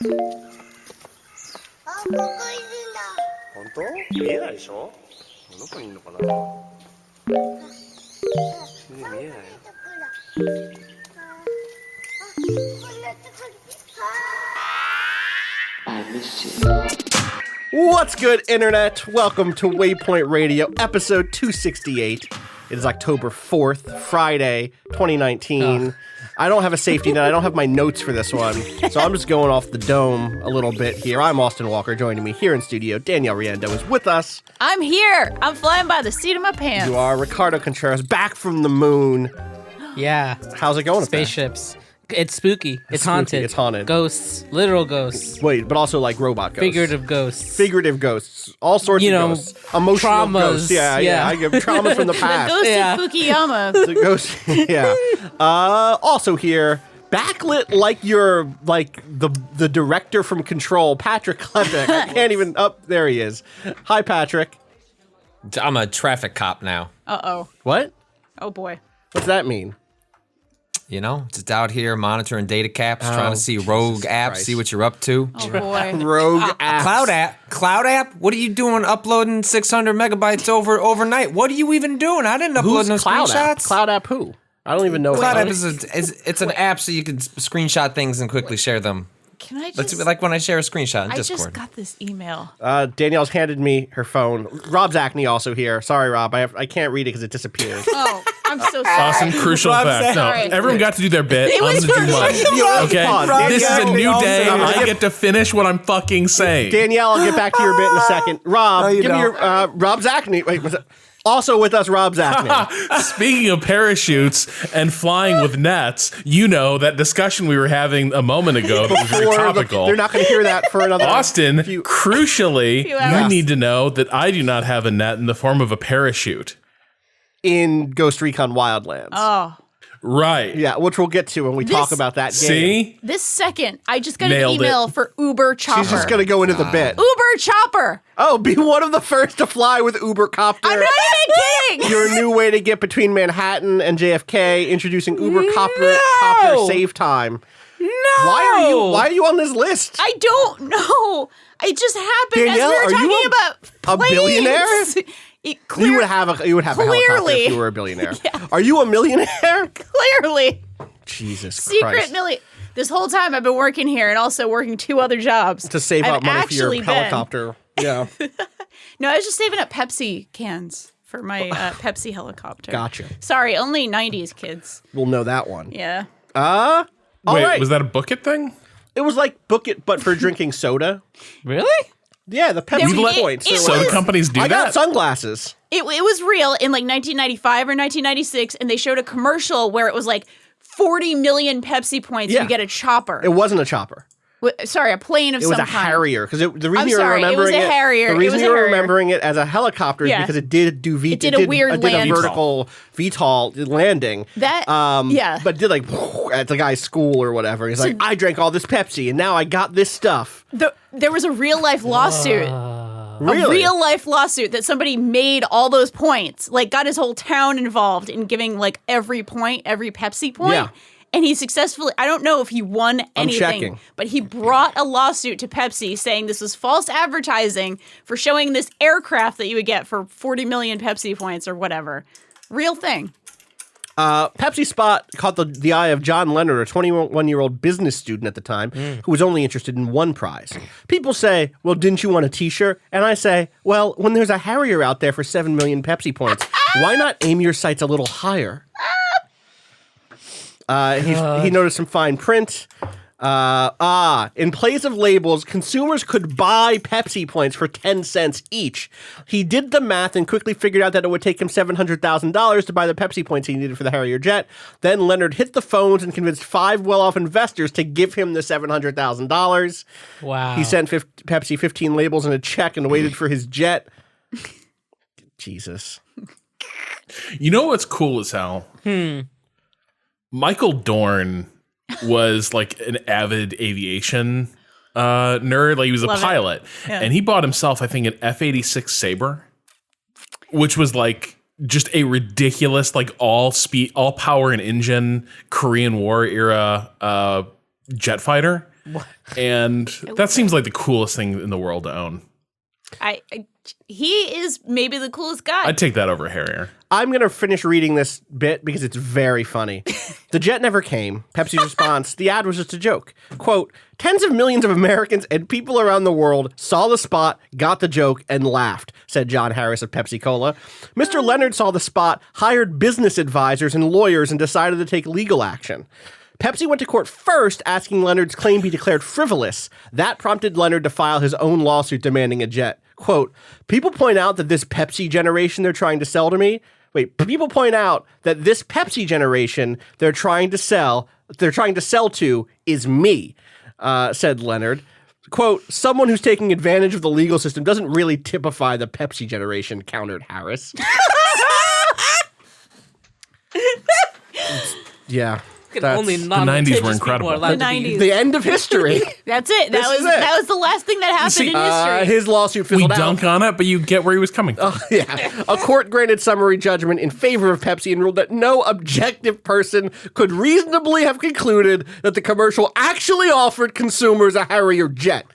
本当？見えないでしょ？どこにいるのかな？見えないよ。What's good, Internet? Welcome to Waypoint Radio, episode 268. It is October 4th, Friday, 2019. I don't have a safety net. I don't have my notes for this one, so I'm just going off the dome a little bit here. I'm Austin Walker. Joining me here in studio, Danielle Riendo is with us. I'm here. I'm flying by the seat of my pants. You are Ricardo Contreras, back from the moon. Yeah. How's it going? Spaceships. It's spooky. It's haunted. It's haunted. Ghosts. Literal ghosts. Wait, but also like robot ghosts. Figurative ghosts. Figurative ghosts. All sorts of ghosts. Emotional traumas. ghosts. Yeah. I give traumas from the past. The ghost of Fukuyama. The ghost. Yeah. Also here, backlit like you're like the director from Control, Patrick Klepek. I can't even. There he is. Hi, Patrick. I'm a traffic cop now. Uh-oh. What? Oh, boy. What's that mean? You know, just out here monitoring data caps, trying to see rogue apps, Christ. see what you're up to. Oh, boy. Rogue apps. Cloud app? What are you doing uploading 600 megabytes overnight? What are you even doing? I didn't upload no Cloud screenshots. App? Cloud App who? I don't even know. Cloud app is it's an app so you can screenshot things and quickly share them. Can I just... That's like when I share a screenshot in I Discord. just got this email. Danielle's handed me her phone. Rob Zachney also here. Sorry, Rob. I can't read it because it disappeared. Oh, I'm so sorry. Awesome, crucial fact. No, sorry. everyone got to do their bit. It I'm was gonna do for mine. me. Okay, Rob, this is a new day. Danielle, I get to finish what I'm fucking saying. Danielle, I'll get back to your bit in a second. Rob, you give me your Rob Zachney. Wait, was it? Also with us, Rob Zachney. Speaking of parachutes and flying with nets, you know that discussion we were having a moment ago that was very topical. They're not going to hear that for another. Austin, crucially, few hours. you need to know that I do not have a net in the form of a parachute. In Ghost Recon Wildlands. Oh. Right. Yeah, which we'll get to when we talk about that game. See? This second, I just got Nailed an email it. for Uber Chopper. She's just going to go into the bit. Uber Chopper. Oh, be one of the first to fly with Uber Copter. I'm not even kidding. Your new way to get between Manhattan and JFK, introducing Uber Copter Save Time. No! Why are you on this list? I don't know. It just happened Danielle, as we are were you talking about a planes. billionaire? You would have a helicopter Clearly. if you were a billionaire. Yeah. Are you a millionaire? Clearly. Jesus Secret Christ. million. This whole time I've been working here and also working 2 other jobs. To save up I've money for your actually been. helicopter. Yeah. No, I was just saving up Pepsi cans for my Pepsi helicopter. Gotcha. Sorry, only 90s kids. We'll know that one. Yeah. All Wait, right. was that a book it thing? It was like Book It, but for drinking soda. Really? Yeah, the Pepsi It- points. it Soda was- companies do I got that? sunglasses. It was real in like 1995 or 1996, and they showed a commercial where it was like 40 million Pepsi points Yeah. you get a chopper. It wasn't a chopper. Sorry, a plane of It was some a kind. Harrier. Because the reason I'm you're sorry, it was remembering a Harrier. the It reason was a you're Harrier. remembering it as a helicopter is Yeah. because it did do It did a weird it did a land. vertical VTOL landing. That- yeah. But did like at the guy's school or whatever. He's like, I drank all this Pepsi and now I got this stuff. There was a real life lawsuit. Really? A real life lawsuit that somebody made all those points, like got his whole town involved in giving like every Pepsi point. Yeah. And he successfully, I don't know if he won anything, checking. but he brought a lawsuit to Pepsi saying this was false advertising for showing this aircraft that you would get for 40 million Pepsi points or whatever. Real thing. Pepsi Spot caught the eye of John Leonard, a 21-year-old business student at the time, who was only interested in one prize. People say, well, didn't you want a t-shirt? And I say, well, when there's a Harrier out there for 7 million Pepsi points, why not aim your sights a little higher? He noticed some fine print. In place of labels, consumers could buy Pepsi points for 10 cents each. He did the math and quickly figured out that it would take him $700,000 to buy the Pepsi points he needed for the Harrier jet. Then Leonard hit the phones and convinced 5 well-off investors to give him the $700,000. Wow. He sent Pepsi 15 labels and a check and waited for his jet. Jesus. You know what's cool as hell? Michael Dorn was like an avid aviation nerd. Like he was a Love it. pilot. Yeah. And he bought himself, I think, an F-86 Sabre, which was like just a ridiculous, like all speed, all power and engine Korean War era jet fighter. And that seems like the coolest thing in the world to own. He is maybe the coolest guy. I'd take that over a Harrier. I'm going to finish reading this bit because it's very funny. The jet never came. Pepsi's response, the ad was just a joke. Quote, tens of millions of Americans and people around the world saw the spot, got the joke, and laughed, said John Harris of Pepsi Cola. Mr. Leonard saw the spot, hired business advisors and lawyers, and decided to take legal action. Pepsi went to court first, asking Leonard's claim be declared frivolous. That prompted Leonard to file his own lawsuit demanding a jet. Quote, people point out that this Pepsi generation they're trying to sell to me. People point out that this Pepsi generation they're trying to sell to is me, said Leonard. Quote, someone who's taking advantage of the legal system doesn't really typify the Pepsi generation, countered Harris. Yeah. Only the 90s were incredible. The 90s. The end of history. That's it. That was the last thing that happened in history. His lawsuit We fizzled out. dunk on it, but you get where he was coming from. Yeah. A court granted summary judgment in favor of Pepsi and ruled that no objective person could reasonably have concluded that the commercial actually offered consumers a Harrier jet.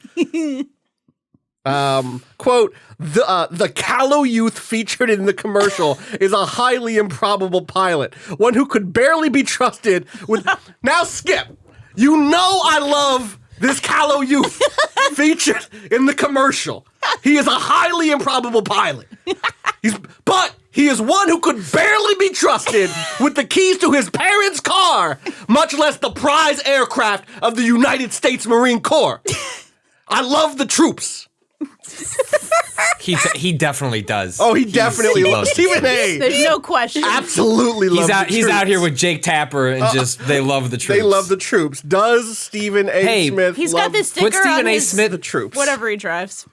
Quote, the callow youth featured in the commercial is a highly improbable pilot, one who could barely be trusted with... Now, Skip, you know I love this callow youth featured in the commercial. He is a highly improbable pilot. But he is one who could barely be trusted with the keys to his parents' car, much less the prize aircraft of the United States Marine Corps. I love the troops. He definitely does. Oh, he definitely loves Stephen A. There's no question. Absolutely loves the troops. He's out here with Jake Tapper and they love the troops. They love the troops. Does Stephen A. Smith He's love got this sticker Stephen on A. his Smith the troops? whatever he drives.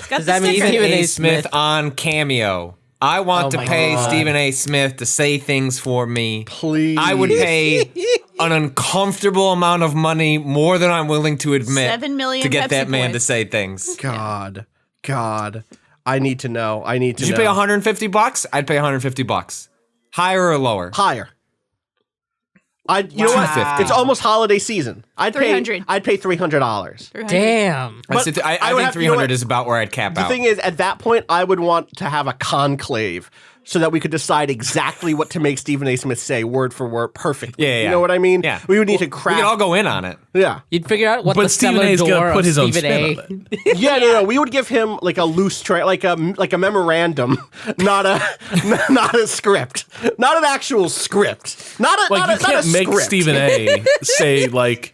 Does that mean Stephen Stephen A. A. Smith Smith on Cameo. I want to my pay God. Stephen A. Smith to say things for me. Please. I would pay an uncomfortable amount of money, more than I'm willing to admit, 7 million to get Pepsi that man to points. say things. God. I need to know. Did you pay $150? I'd pay $150. Higher or lower? Higher. You know what? $250. It's almost holiday season. I'd pay $300. Damn. But I think would have- 300 you know what? is about where I'd cap The out. thing is, at that point, I would want to have a conclave so that we could decide exactly what to make Stephen A. Smith say word for word perfectly. Yeah. You know what I mean? Yeah. We would need to We craft. could all go in on it. Yeah. You'd figure out what But the Stephen cellar A's gonna door put of his own Stephen spin A. on it. No. We would give him like a loose like a memorandum, not a script, not an actual script, not a Like, you can't make script. Stephen A. say, like,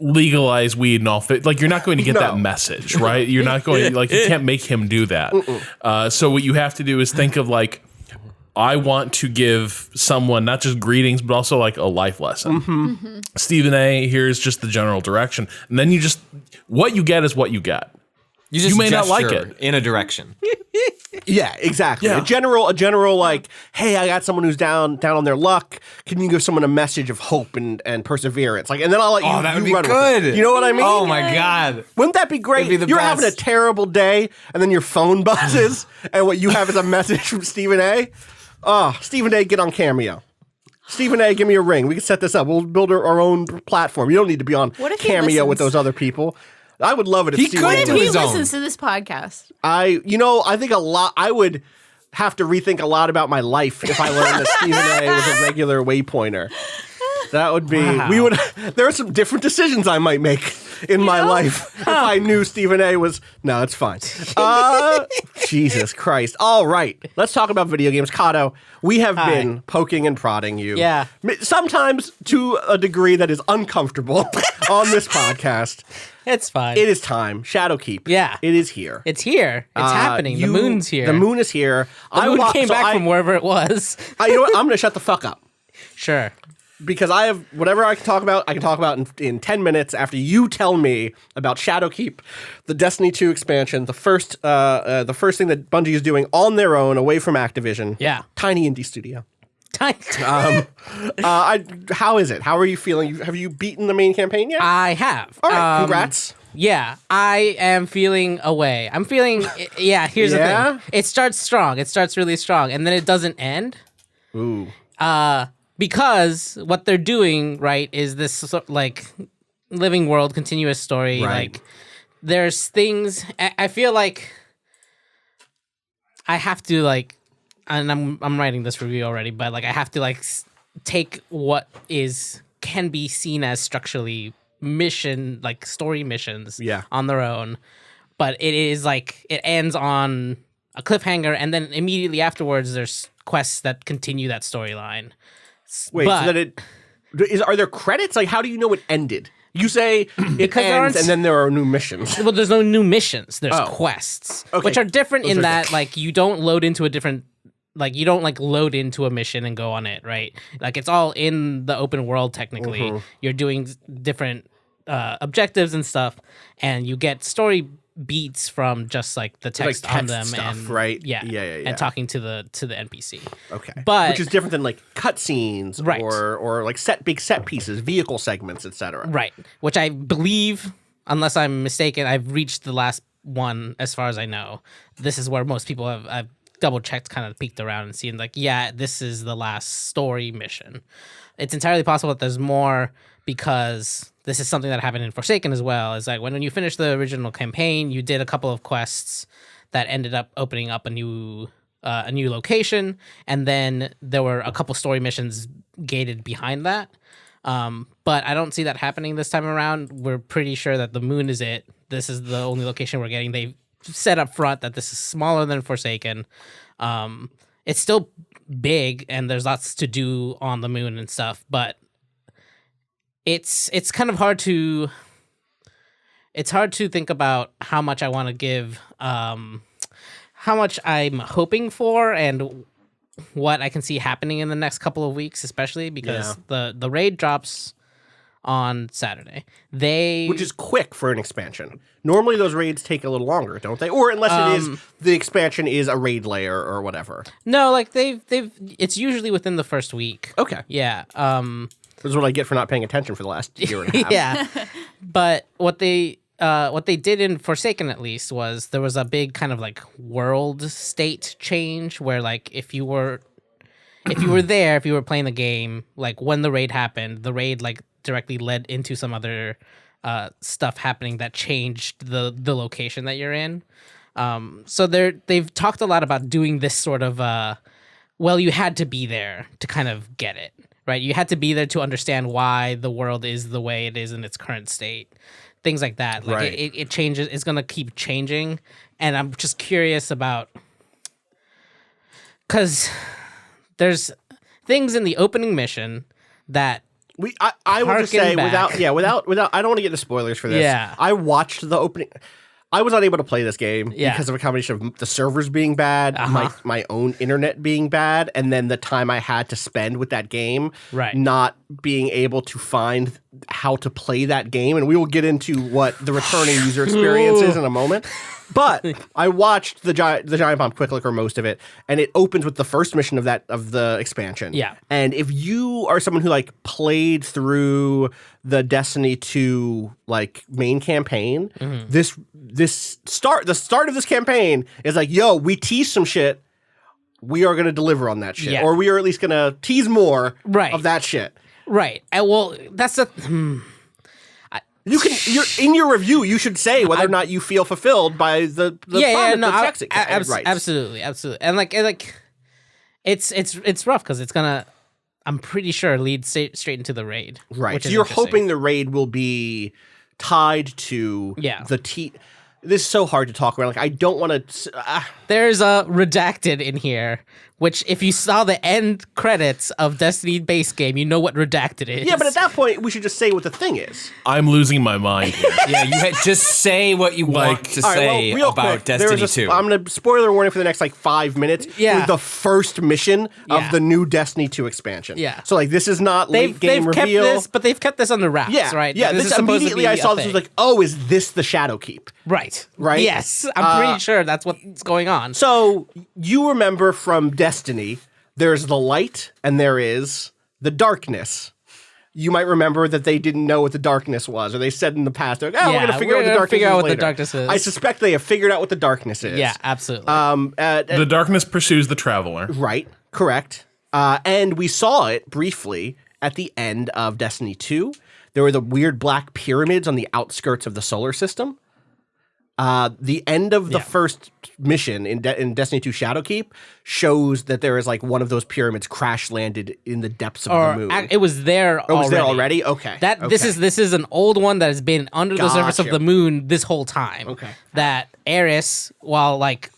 legalize weed and all fit. Like, you're not going to get that message, right? You're not going, like, you can't make him do that. So what you have to do is think of, like, I want to give someone not just greetings, but also like a life lesson. Stephen A., here's just the general direction. And then you just, what you get is what you get. You may not like gesture it. in a direction. Yeah, exactly. Yeah. A general like, hey, I got someone who's down on their luck. Can you give someone a message of hope and perseverance? Like, and then I'll let you. Oh, that would be run with good. it. You know what I mean? Oh my God. Wouldn't that be great? It'd be the You're best. having a terrible day, and then your phone buzzes, and what you have is a message from Stephen A. Oh, Stephen A., get on Cameo. Stephen A., give me a ring. We can set this up. We'll build our own platform. You don't need to be on What if he Cameo with listens? those other people. I would love it if He Stephen could A. do He his own. listens to this podcast. I think a lot. I would have to rethink a lot about my life if I learned that Stephen A. was a regular waypointer. That would be. We would. There are some different decisions I might make in my life if I knew Stephen A. was. No, it's fine. Jesus Christ! All right, let's talk about video games. Cado, we have been poking and prodding you. Yeah. Sometimes to a degree that is uncomfortable on this podcast. It's fine. It is time. Shadowkeep. Yeah. It is here. It's here. It's happening. The moon's here. The moon is here. The moon came back from wherever it was. You know what? I'm going to shut the fuck up Sure. because I have whatever I can talk about in 10 minutes after you tell me about Shadowkeep, the Destiny 2 expansion, the first thing that Bungie is doing on their own away from Activision. Yeah. Tiny indie studio. How is it? How are you feeling? Have you beaten the main campaign yet? I have. All right, congrats. Yeah, I am feeling away. I'm feeling, here's the thing. It starts strong. It starts really strong, and then it doesn't end. Ooh. Because what they're doing, right, is this, like, living world, continuous story. Right. Like there's things I feel like I have to like, and I'm writing this review already, but like I have to like take what can be seen as structurally story missions on their own, but it is like it ends on a cliffhanger, and then immediately afterwards there's quests that continue that storyline. Wait, so that are there credits? Like, how do you know it ended? You say it ends, and then there are new missions. Well, there's no new missions. There's quests, which are different in that, like, you don't load into a different, like, you don't, like, load into a mission and go on it, right? Like, it's all in the open world, technically. You're doing different objectives and stuff, and you get story beats from just like the text, on them stuff, and right? Yeah, and talking to the NPC. Okay, but which is different than like cutscenes, right, or like big set pieces, vehicle segments, etc. Right, which I believe, unless I'm mistaken, I've reached the last one as far as I know. This is where most people have. I've double checked, kind of peeked around and seen like, yeah, this is the last story mission. It's entirely possible that there's more, because this is something that happened in Forsaken as well. Is like when you finish the original campaign, you did a couple of quests that ended up opening up a new location, and then there were a couple story missions gated behind that. But I don't see that happening this time around. We're pretty sure that the moon is it. This is the only location we're getting. They said up front that this is smaller than Forsaken. It's still big, and there's lots to do on the moon and stuff, but it's kind of hard to think about how much I want to give, how much I'm hoping for, and what I can see happening in the next couple of weeks, especially because the raid drops on Saturday. Which is quick for an expansion. Normally those raids take a little longer, don't they? Or unless it is the expansion is a raid layer or whatever. No, like it's usually within the first week. Okay. Yeah. This is what I get for not paying attention for the last year and a half. Yeah. But what they did in Forsaken, at least, was there was a big kind of like world state change where, like, if you were there, if you were playing the game, like when the raid happened, the raid like directly led into some other stuff happening that changed the location that you're in. So they've talked a lot about doing this sort of well, you had to be there to kind of get it, right? You had to be there to understand why the world is the way it is in its current state. Things like that. Like right. it changes. It's going to keep changing. And I'm just curious about, because there's things in the opening mission that I will just say back. without I don't want to get into spoilers for this. Yeah. I watched the opening. I was unable to play this game because of a combination of the servers being bad, my own internet being bad, and then the time I had to spend with that game, not being able to find how to play that game. And we will get into what the returning user experience is in a moment. But I watched the Giant Bomb Quick Look, or most of it, and it opens with the first mission of the expansion. Yeah. And if you are someone who like played through the Destiny 2 like main campaign, the start of this campaign is like, yo, we teased some shit. We are going to deliver on that shit, or we are at least going to tease more of that shit. Right. Well, that's a. You're in your review. You should say whether or not you feel fulfilled by the promise that writes. Absolutely, and like it's rough because it's gonna. I'm pretty sure lead straight into the raid. Right. So you're hoping the raid will be tied to the This is so hard to talk about. Like, I don't want to. There's a redacted in here, which if you saw the end credits of Destiny base game, you know what redacted is. Yeah, but at that point, we should just say what the thing is. I'm losing my mind here. Yeah, just say what you want to say about Destiny 2. I'm going to spoiler warning for the next like 5 minutes. Yeah. With the first mission of the new Destiny 2 expansion. Yeah. So like this is not late game reveal. Kept this, but they've kept this under wraps, right? Yeah. This is immediately I saw this was like, oh, is this the Shadowkeep? Right. Right. Yes, I'm pretty sure that's what's going on. So you remember from Destiny, there's the light and there is the darkness. You might remember that they didn't know what the darkness was, or they said in the past, they're like, we're going to figure out what the darkness is. I suspect they have figured out what the darkness is. Yeah, absolutely. The darkness pursues the traveler. Right, correct. And we saw it briefly at the end of Destiny 2. there were the weird black pyramids on the outskirts of the solar system. The end of the first mission in Destiny 2 Shadowkeep shows that there is like one of those pyramids crash landed in the depths of the moon. It was there already. It was there already? Okay. This is an old one that has been under the surface of the moon this whole time. Okay. That Eris, while like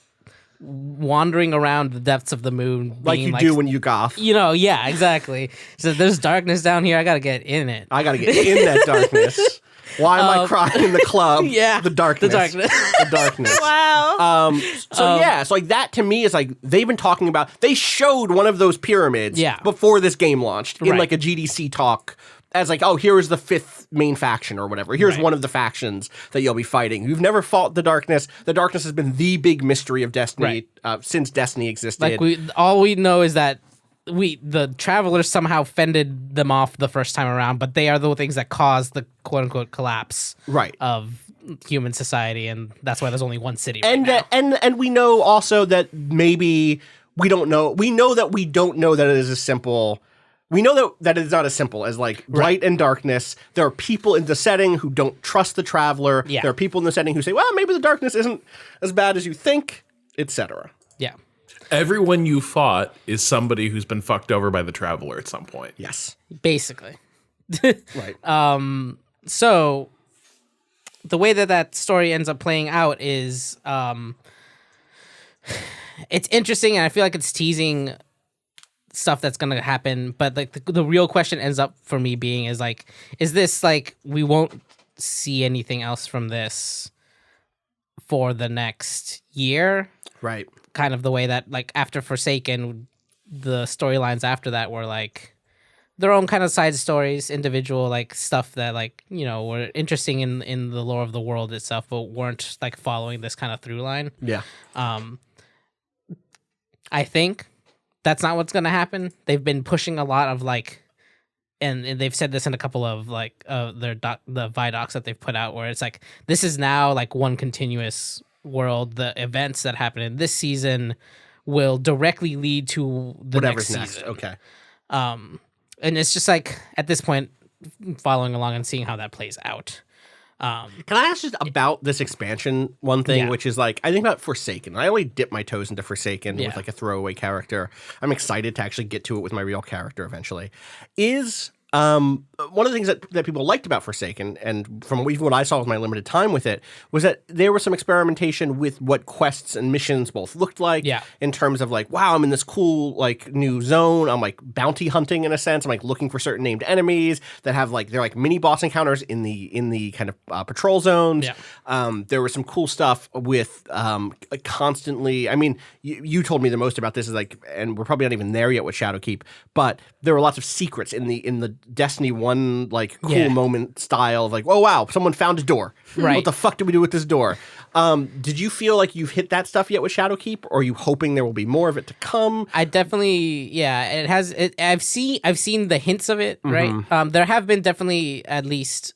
wandering around the depths of the moon, Like being you do when you goth. Yeah, exactly. So there's darkness down here. I gotta get in it. I gotta get in that darkness. Why am I crying in the club? Yeah, the darkness. The darkness. Wow. So like that to me is like they've been talking about. They showed one of those pyramids before this game launched in like a GDC talk as like, oh, here is the 5th main faction or whatever. Here's one of the factions that you'll be fighting. You've never fought the darkness. The darkness has been the big mystery of Destiny since Destiny existed. Like all we know is that the travelers somehow fended them off the first time around, but they are the things that caused the quote unquote collapse of human society, and that's why there's only one city right now. And we know also that maybe we don't know. We know that we don't know that it is as simple. We know that it's not as simple as like light and darkness. There are people in the setting who don't trust the traveler. Yeah. There are people in the setting who say, well, maybe the darkness isn't as bad as you think, etc. Yeah. Everyone you fought is somebody who's been fucked over by the traveler at some point. Yes. Basically. Right. So the way that story ends up playing out is it's interesting, and I feel like it's teasing stuff that's going to happen, but like the real question ends up for me being is like, is this like we won't see anything else from this for the next year? Right. Kind of the way that like after Forsaken, the storylines after that were like their own kind of side stories, individual like stuff that like, you know, were interesting in the lore of the world itself, but weren't like following this kind of through line. Yeah. I think that's not what's going to happen. They've been pushing a lot of like, and they've said this in a couple of like the Vidocs that they've put out, where it's like this is now like one continuous world. The events that happen in this season will directly lead to the Whatever's next season. Okay. And it's just like at this point, following along and seeing how that plays out. Can I ask just about this expansion one thing, which is like, I think about Forsaken. I only dip my toes into Forsaken with like a throwaway character. I'm excited to actually get to it with my real character eventually. Is one of the things that people liked about Forsaken, and from even what I saw with my limited time with it, was that there was some experimentation with what quests and missions both looked like. Yeah. In terms of like, wow, I'm in this cool like new zone. I'm like bounty hunting in a sense. I'm like looking for certain named enemies that have like they're like mini boss encounters in the kind of patrol zones. Yeah. There was some cool stuff with constantly. I mean, you told me the most about this is like, and we're probably not even there yet with Shadowkeep, but there were lots of secrets in the Destiny 1 like cool moment style of like, oh wow, someone found a door. Right. What the fuck do we do with this door? Did you feel like you've hit that stuff yet with Shadowkeep, or are you hoping there will be more of it to come? I definitely, it has. I've seen the hints of it, right? There have been definitely at least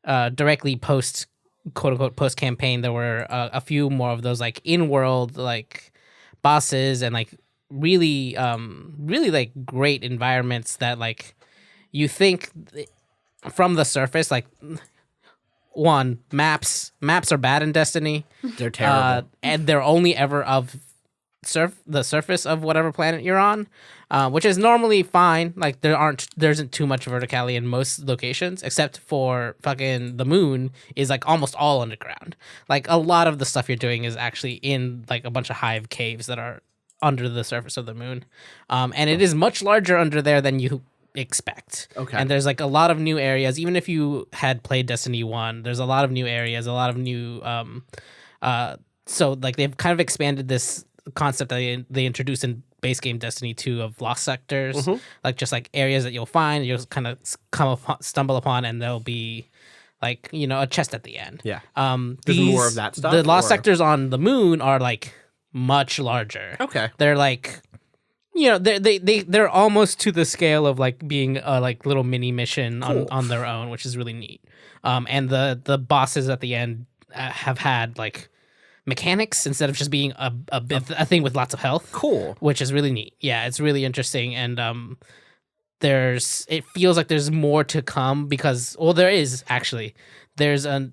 directly post quote unquote post campaign. There were a few more of those like in world like bosses and like really like great environments that like you think from the surface like. One, maps are bad in Destiny. They're terrible. And they're only ever of the surface of whatever planet you're on, which is normally fine. Like there isn't too much verticality in most locations, except for fucking the moon is like almost all underground. Like a lot of the stuff you're doing is actually in like a bunch of hive caves that are under the surface of the moon. And it is much larger under there than you expect. Okay. And there's like a lot of new areas. Even if you had played Destiny 1, there's a lot of new areas, a lot of new so like they've kind of expanded this concept that they introduced in base game Destiny 2 of lost sectors, like just like areas that you'll find, you'll kind of stumble upon, and there'll be like, you know, a chest at the end. Yeah. There's more of that stuff. The lost sectors on the moon are like much larger. Okay. They're like, you know, they're almost to the scale of like being a like little mini mission on their own, which is really neat. And the bosses at the end have had like mechanics instead of just being a thing with lots of health. Cool. Which is really neat. Yeah, it's really interesting. And it feels like there's more to come because there is actually. There's a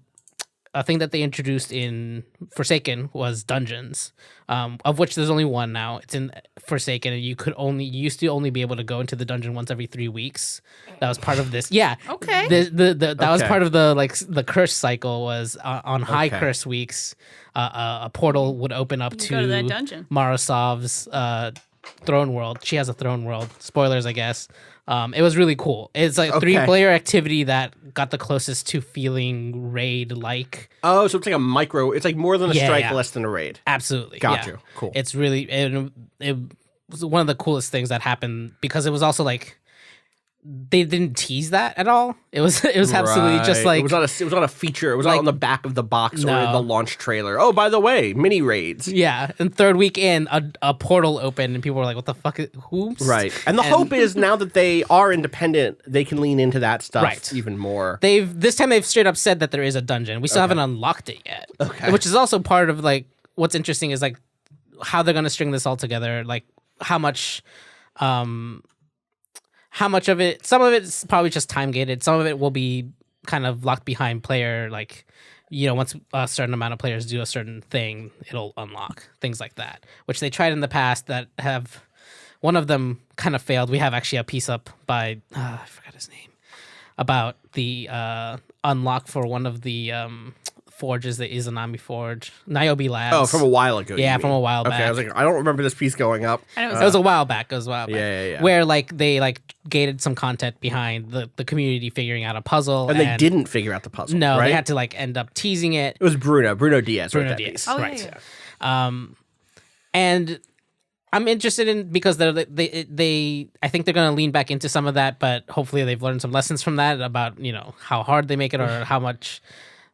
thing that they introduced in Forsaken was dungeons, of which there's only one now. It's in Forsaken, and you used to only be able to go into the dungeon once every 3 weeks. That was part of this. Yeah. Okay. That was part of the curse cycle. Was on high curse weeks, a portal would open up Go to that dungeon. Marasov's throne world. She has a throne world. Spoilers, I guess. It was really cool. It's like a 3-player activity that got the closest to feeling raid-like. Oh, so it's like a micro. It's like more than a strike, less than a raid. Absolutely. Got you. Yeah. Cool. It's really it was one of the coolest things that happened because it was also like they didn't tease that at all. It was absolutely just like it was not a feature. It was not on the back of the box or in No. the launch trailer. Oh, by the way, mini raids. yeah. And third week in, a portal opened and people were like, "What the fuck? Whoops!" Right. And the hope is now that they are independent, they can lean into that stuff Right. even more. This time they've straight up said that there is a dungeon. We still haven't unlocked it yet. Okay. Which is also part of like what's interesting is like how they're gonna string this all together. Like how much of it, some of it's probably just time gated. Some of it will be kind of locked behind player, like, once a certain amount of players do a certain thing, it'll unlock things like that, which they tried in the past that have, one of them kind of failed. We have actually a piece up by, I forgot his name, about the unlock for one of the forges, the Izanami Forge, Niobe Labs. Oh, from a while ago. Yeah, you mean. from a while back. Okay, I was like, I don't remember this piece going up. And It was a while back. Yeah. Where like they like gated some content behind the community figuring out a puzzle, And they didn't figure out the puzzle. No, right? they had to like end up teasing it. It was Bruno Diaz. Bruno wrote that Diaz. piece. Oh, yeah, right. yeah. And I'm interested in because they I think they're gonna lean back into some of that, but hopefully they've learned some lessons from that about how hard they make it or how much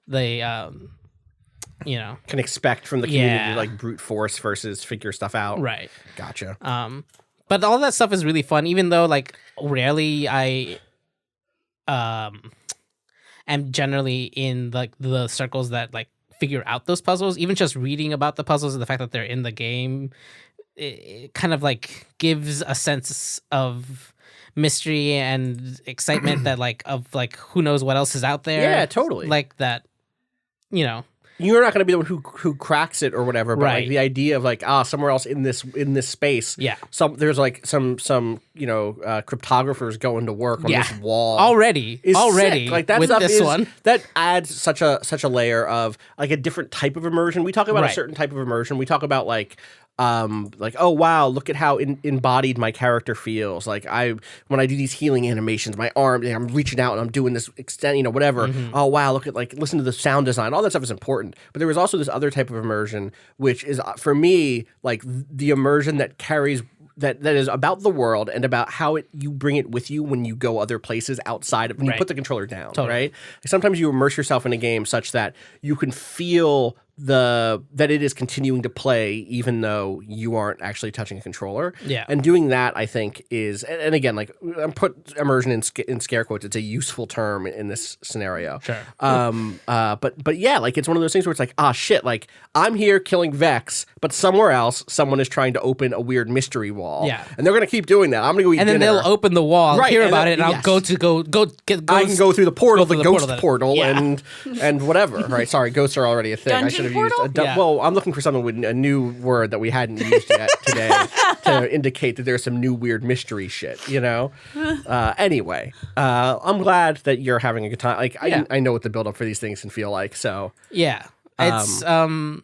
they Can expect from the community Yeah. like brute force versus figure stuff out. right. Gotcha. But all that stuff is really fun, even though like rarely I am generally in like the circles that like figure out those puzzles. Even just reading about the puzzles and the fact that they're in the game, it kind of like gives a sense of mystery and excitement that like of like who knows what else is out there. Yeah, totally. Like that, You're not going to be the one who cracks it or whatever, but like Right. the idea of like somewhere else in this space, Yeah. there's like some cryptographers going to work on Yeah. this wall already is already sick. Like that with stuff this is, one. that adds such a layer of like a different type of immersion. We talk about a Right. certain type of immersion. We talk about like oh wow, look at how embodied my character feels. Like when I do these healing animations, my arm, I'm reaching out and I'm doing this extend, whatever. Mm-hmm. Oh wow, look at like listen to the sound design. All that stuff is important. But there was also this other type of immersion, which is for me like the immersion that carries. That is about the world and about how you bring it with you when you go other places outside of when you Right. put the controller down, Totally. right? Sometimes you immerse yourself in a game such that you can feel that it is continuing to play even though you aren't actually touching a controller. Yeah. And doing that, I think, is and again, like I'm put immersion in scare quotes. It's a useful term in this scenario. Sure. But yeah, like it's one of those things where it's like, shit, like I'm here killing Vex, but somewhere else someone is trying to open a weird mystery wall. Yeah. And they're gonna keep doing that. I'm gonna go eat And then dinner. they'll open the wall, I'll Right, hear and about then- it, and yes. I'll go get I can go through the portal, through the the ghost portal portal, then. Yeah. and whatever. Right? Sorry, ghosts are already a thing. I Dungeon should have portal? used Yeah. Well, I'm looking for something with a new word that we hadn't used yet today to indicate that there's some new weird mystery shit. Anyway, I'm glad that you're having a good time. Like Yeah. I know what the build up for these things can feel like. So Yeah, it's I'm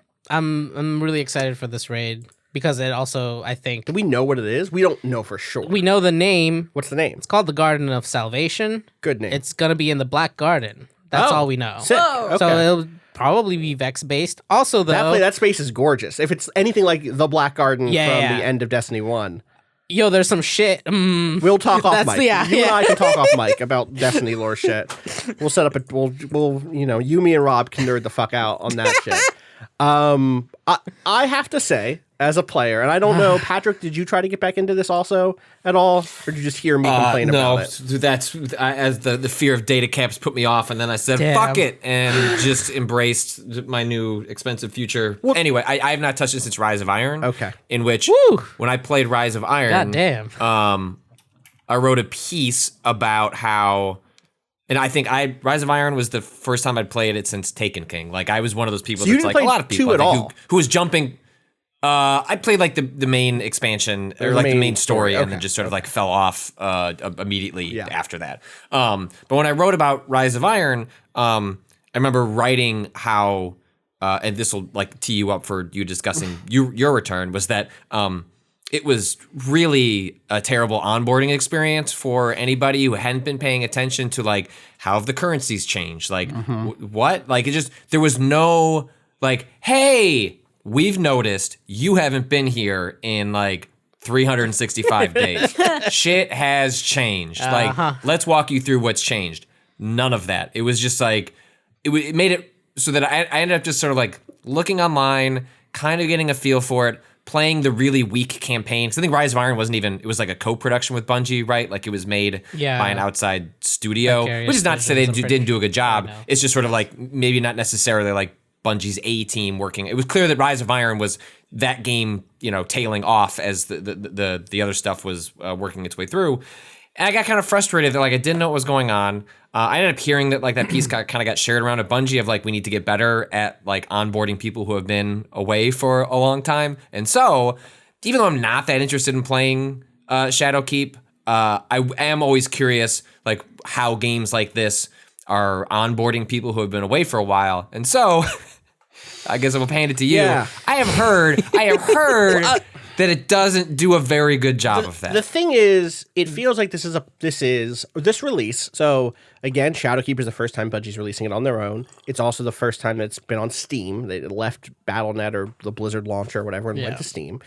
really excited for this raid because it also I think do we know what it is? We don't know for sure. we know the name. What's the name? It's called the Garden of Salvation. Good name. It's gonna be in the Black Garden. That's Oh, all we know. Sick. Whoa. Okay. So it'll probably be Vex based. Also though, that space is gorgeous. If it's anything like the Black Garden Yeah, from yeah. the end of Destiny 1. there's some shit. We'll talk off mic. Yeah, you and yeah. I can talk off mic about Destiny lore shit. We'll set up we'll you, me and Rob can nerd the fuck out on that shit. I have to say, as a player, and I don't know, Patrick, did you try to get back into this also at all? Or did you just hear me complain no, about it? that's as the fear of data camps put me off, and then I said Damn. fuck it and just embraced my new expensive future. Anyway, I have not touched it since Rise of Iron. Okay. In which Woo. when I played Rise of Iron, God damn. I wrote a piece about how, and I think Rise of Iron was the first time I'd played it since Taken King. Like I was one of those people you that's didn't like play a lot of people two at all? who was jumping. I played like the main expansion or like the main story, and then just sort of like fell off immediately after that. But when I wrote about Rise of Iron, I remember writing how, and this will like tee you up for you discussing your return, was that it was really a terrible onboarding experience for anybody who hadn't been paying attention to like how have the currencies changed, like what, like it just there was no like, hey, we've noticed you haven't been here in like 365 days. Shit has changed. Like, let's walk you through what's changed. None of that. It was just like it made it so that I ended up just sort of like looking online, kind of getting a feel for it. Playing the really weak campaign. So I think Rise of Iron wasn't even, it was like a co-production with Bungie, right? Like it was made by an outside studio, which is not to say they didn't do a good job. It's just sort of like maybe not necessarily like Bungie's A team working. It was clear that Rise of Iron was that game, tailing off as the other stuff was working its way through. And I got kind of frustrated that like I didn't know what was going on. I ended up hearing that like that piece kind of got shared around at Bungie of like we need to get better at like onboarding people who have been away for a long time. And so even though I'm not that interested in playing Shadowkeep, I am always curious like how games like this are onboarding people who have been away for a while. And so I guess I'm gonna hand it to you. Yeah. I have heard that it doesn't do a very good job of that. The thing is, it feels like this release. So again, Shadowkeep is the first time Bungie's releasing it on their own. It's also the first time that it's been on Steam. They left Battle.net or the Blizzard launcher or whatever and went to Steam.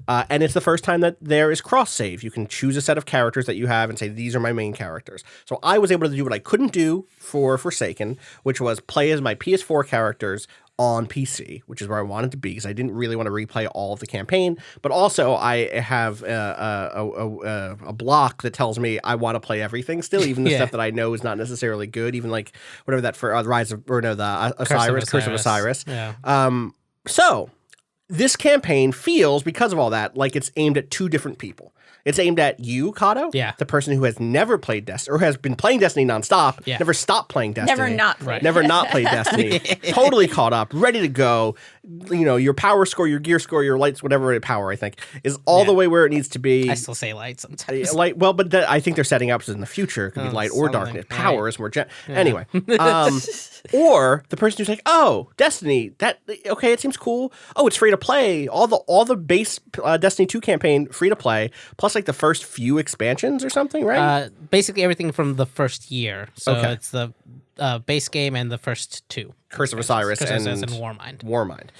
And it's the first time that there is cross-save. You can choose a set of characters that you have and say, these are my main characters. So I was able to do what I couldn't do for Forsaken, which was play as my PS4 characters on PC, which is where I wanted to be because I didn't really want to replay all of the campaign. But also, I have a block that tells me I want to play everything still, even the stuff that I know is not necessarily good, even like whatever that for Curse of Osiris. Yeah. So this campaign feels, because of all that, like it's aimed at two different people. It's aimed at you, Cado, the person who has never played Destiny or has been playing Destiny nonstop, never stopped playing Destiny. Never not played Destiny. Totally caught up, ready to go. Your power score, your gear score, your lights, whatever power, I think, is all the way where it needs to be. I still say light sometimes. Light, well, but I think they're setting up so in the future it could be light or darkness. Power is more anyway. Or the person who's like, oh, Destiny, okay, it seems cool. Oh, it's free to play. All the base Destiny 2 campaign free to play, plus like the first few expansions or something, right? Basically everything from the first year. So it's the base game and the first two. Curse of Osiris and Warmind.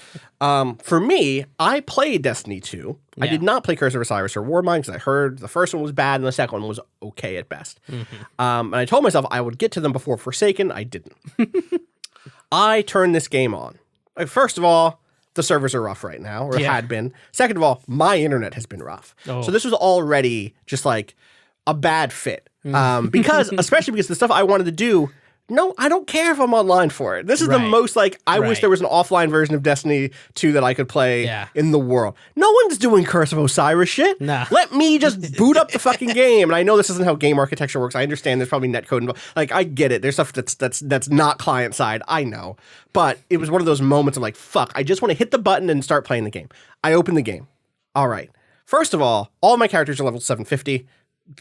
For me, I played Destiny 2. I did not play Curse of Osiris or Warmind because I heard the first one was bad and the second one was okay at best. And I told myself I would get to them before Forsaken. I didn't. I turned this game on. Like, first of all, the servers are rough right now, or had been. Second of all, my internet has been rough. So this was already just like a bad fit. Especially because the stuff I wanted to do, no, I don't care if I'm online for it. This is the most like, I wish there was an offline version of Destiny 2 that I could play in the world. No one's doing Curse of Osiris shit. Nah. Let me just boot up the fucking game. And I know this isn't how game architecture works. I understand there's probably netcode involved. Like, I get it. There's stuff that's not client side. I know. But it was one of those moments of like, fuck, I just want to hit the button and start playing the game. I opened the game. All right. First of all my characters are level 750.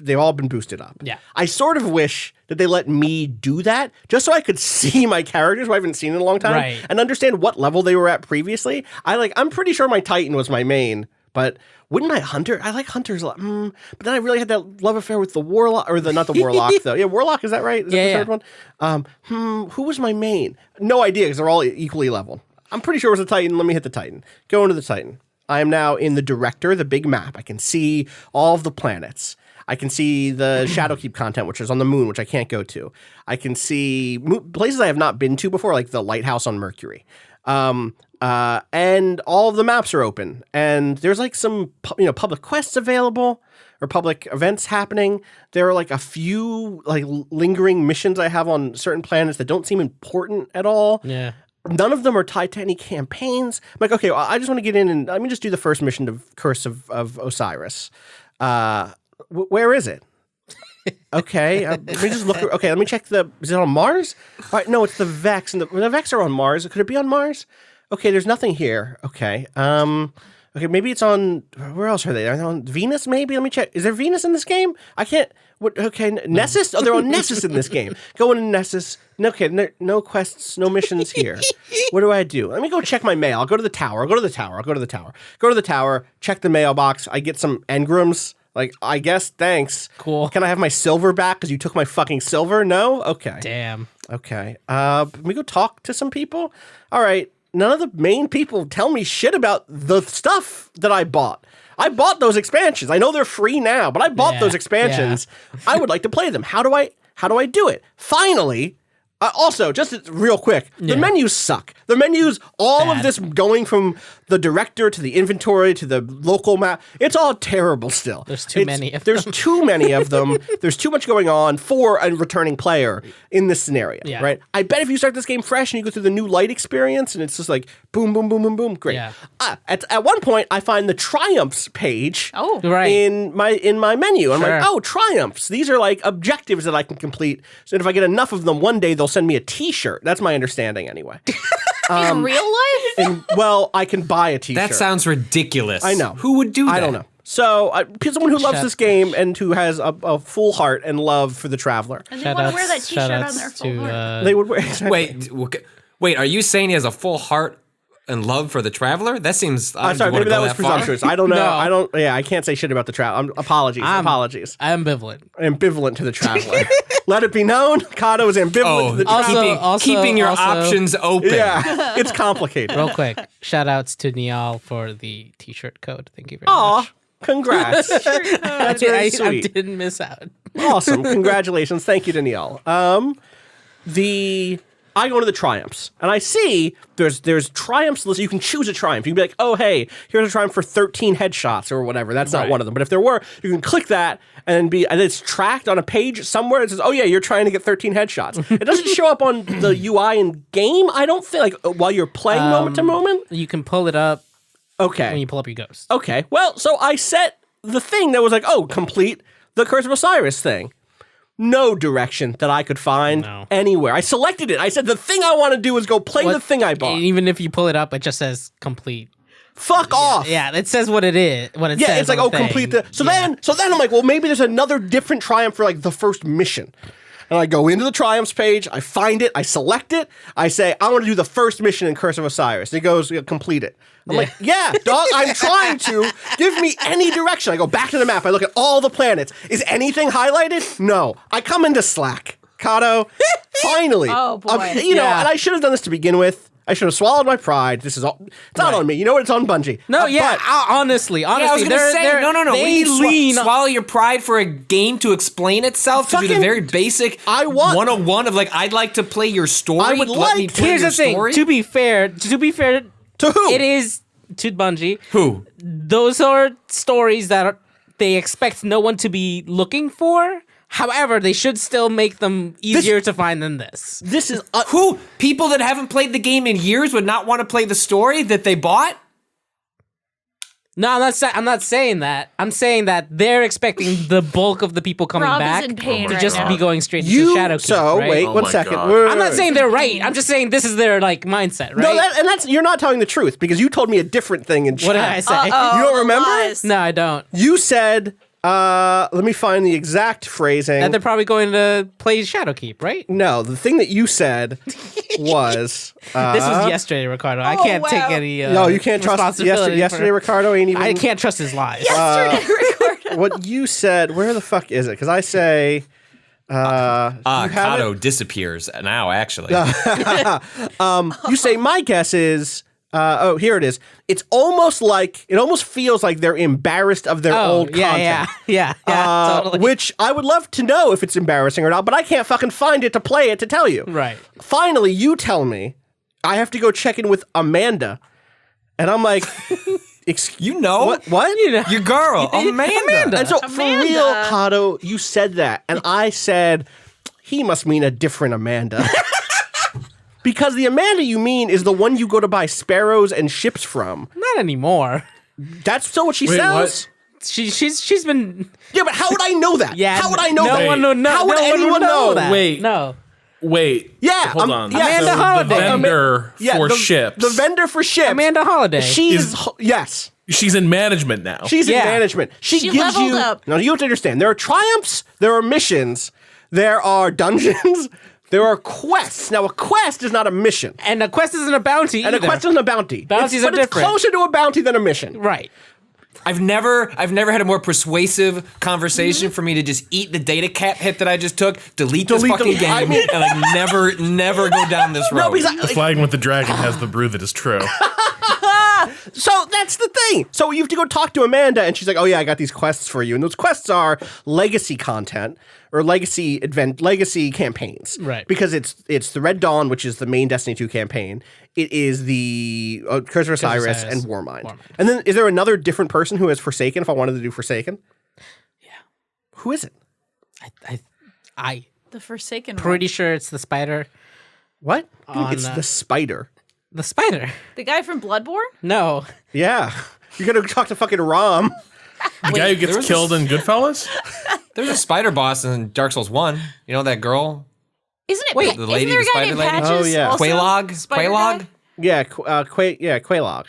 They've all been boosted up. Yeah. I sort of wish that they let me do that just so I could see my characters who I haven't seen in a long time and understand what level they were at previously. I'm pretty sure my Titan was my main, but wouldn't I Hunter? I like Hunters a lot. But then I really had that love affair with the Warlock, or not the Warlock though. Yeah, Warlock, is that right? Is that the third one? Who was my main? No idea because they're all equally leveled. I'm pretty sure it was a Titan. Let me hit the Titan. Go into the Titan. I am now in the Director, the big map. I can see all of the planets. I can see the Shadowkeep content, which is on the moon, which I can't go to. I can see places I have not been to before, like the lighthouse on Mercury. And all of the maps are open. And there's like some public quests available or public events happening. There are like a few like lingering missions I have on certain planets that don't seem important at all. Yeah. None of them are tied to any campaigns. I'm like, okay, well, I just want to get in and let me just do the first mission of Curse of Osiris. Where is it? Okay, let me just look. Okay, let me check is it on Mars? All right, no, it's the Vex. And the Vex are on Mars. Could it be on Mars? Okay, there's nothing here. Okay, okay, maybe it's on, where else are they? Are they on Venus, maybe? Let me check. Is there Venus in this game? I can't, okay, Nessus? Oh, they're on Nessus in this game. Go into Nessus. Okay, no quests, no missions here. What do I do? Let me go check my mail. I'll go to the tower. Go to the tower, check the mailbox. I get some engrams. Like, I guess, thanks. Cool. Can I have my silver back because you took my fucking silver? No? Okay. Damn. Okay. Let me go talk to some people. All right. None of the main people tell me shit about the stuff that I bought. I bought those expansions. I know they're free now, but I bought those expansions. Yeah. I would like to play them. How do I do it? Finally, also, just real quick, the menus suck. The menus, all of this going from the director to the inventory to the local map, it's all terrible still. There's too many of them. There's too many of them. There's too much going on for a returning player in this scenario, right? I bet if you start this game fresh and you go through the new light experience and it's just like boom, boom, boom, boom, boom, great. Yeah. At one point, I find the triumphs page right. in my menu. I'm like, oh, triumphs. These are like objectives that I can complete. So if I get enough of them, one day they'll send me a T-shirt. That's my understanding anyway. In real life? Well, I can buy a T-shirt. That sounds ridiculous. I know. Who would do that? I don't know. So, someone who loves this game and who has a full heart and love for the Traveler. And they want to wear that T-shirt on their full heart. They would wear. Exactly. Wait. Are you saying he has a full heart and love for the Traveler? That seems. I'm sorry. Maybe that was presumptuous. I don't know. No. I don't. Yeah, I can't say shit about the Traveler. Apologies. I'm ambivalent to the Traveler. Let it be known, Cado is ambivalent to the Traveler. Keeping your options open. Yeah, it's complicated. Real quick, shout outs to Danielle for the T-shirt code. Thank you very much. Congrats. That's very sweet. I didn't miss out. Awesome. Congratulations. Thank you, Danielle. I go to the triumphs and I see there's triumphs list. You can choose a triumph. You can be like, oh, hey, here's a triumph for 13 headshots or whatever. That's not one of them. But if there were, you can click that and it's tracked on a page somewhere. It says, oh, yeah, you're trying to get 13 headshots. It doesn't show up on the UI in game. I don't think, like, while you're playing moment to moment. You can pull it up. Okay. When you pull up your Ghost. Okay. Well, so I set the thing that was like, oh, complete the Curse of Osiris thing. No direction that I could find anywhere. I selected it. I said the thing I want to do is go play the thing I bought. Even if you pull it up, it just says complete. Fuck off. Yeah, it says what it is. What it says. Yeah, it's like, complete the. So then I'm like, well, maybe there's another different triumph for like the first mission. And I go into the triumphs page, I find it, I select it, I say, I want to do the first mission in Curse of Osiris. It goes, complete it. I'm like, yeah, dog, I'm trying to. Give me any direction. I go back to the map, I look at all the planets. Is anything highlighted? No. I come into Slack. Cado, finally. Oh, boy. And I should have done this to begin with. I should have swallowed my pride. This is all. It's not on me. You know what? It's on Bungie. No, honestly, I was going to say, no. They lean. Swallow your pride for a game to explain itself, to do the very basic 101 of like, I'd like to play your story. I would Let me play Here's your the thing. story. To be fair, to who? It is to Bungie. Who? Those are stories that they expect no one to be looking for. However, they should still make them easier to find than this. This is who? People that haven't played the game in years would not want to play the story that they bought? No, I'm not saying that. I'm saying that they're expecting the bulk of the people coming back to just be going straight to Shadowkeep. So right? wait, 1 second. I'm not saying they're right. I'm just saying this is their like mindset, right? No, that's you're not telling the truth because you told me a different thing in chat. What did I say? You don't remember? Lies. No, I don't. You said. Let me find the exact phrasing. That they're probably going to play Shadowkeep, right? No, the thing that you said was... this was yesterday, Ricardo. I can't take any no, you can't trust yesterday Ricardo ain't even... I can't trust his lies. Yesterday, Ricardo. What you said, where the fuck is it? Because I say... Cado disappears now, actually. You say, my guess is... here it is. It almost feels like they're embarrassed of their old content. Yeah, totally. Which I would love to know if it's embarrassing or not, but I can't fucking find it to play it to tell you. Right. Finally, you tell me I have to go check in with Amanda. And I'm like, you know? What? You know. Your girl, Amanda. And so for real, Cado, you said that. And I said, he must mean a different Amanda. Because the Amanda you mean is the one you go to buy sparrows and ships from. Not anymore. That's still what she sells? What? She's been. Yeah, but how would I know that? Yeah, how would I know that? No one would know. How would anyone know that? Wait. Yeah, Hold on. Yeah, Amanda So Holiday. The vendor for ships. The vendor for ships. Amanda Holiday. Yes. She's in management now. She's in management. She gives leveled you. up. Now you have to understand. There are triumphs. There are missions. There are dungeons. There are quests. Now a quest is not a mission. And a quest isn't a bounty. And a quest isn't a bounty. Bounties are different. It's closer to a bounty than a mission. Right. I've never had a more persuasive conversation for me to just eat the data cap hit that I just took, delete this fucking game, and like never go down this road. No, because The flying with the dragon has the brew that is true. So that's the thing. So you have to go talk to Amanda, and she's like, "Oh yeah, I got these quests for you." And those quests are legacy content or legacy campaigns, right? Because it's the Red Dawn, which is the main Destiny 2 campaign. It is the Curse of Osiris and Warmind. And then is there another different person who has Forsaken? If I wanted to do Forsaken, yeah, who is it? I The Forsaken pretty one. sure it's the spider. What? It's the spider. The spider. The guy from Bloodborne? No. Yeah, you're gonna talk to fucking Rom. The guy who gets killed in Goodfellas? There's a spider boss in Dark Souls 1. You know that girl? Isn't it? Wait, the lady, isn't there a the guy spider named lady? Patches? Oh, yeah. also? Quaylog? Spider Quaylog? guy? Yeah, Quaylog.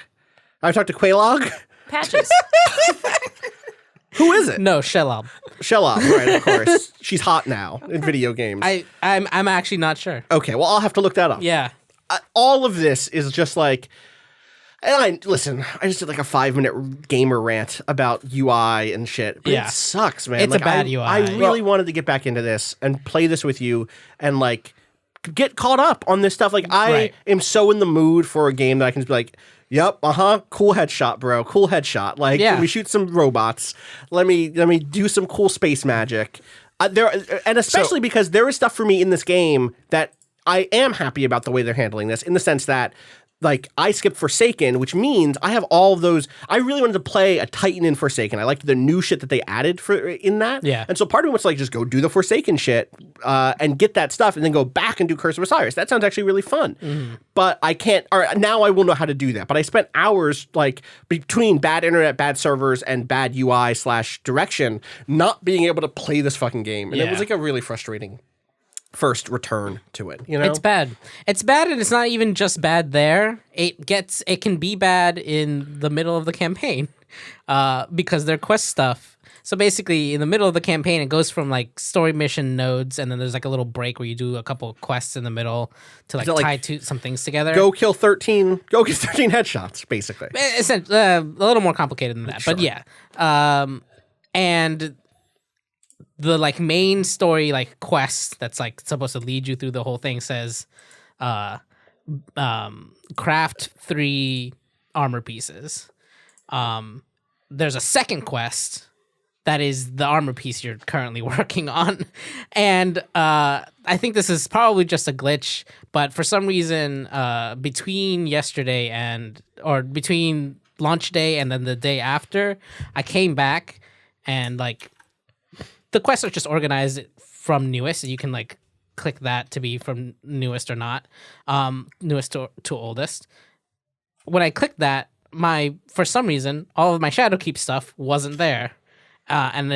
I talked to Quaylog. Patches. Who is it? No, Shelob. Shelob, right? Of course, she's hot now in video games. I'm actually not sure. Okay, well, I'll have to look that up. Yeah. All of this is just like, and I just did like a 5-minute gamer rant about UI and shit. But Yeah. it sucks, man. It's like, a bad UI. I really wanted to get back into this and play this with you and like get caught up on this stuff. Like I am so in the mood for a game that I can just be like, yep, cool headshot, bro, cool headshot. Like, let me shoot some robots. Let me do some cool space magic. Especially because there is stuff for me in this game that I am happy about the way they're handling this, in the sense that, like, I skipped Forsaken, which means I have all of those. I really wanted to play a Titan in Forsaken. I liked the new shit that they added in that. Yeah. And so part of me was like, just go do the Forsaken shit and get that stuff and then go back and do Curse of Osiris. That sounds actually really fun. Mm-hmm. But I can't, or now I will know how to do that. But I spent hours, like, between bad internet, bad servers, and bad UI/direction, not being able to play this fucking game. And it was like a really frustrating first return to it, you know? It's bad. It's bad, and it's not even just bad there. It can be bad in the middle of the campaign, because they're quest stuff. So basically, in the middle of the campaign, it goes from like story mission nodes, and then there's like a little break where you do a couple of quests in the middle to like tie some things together. Go get 13 headshots, basically. It's a little more complicated than that, but yeah. And the like main story like quest that's like supposed to lead you through the whole thing says craft 3 armor pieces. There's a second quest that is the armor piece you're currently working on, and I think this is probably just a glitch, but for some reason between launch day and then the day after, I came back and like the quests are just organized from newest, so you can like click that to be from newest or not, newest to oldest. When I clicked that, for some reason, all of my Shadowkeep stuff wasn't there, and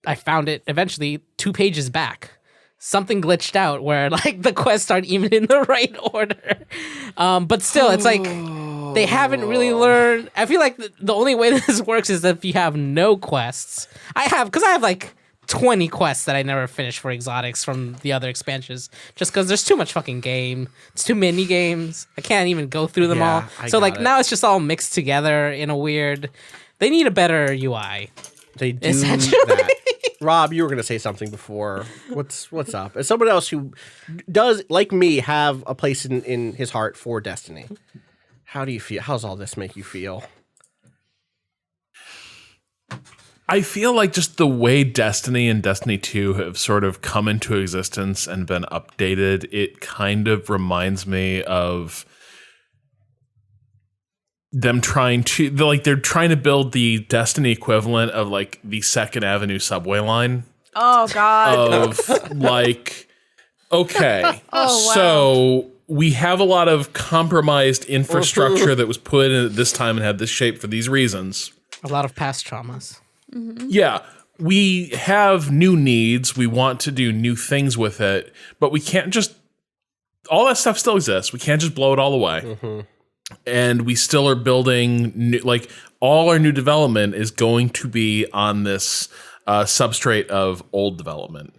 I found it eventually 2 pages back. Something glitched out where like the quests aren't even in the right order, but still, it's like they haven't really learned. I feel like the only way this works is if you have no quests. I have like 20 quests that I never finished for exotics from the other expansions, just because there's too much fucking game. It's too many games. I can't even go through them all. So like now it's just all mixed together in a weird. They need a better UI. They do that. Rob, you were going to say something before. What's up? As someone else who does, like me, have a place in his heart for Destiny, how do you feel? How's all this make you feel? I feel like just the way Destiny and Destiny 2 have sort of come into existence and been updated, it kind of reminds me of them they're trying to build the Destiny equivalent of like the 2nd Avenue subway line. Oh, God. Of like, okay, Oh, wow. so we have a lot of compromised infrastructure that was put in at this time and had this shape for these reasons. A lot of past traumas. Yeah, we have new needs. We want to do new things with it, but we can't just. All that stuff still exists. We can't just blow it all away. And we still are building new, like all our new development is going to be on this substrate of old development.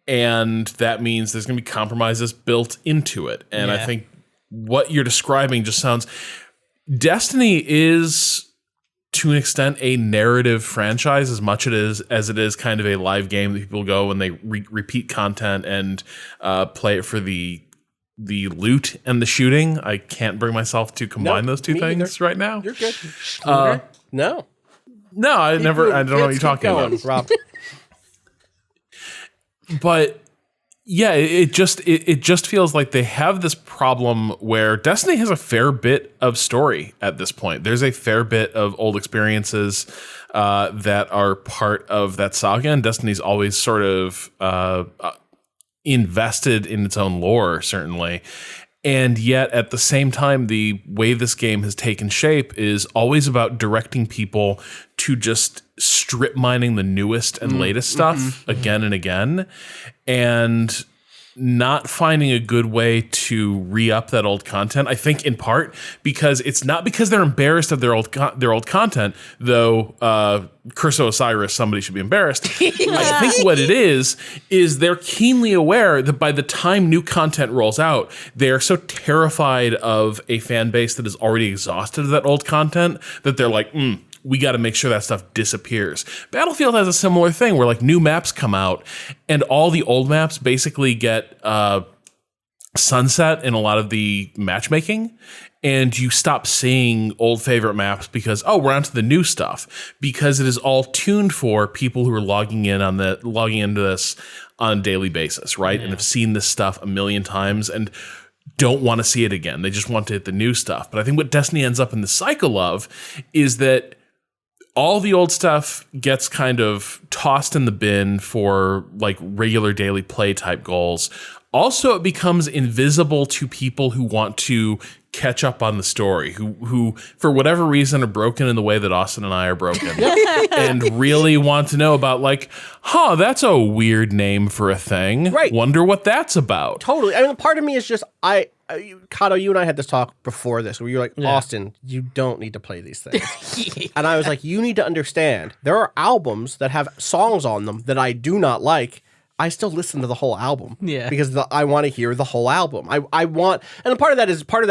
And that means there's going to be compromises built into it. And I think what you're describing just sounds. Destiny is, to an extent, a narrative franchise as much as it is kind of a live game that people go and they repeat content and play it for the loot and the shooting. I can't bring myself to combine those two things right now. You're good. No, I don't know what you're talking about, Rob. But yeah, it just feels like they have this problem where Destiny has a fair bit of story at this point. There's a fair bit of old experiences that are part of that saga, and Destiny's always sort of invested in its own lore, certainly. And yet, at the same time, the way this game has taken shape is always about directing people to just strip mining the newest and latest stuff again and again, and not finding a good way to re-up that old content. I think in part because it's not because they're embarrassed of their old content, though Curse of Osiris, somebody should be embarrassed. I think what it is they're keenly aware that by the time new content rolls out, they are so terrified of a fan base that is already exhausted of that old content that they're like, we got to make sure that stuff disappears. Battlefield has a similar thing where like new maps come out and all the old maps basically get sunset in a lot of the matchmaking, and you stop seeing old favorite maps because, we're on to the new stuff, because it is all tuned for people who are logging into this on a daily basis, right? And have seen this stuff a million times and don't want to see it again. They just want to hit the new stuff. But I think what Destiny ends up in the cycle of is that all the old stuff gets kind of tossed in the bin for like regular daily play type goals. Also, it becomes invisible to people who want to catch up on the story, who for whatever reason are broken in the way that Austin and I are broken and really want to know about like, that's a weird name for a thing. Right. Wonder what that's about. Totally. I mean, part of me is just, Cado, you and I had this talk before this where you're like, Austin, you don't need to play these things. And I was like, you need to understand there are albums that have songs on them that I do not like. I still listen to the whole album because I want to hear the whole album. I want, and part of that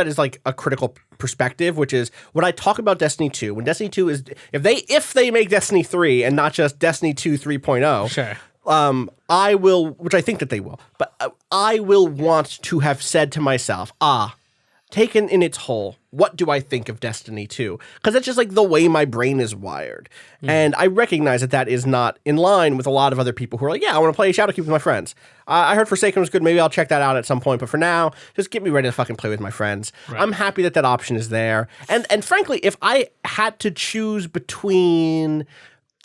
is like a critical perspective, which is when I talk about Destiny 2, when Destiny 2 is, if they make Destiny 3 and not just Destiny 2 3.0, sure. I will, which I think that they will, but I will want to have said to myself, taken in its whole, what do I think of Destiny 2? Because that's just like the way my brain is wired. And I recognize that is not in line with a lot of other people who are like, yeah, I want to play Shadowkeep with my friends. I heard Forsaken was good. Maybe I'll check that out at some point. But for now, just get me ready to fucking play with my friends. Right. I'm happy that option is there. And frankly, if I had to choose between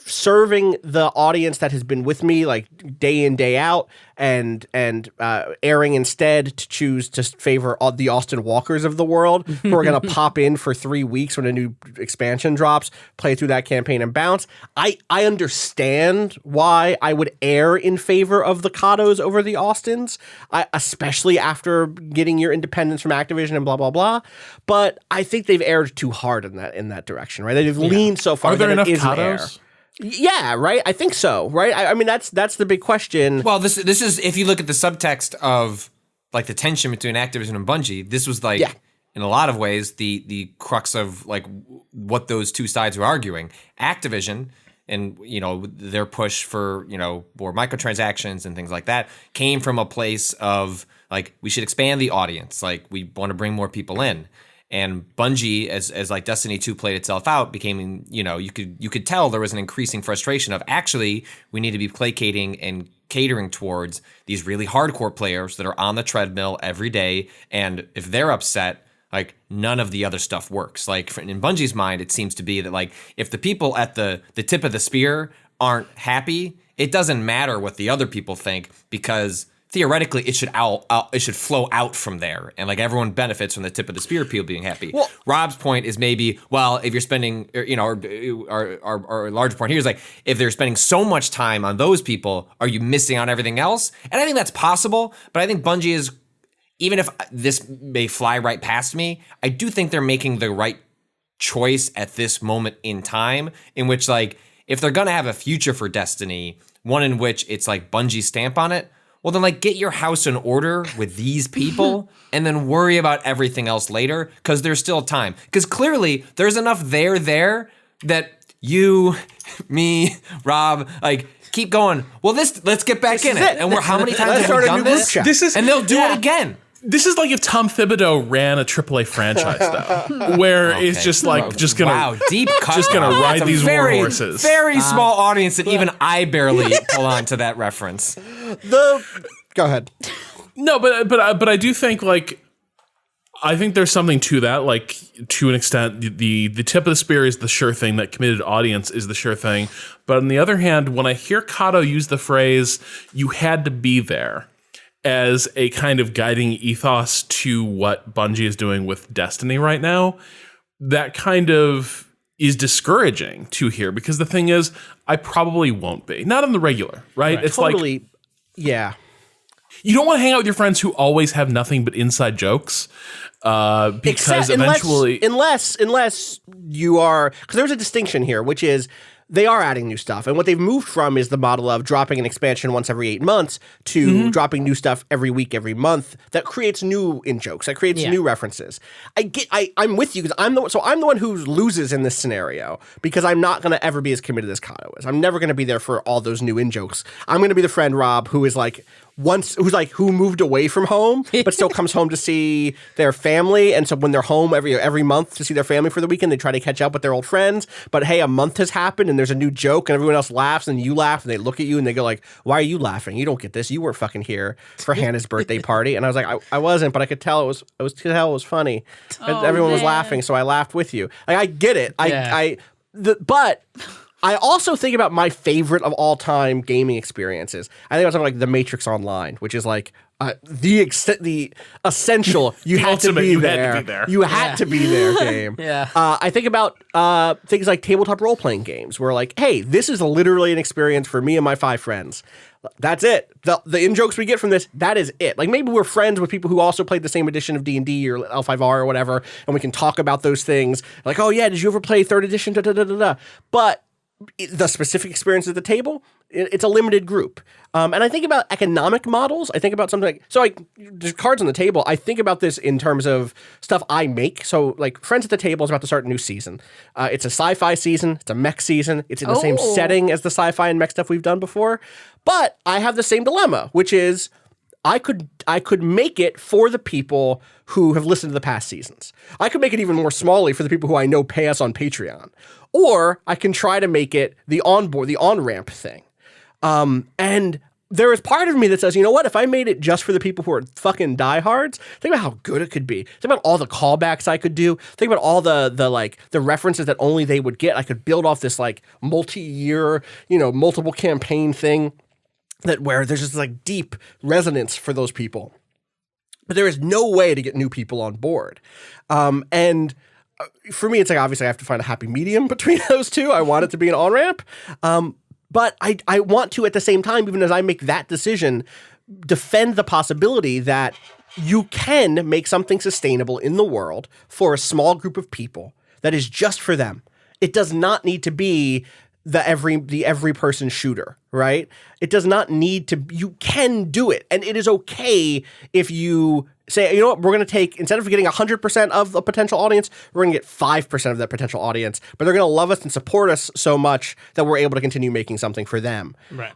serving the audience that has been with me like day in, day out, and airing instead to choose to favor the Austin Walkers of the world who are going to pop in for 3 weeks when a new expansion drops, play through that campaign and bounce. I understand why I would err in favor of the Cados over the Austins, especially after getting your independence from Activision and blah, blah, blah. But I think they've erred too hard in that direction, right? They've leaned so far. Are there that enough Cados? Yeah, right. I think so, right? I mean, that's the big question. Well, this is if you look at the subtext of like the tension between Activision and Bungie, this was like in a lot of ways the crux of like what those two sides were arguing. Activision and their push for more microtransactions and things like that came from a place of like we should expand the audience, like we want to bring more people in. And Bungie, as like Destiny 2 played itself out, became, you could tell there was an increasing frustration of actually we need to be placating and catering towards these really hardcore players that are on the treadmill every day. And if they're upset, like none of the other stuff works. Like in Bungie's mind, it seems to be that like if the people at the tip of the spear aren't happy, it doesn't matter what the other people think because theoretically it should flow out from there, and like everyone benefits from the tip of the spear people being happy. Well, Rob's point is maybe, well, if you're spending, or our large point here is like, if they're spending so much time on those people, are you missing out on everything else? And I think that's possible, but I think Bungie is, even if this may fly right past me, I do think they're making the right choice at this moment in time, in which, like, if they're gonna have a future for Destiny, one in which it's like Bungie's stamp on it, well then, like, get your house in order with these people and then worry about everything else later, because there's still time. Because clearly there's enough there that you, me, Rob, like, keep going. Well, let's get back in it. And how many times have we done this? And they'll do it again. This is like if Tom Thibodeau ran a AAA franchise, though, where it's just like deep cut. Just gonna ride these war horses. Very small audience that even I barely pull on to that reference. Go ahead. No, but I do think, like, I think there's something to that. Like, to an extent, the tip of the spear is the sure thing. That committed audience is the sure thing. But on the other hand, when I hear Cado use the phrase "you had to be there" as a kind of guiding ethos to what Bungie is doing with Destiny right now, that kind of is discouraging to hear, because the thing is, I probably won't be. Not on the regular, right? It's totally, like, yeah. You don't want to hang out with your friends who always have nothing but inside jokes, because eventually, unless you are, because there's a distinction here, which is they are adding new stuff. And what they've moved from is the model of dropping an expansion once every 8 months to dropping new stuff every week, every month. That creates new in-jokes. That creates new references. I'm with you, because I'm the one who loses in this scenario, because I'm not going to ever be as committed as Cado is. I'm never going to be there for all those new in-jokes. I'm going to be the friend, Rob, who is like, who moved away from home but still comes home to see their family, and so when they're home every month to see their family for the weekend, they try to catch up with their old friends. But hey, a month has happened and there's a new joke and everyone else laughs and you laugh and they look at you and they go like, "Why are you laughing? You don't get this. You weren't fucking here for Hannah's birthday party." And I was like, I wasn't, but I could tell it was funny. Everyone was laughing, so I laughed with you. Like, I get it. But I also think about my favorite of all time gaming experiences. I think about something like The Matrix Online, which is like the essential. You had to be there. You had to be there game. I think about things like tabletop role playing games, where like, hey, this is literally an experience for me and my 5 friends. That's it. The in-jokes we get from this, that is it. Like, maybe we're friends with people who also played the same edition of D&D or L5R or whatever, and we can talk about those things. Like, oh yeah, did you ever play 3rd edition? But the specific experience at the table, it's a limited group. And I think about economic models. I think about something like, there's cards on the table. I think about this in terms of stuff I make. So like, Friends at the Table is about to start a new season. It's a sci-fi season. It's a mech season. It's in the same setting as the sci-fi and mech stuff we've done before. But I have the same dilemma, which is I could make it for the people who have listened to the past seasons. I could make it even more smally for the people who I know pay us on Patreon. Or I can try to make it the on-ramp thing. And there is part of me that says, you know what, if I made it just for the people who are fucking diehards, think about how good it could be. Think about all the callbacks I could do. Think about all the references that only they would get. I could build off this like multi-year, multiple campaign thing where there's just like deep resonance for those people. But there is no way to get new people on board. And for me, it's like, obviously I have to find a happy medium between those two. I want it to be an on-ramp. But I want to, at the same time, even as I make that decision, defend the possibility that you can make something sustainable in the world for a small group of people that is just for them. It does not need to be the every person shooter, right? It does not need to. You can do it, and it is okay if you say, you know what, we're going to take, instead of getting 100% of the potential audience, we're going to get 5% of that potential audience, but they're going to love us and support us so much that we're able to continue making something for them. Right.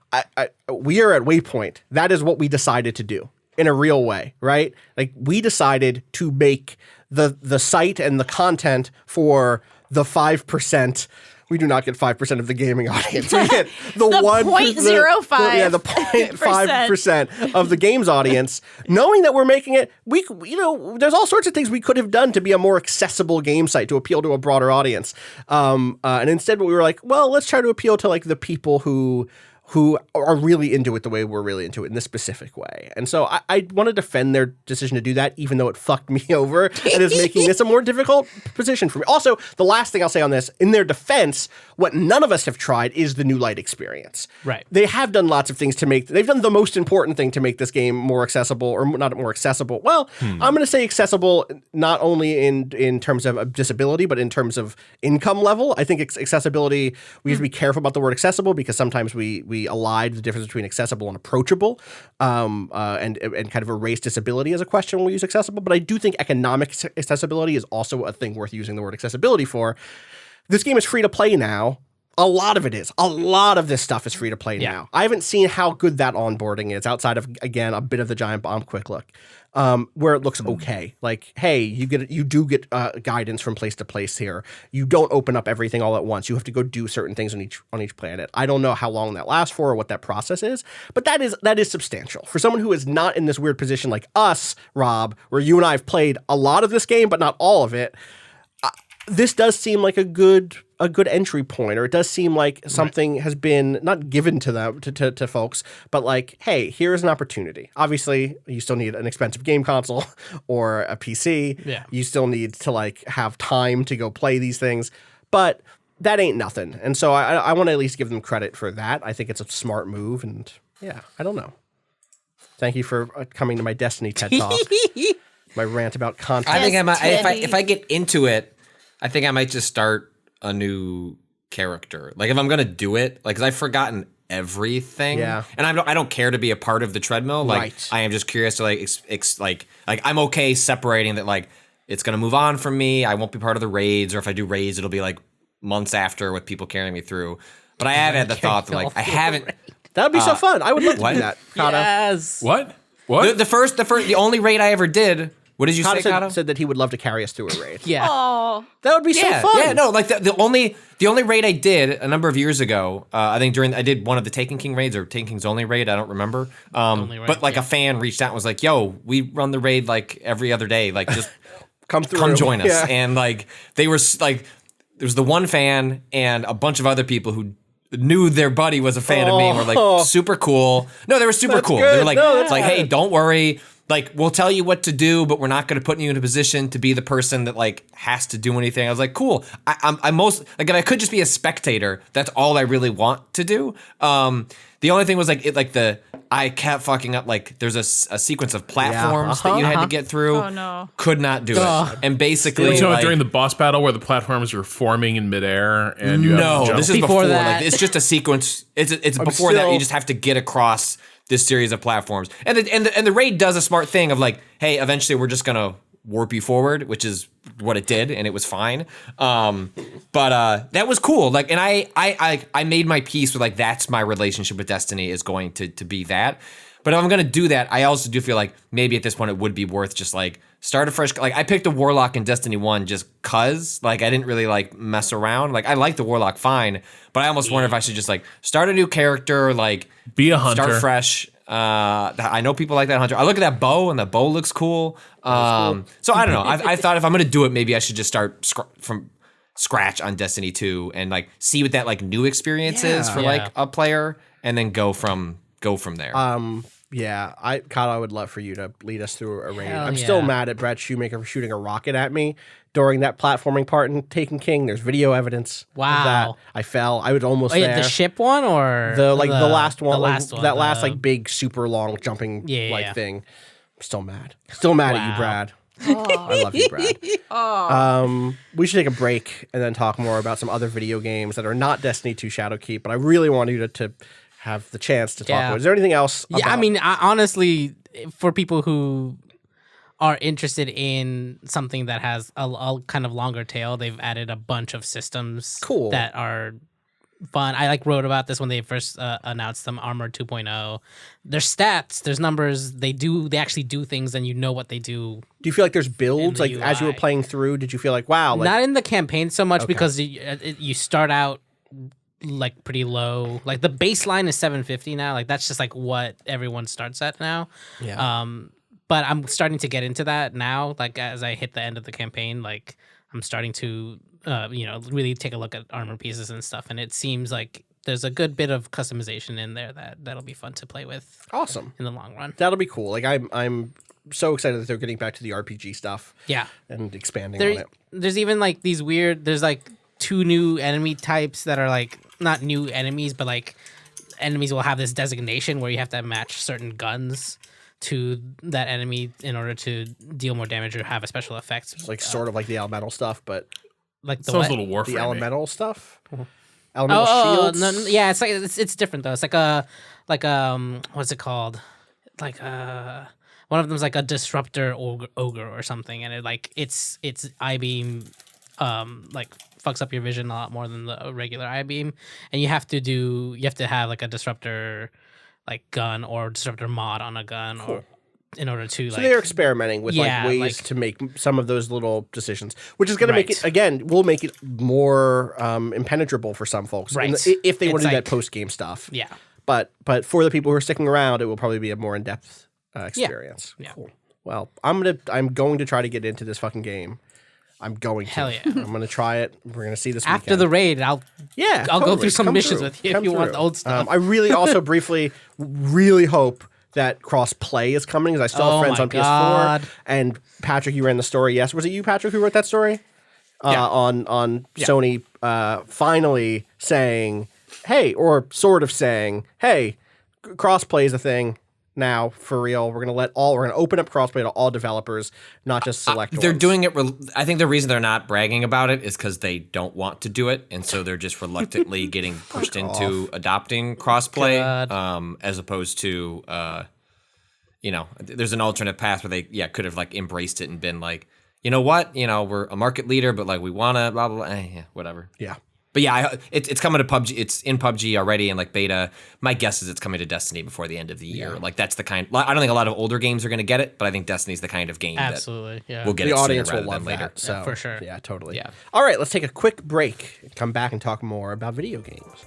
We are at Waypoint. That is what we decided to do in a real way, right? Like, we decided to make the site and the content for the 5%. We do not get 5% of the gaming audience. We get the 0.05. The 0.5% of the games audience. Knowing that we're making it, there's all sorts of things we could have done to be a more accessible game site to appeal to a broader audience. And instead, we were like, well, let's try to appeal to like the people who who are really into it the way we're really into it in this specific way. And so I want to defend their decision to do that, even though it fucked me over and is making this a more difficult position for me. Also, the last thing I'll say on this, in their defense, what none of us have tried is the new light experience. Right. They have done lots of things they've done the most important thing to make this game more accessible, or not more accessible. Well, I'm going to say accessible not only in terms of disability, but in terms of income level. I think accessibility, we have to be careful about the word accessible, because sometimes we allied the difference between accessible and approachable, and kind of erase disability as a question when we use accessible. But I do think economic accessibility is also a thing worth using the word accessibility for. This game is free to play now. A lot of it is. A lot of this stuff is free to play now. I haven't seen how good that onboarding is outside of, again, a bit of the Giant Bomb quick look, where it looks okay. Like, hey, you do get guidance from place to place here. You don't open up everything all at once. You have to go do certain things on each planet. I don't know how long that lasts for or what that process is, but that is substantial for someone who is not in this weird position like us, Rob, where you and I have played a lot of this game, but not all of it. This does seem like a good entry point, or it does seem like something has been not given to them to folks, but like, hey, here's an opportunity. Obviously, you still need an expensive game console or a PC. Yeah. You still need to like have time to go play these things, but that ain't nothing. And so I want to at least give them credit for that. I think it's a smart move, and yeah, I don't know. Thank you for coming to my Destiny TED Talk. My rant about content. I think if I get into it, I think I might just start a new character. Like if I'm gonna do it, like because I've forgotten everything. Yeah. And I don't care to be a part of the treadmill. Like Right. I am just curious to like I'm okay separating that. Like it's gonna move on from me. I won't be part of the raids, or if I do raids, it'll be like months after with people carrying me through. But I have had the thought that like I haven't. That would be so fun. I would love to do that. Cado. Yes. What? The only raid I ever did. What did you say, Cado? Said that he would love to carry us through a raid. Yeah. Oh, That would be so fun. Yeah, no, like the only raid I did a number of years ago, I think I did one of the Taken King raids or Taken King's only raid, I don't remember. Raid, but like a fan reached out and was like, "Yo, we run the raid like every other day, like just Come through. come join us." Yeah. And like they were like, there was the one fan and a bunch of other people who knew their buddy was a fan of me and were like super cool. No, they were super That's cool. good. They were like, No, that's like, good. "Hey, don't worry. Like, we'll tell you what to do, but we're not going to put you in a position to be the person that like has to do anything." I was like, cool. I'm most like, if I could just be a spectator, that's all I really want to do. The only thing was like I kept fucking up. Like, there's a sequence of platforms that you had to get through. Oh, no. Could not do it. And basically, So like, during the boss battle where the platforms are forming in midair and you have to jump? this is Before before that. Like, it's just a sequence. It's before that. still- You just have to get across this series of platforms, and the raid does a smart thing of like, hey, eventually we're just gonna warp you forward, which is what it did, and it was fine. But that was cool. Like, and I made my peace with like, that's my relationship with Destiny is going to be that. But if I'm gonna do that, I also do feel like maybe at this point it would be worth just like start a fresh. Like I picked a Warlock in Destiny 1 just cause like I didn't really like mess around. Like I like the Warlock fine, but I almost wonder if I should just like start a new character, like Be a hunter. start fresh. I know people like that hunter. I look at that bow and the bow looks cool. So I don't know. I thought if I'm gonna do it, maybe I should just start from scratch on Destiny 2 and like see what that like new experience is for like a player, and then go from there. Yeah, Cado, I would love for you to lead us through a raid. Hell I'm still yeah. mad at Brad Shoemaker for shooting a rocket at me during that platforming part in Taken King. There's video evidence of Wow. that. I fell. I was almost Wait, there. the ship one or the last one, The last one. that last like big super long jumping Yeah. thing. I'm still mad. Still mad at you, Wow. Brad. I love you, Brad. We should take a break and then talk more about some other video games that are not Destiny 2 Shadowkeep, but I really want you to have the chance to talk Yeah. about. Is there anything else? Yeah, I about- mean, honestly, for people who are interested in something that has a kind of longer tail, they've added a bunch of systems Cool. that are fun. I like wrote about this when they first announced them, Armor 2.0. There's stats, there's numbers. They actually do things, and you know what they do. do you feel like there's builds in the like as you were UI. playing through? Did you feel like wow? Like, Not in the campaign so much because you start out like pretty low. Like the baseline is 750 now. Like that's just like what everyone starts at now. yeah. But I'm starting to get into that now. Like as I hit the end of the campaign, like I'm starting to, really take a look at armor pieces and stuff. And it seems like there's a good bit of customization in there that'll be fun to play with. Awesome. In the long run. That'll be cool. Like I'm so excited that they're getting back to the RPG stuff. Yeah. And expanding on it. There's even like these weird. There's like 2 new enemy types that are like not new enemies, but like enemies will have this designation where you have to match certain guns to that enemy in order to deal more damage or have a special effect. It's like sort of like the elemental stuff, but like the Sounds what? a little Warframe. the elemental stuff. Elemental shields. No, yeah, it's like it's different though. It's like what's it called? Like one of them's like a disruptor ogre or something, and it's I-beam like fucks up your vision a lot more than the regular I-beam, and you have to have like a disruptor like gun or disruptor mod on a gun or in order to So they're experimenting with like ways to make some of those little decisions, which is going to make it, again, will make it more impenetrable for some folks. Right. If they want to do like, that post-game stuff. Yeah. But for the people who are sticking around, it will probably be a more in-depth experience. Yeah. Cool. Well, I'm going to try to get into this fucking game. I'm going to. Hell yeah. I'm going to try it. We're going to see this After weekend. the raid, I'll go through some Come missions through. with you Come if you want through. the old stuff. I really also briefly really hope that cross-play is coming, because I still have friends on PS4. And Patrick, you ran the story. Yes, was it you, Patrick, who wrote that story? On Sony finally saying, hey, or sort of saying, hey, cross-play is a thing now for real. We're gonna open up crossplay to all developers, not just select They're ones. doing it. I think the reason they're not bragging about it is because they don't want to do it, and so they're just reluctantly getting pushed into adopting crossplay, as opposed to, there's an alternate path where they could have like embraced it and been like, you know what, we're a market leader, but like we wanna blah blah blah, whatever. Yeah. But yeah, it's coming to PUBG. It's in PUBG already in like beta. My guess is it's coming to Destiny before the end of the year. Like that's the kind. I don't think a lot of older games are going to get it, but I think Destiny's the kind of game that will get the it audience sooner will rather love than later. that. So for sure. Yeah, totally. Yeah. All right, let's take a quick break and come back and talk more about video games.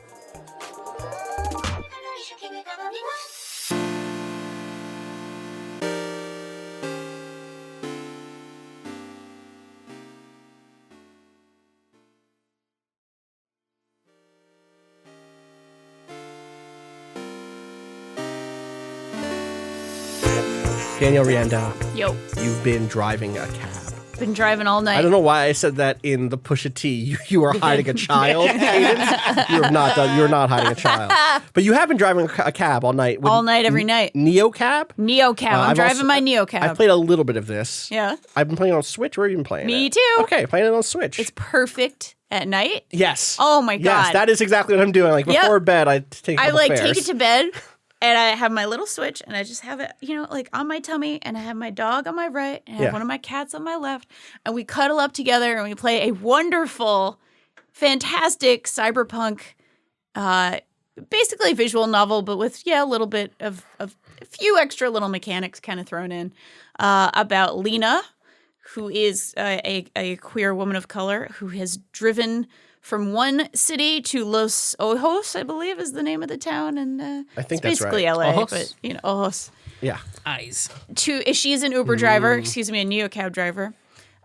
Danielle Rianda, Yo, you've been driving a cab. been driving all night. I don't know why I said that in the Pusha T. You are hiding a child cadence. You have not done. You're not hiding a child, but you have been driving a cab all night. All night, every night. Neo Cab. Neo Cab. I'm driving my Neo Cab. I've played a little bit of this. Yeah. I've been playing it on Switch. Where have you been playing Me it? too. Okay, playing it on Switch. It's perfect at night. Yes. Oh my Yes, God. that is exactly what I'm doing. Like before bed, I take. I like take it to bed, and I have my little Switch, and I just have it, like on my tummy, and I have my dog on my right, and I have one of my cats on my left, and we cuddle up together, and we play a wonderful, fantastic cyberpunk, basically visual novel, but with a little bit of a few extra little mechanics kind of thrown in, about Lena, who is a queer woman of color who has driven from one city to Los Ojos, I believe is the name of the town, and I think it's that's basically right. LA, Ojos? but Ojos. Yeah. Eyes. She's an Uber driver, a NeoCab driver.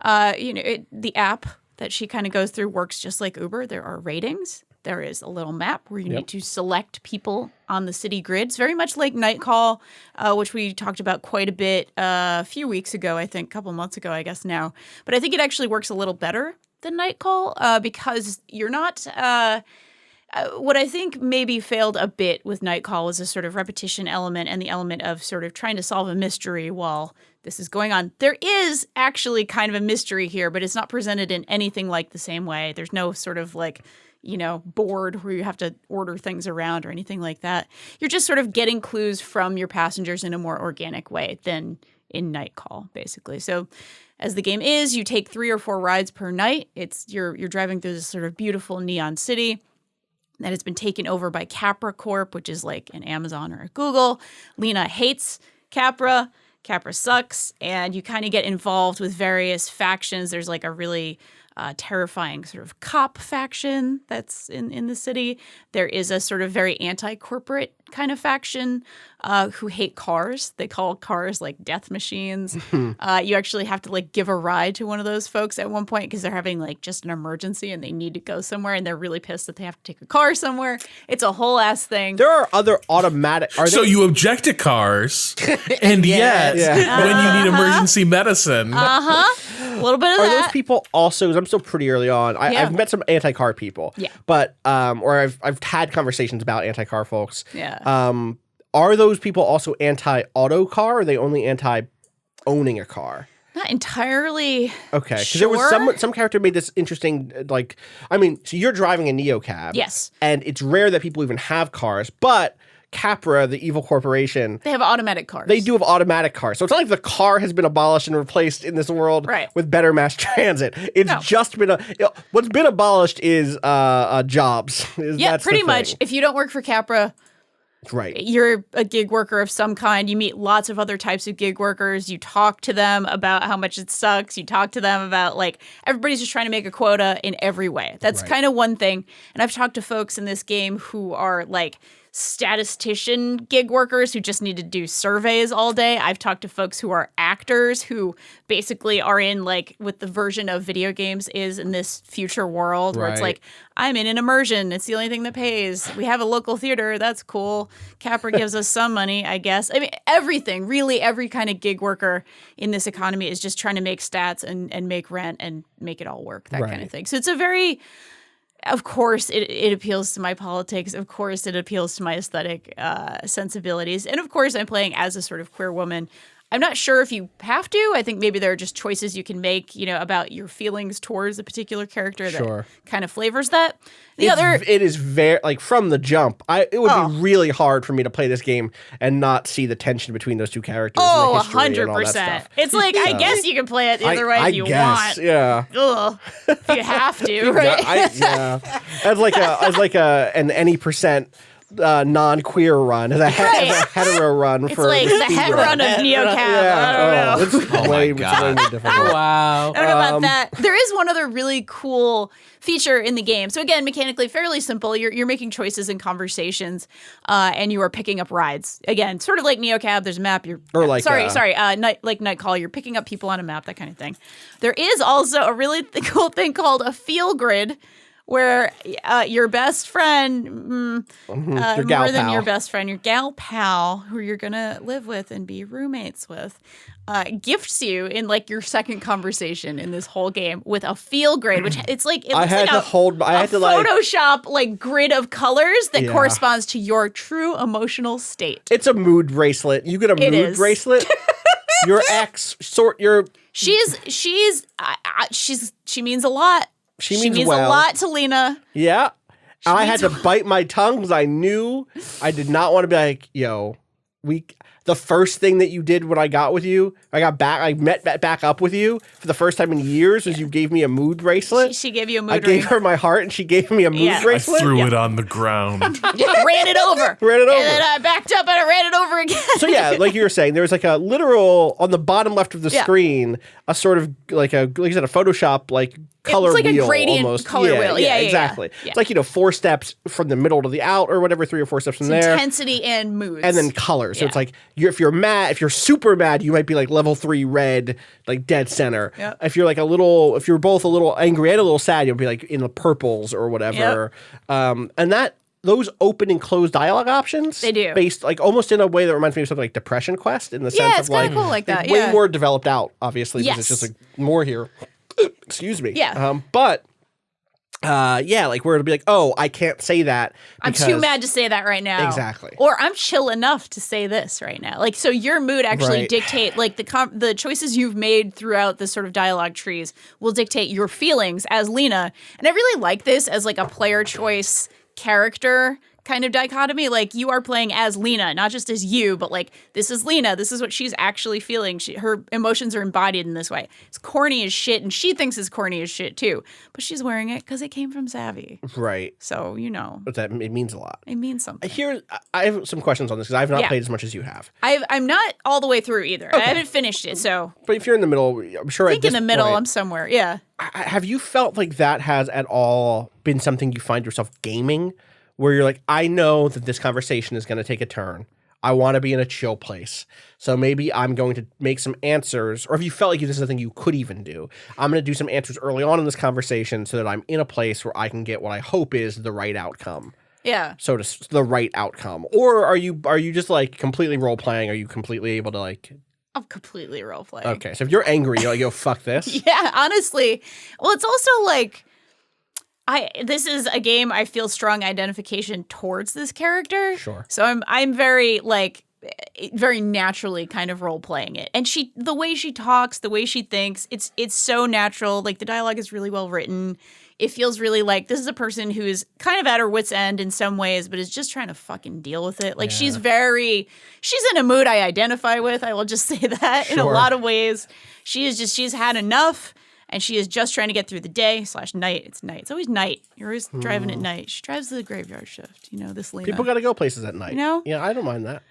The app that she kind of goes through works just like Uber. There are ratings. There is a little map where you need to select people on the city grid. It's very much like Nightcall, which we talked about quite a bit a few weeks ago, I think, a couple months ago, I guess now. But I think it actually works a little better than Nightcall because you're not what I think maybe failed a bit with Nightcall was a sort of repetition element and the element of sort of trying to solve a mystery while this is going on. There is actually kind of a mystery here, but it's not presented in anything like the same way. There's no sort of like, board where you have to order things around or anything like that. You're just sort of getting clues from your passengers in a more organic way than in Nightcall, basically. So as the game is, you take 3 or 4 rides per night. You're driving through this sort of beautiful neon city that has been taken over by Capra Corp, which is like an Amazon or a Google. Lena hates Capra. Capra sucks. And you kind of get involved with various factions. There's like a really terrifying sort of cop faction that's in the city. There is a sort of very anti-corporate kind of faction who hate cars. They call cars like death machines. You actually have to like give a ride to one of those folks at one point because they're having like just an emergency and they need to go somewhere and they're really pissed that they have to take a car somewhere. It's a whole ass thing. There are other automatic. So you object to cars, and yet when you need emergency medicine, A little bit of are that. those people also? 'Cause I'm still pretty early on. I've met some anti-car people. Yeah. But or I've had conversations about anti-car folks. Yeah. Are those people also anti-auto car? Or are they only anti-owning a car? Not entirely. Okay, because sure. there was some character made this interesting, like, I mean, so you're driving a neocab. Yes. And it's rare that people even have cars, but Capra, the evil corporation, They have automatic cars. they do have automatic cars. So it's not like the car has been abolished and replaced in this world with better mass transit. It's just been what's been abolished is jobs. That's pretty the much. thing. If you don't work for Capra, Right. you're a gig worker of some kind. You meet lots of other types of gig workers. You talk to them about how much it sucks. You talk to them about like everybody's just trying to make a quota in every way. That's kind of one thing. And I've talked to folks in this game who are like statistician gig workers who just need to do surveys all day. I've talked to folks who are actors who basically are in like what the version of video games is in this future world where it's like, I'm in an immersion. It's the only thing that pays. We have a local theater. That's cool. Capra gives us some money, I guess. I mean, everything, really every kind of gig worker in this economy is just trying to make stats and make rent and make it all work, that kind of thing. So it's a very... Of course, it appeals to my politics. Of course, it appeals to my aesthetic sensibilities. And of course, I'm playing as a sort of queer woman. I'm not sure if you have to. I think maybe there are just choices you can make, you know, about your feelings towards a particular character that kind of flavors that. It is very, like, from the jump, it would be really hard for me to play this game and not see the tension between those two characters. Oh, and the history and all that 100%. stuff. It's like, I guess you can play it the other way if you want. Yeah. Ugh, if you have to, right? As like an any percent non-queer run, as a hetero run. It's like the het run of Neocab. I don't know. It's way more difficult. Wow. I don't know about that. There is one other really cool feature in the game. So again, mechanically fairly simple. You're making choices in conversations, and you are picking up rides. Again, sort of like Neocab. There's a map. Night Call. You're picking up people on a map, that kind of thing. There is also a really cool thing called a feel grid, where your best friend, your gal more than pal. your best friend, your gal pal, who you're going to live with and be roommates with, gifts you in like your second conversation in this whole game with a feel grid, which it's like I had to Photoshop like grid of colors that corresponds to your true emotional state. It's a mood bracelet. You get a mood bracelet. Your ex She means a lot. She means a lot to Lena. Yeah. I had to bite my tongue because I knew I did not want to be like, yo, the first thing that you did when I got with you, I met back up with you for the first time in years was you gave me a mood bracelet. She gave you a mood I gave her my heart and she gave me a mood bracelet. I threw it on the ground. Ran it over. And then I backed up and I ran it over again. So yeah, like you were saying, there was like a literal, on the bottom left of the screen, a sort of like you said, a Photoshop like color wheel. It's like a gradient almost. color wheel. Yeah, exactly. Yeah. It's like, 4 steps from the middle to the out or whatever, 3 or 4 steps from there. Intensity and moods. And then color. So it's like, if you're mad, if you're super mad, you might be like level 3 red, like dead center. Yep. If you're like if you're both a little angry and a little sad, you'll be like in the purples or whatever. Yep. And those open and closed dialogue options, they do, based like almost in a way that reminds me of something like Depression Quest in the sense it's of like, cool like that. Way more developed out, obviously, because Yes. it's just like more here. Excuse me. Yeah. But like where it'll be like, oh, I can't say that. I'm too mad to say that right now. Exactly. Or I'm chill enough to say this right now. Like, so your mood actually dictate, like the choices you've made throughout the sort of dialogue trees will dictate your feelings as Lena. And I really like this as like a player choice character kind of dichotomy. Like, you are playing as Lena, not just as you, but like, this is Lena. This is what she's actually feeling. Her emotions are embodied in this way. It's corny as shit, and she thinks it's corny as shit too. But she's wearing it because it came from Savvy. Right. So, you know. But it means a lot. It means something. I have some questions on this because I've not played as much as you have. I'm not all the way through either. Okay. I haven't finished it, so. But if you're in the middle, I'm sure I think in the middle, I'm somewhere. Yeah. Have you felt like that has at all been something you find yourself gaming, where you're like, I know that this conversation is going to take a turn. I want to be in a chill place. So maybe I'm going to make some answers, or if you felt like this is a thing you could even do, I'm going to do some answers early on in this conversation so that I'm in a place where I can get what I hope is the right outcome. Yeah. So the right outcome. Or are you just like completely role playing? Are you completely able to like... I'm completely role playing. Okay, so if you're angry, you're like, yo, fuck this. Yeah, honestly. Well, it's also like, this is a game I feel strong identification towards this character. Sure. So I'm very like, very naturally kind of role playing it. And the way she talks, the way she thinks, it's so natural. Like, the dialogue is really well written. It feels really like this is a person who is kind of at her wit's end in some ways, but is just trying to fucking deal with it. Like, she's in a mood I identify with. I will just say that in a lot of ways. She's had enough, and she is just trying to get through the day / night. It's night. It's always night. You're always driving at night. She drives the graveyard shift. You know, this Lena. People got to go places at night. You know? Yeah, I don't mind that.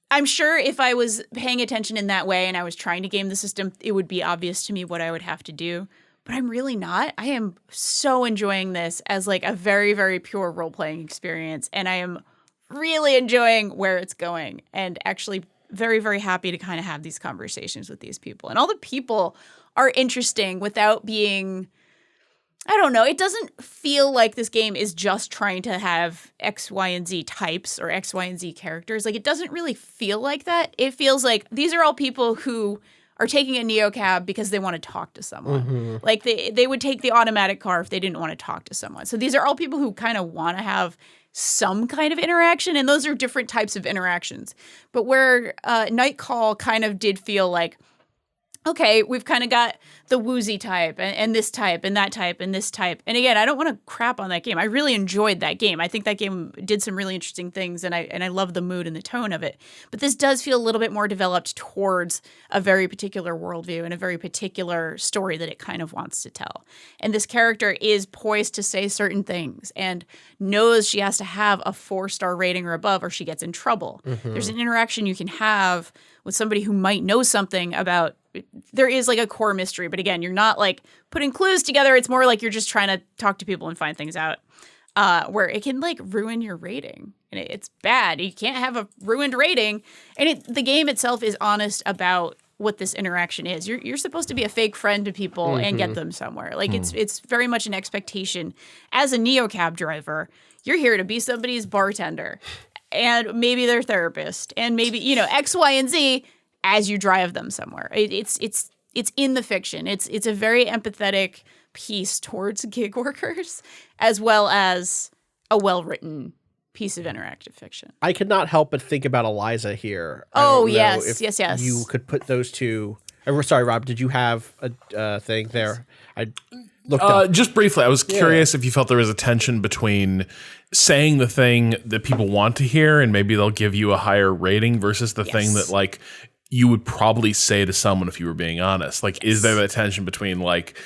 I'm sure if I was paying attention in that way and I was trying to game the system, it would be obvious to me what I would have to do. But I'm really not. I am so enjoying this as like a very, very pure role-playing experience. And I am really enjoying where it's going and actually very, very happy to kind of have these conversations with these people. And all the people are interesting without being, I don't know, it doesn't feel like this game is just trying to have X, Y, and Z types or X, Y, and Z characters. Like, it doesn't really feel like that. It feels like these are all people who are taking a neocab because they want to talk to someone. Mm-hmm. Like, they would take the automatic car if they didn't want to talk to someone. So these are all people who kind of want to have some kind of interaction, and those are different types of interactions. But where Night Call kind of did feel like, okay, we've kind of got the woozy type and this type and that type and this type. And again, I don't want to crap on that game. I really enjoyed that game. I think that game did some really interesting things, and I love the mood and the tone of it. But this does feel a little bit more developed towards a very particular worldview and a very particular story that it kind of wants to tell. And this character is poised to say certain things and knows she has to have a 4-star rating or above or she gets in trouble. Mm-hmm. There's an interaction you can have with somebody who might know something about. There is like a core mystery, but again, you're not like putting clues together. It's more like you're just trying to talk to people and find things out, where it can like ruin your rating. And it's bad. You can't have a ruined rating. And the game itself is honest about what this interaction is. You're supposed to be a fake friend to people mm-hmm. and get them somewhere. Like it's very much an expectation. As a neocab driver, you're here to be somebody's bartender and maybe their therapist and maybe, you know, X, Y, and Z as you drive them somewhere. It's in the fiction. It's a very empathetic piece towards gig workers as well as a well-written piece of interactive fiction. I could not help but think about Eliza here. Oh, yes. Yes. You could put those two. Sorry, Rob, did you have a thing there? I looked up. Just briefly, I was curious if you felt there was a tension between saying the thing that people want to hear and maybe they'll give you a higher rating versus the thing that like you would probably say to someone if you were being honest. Like, is there that tension between like,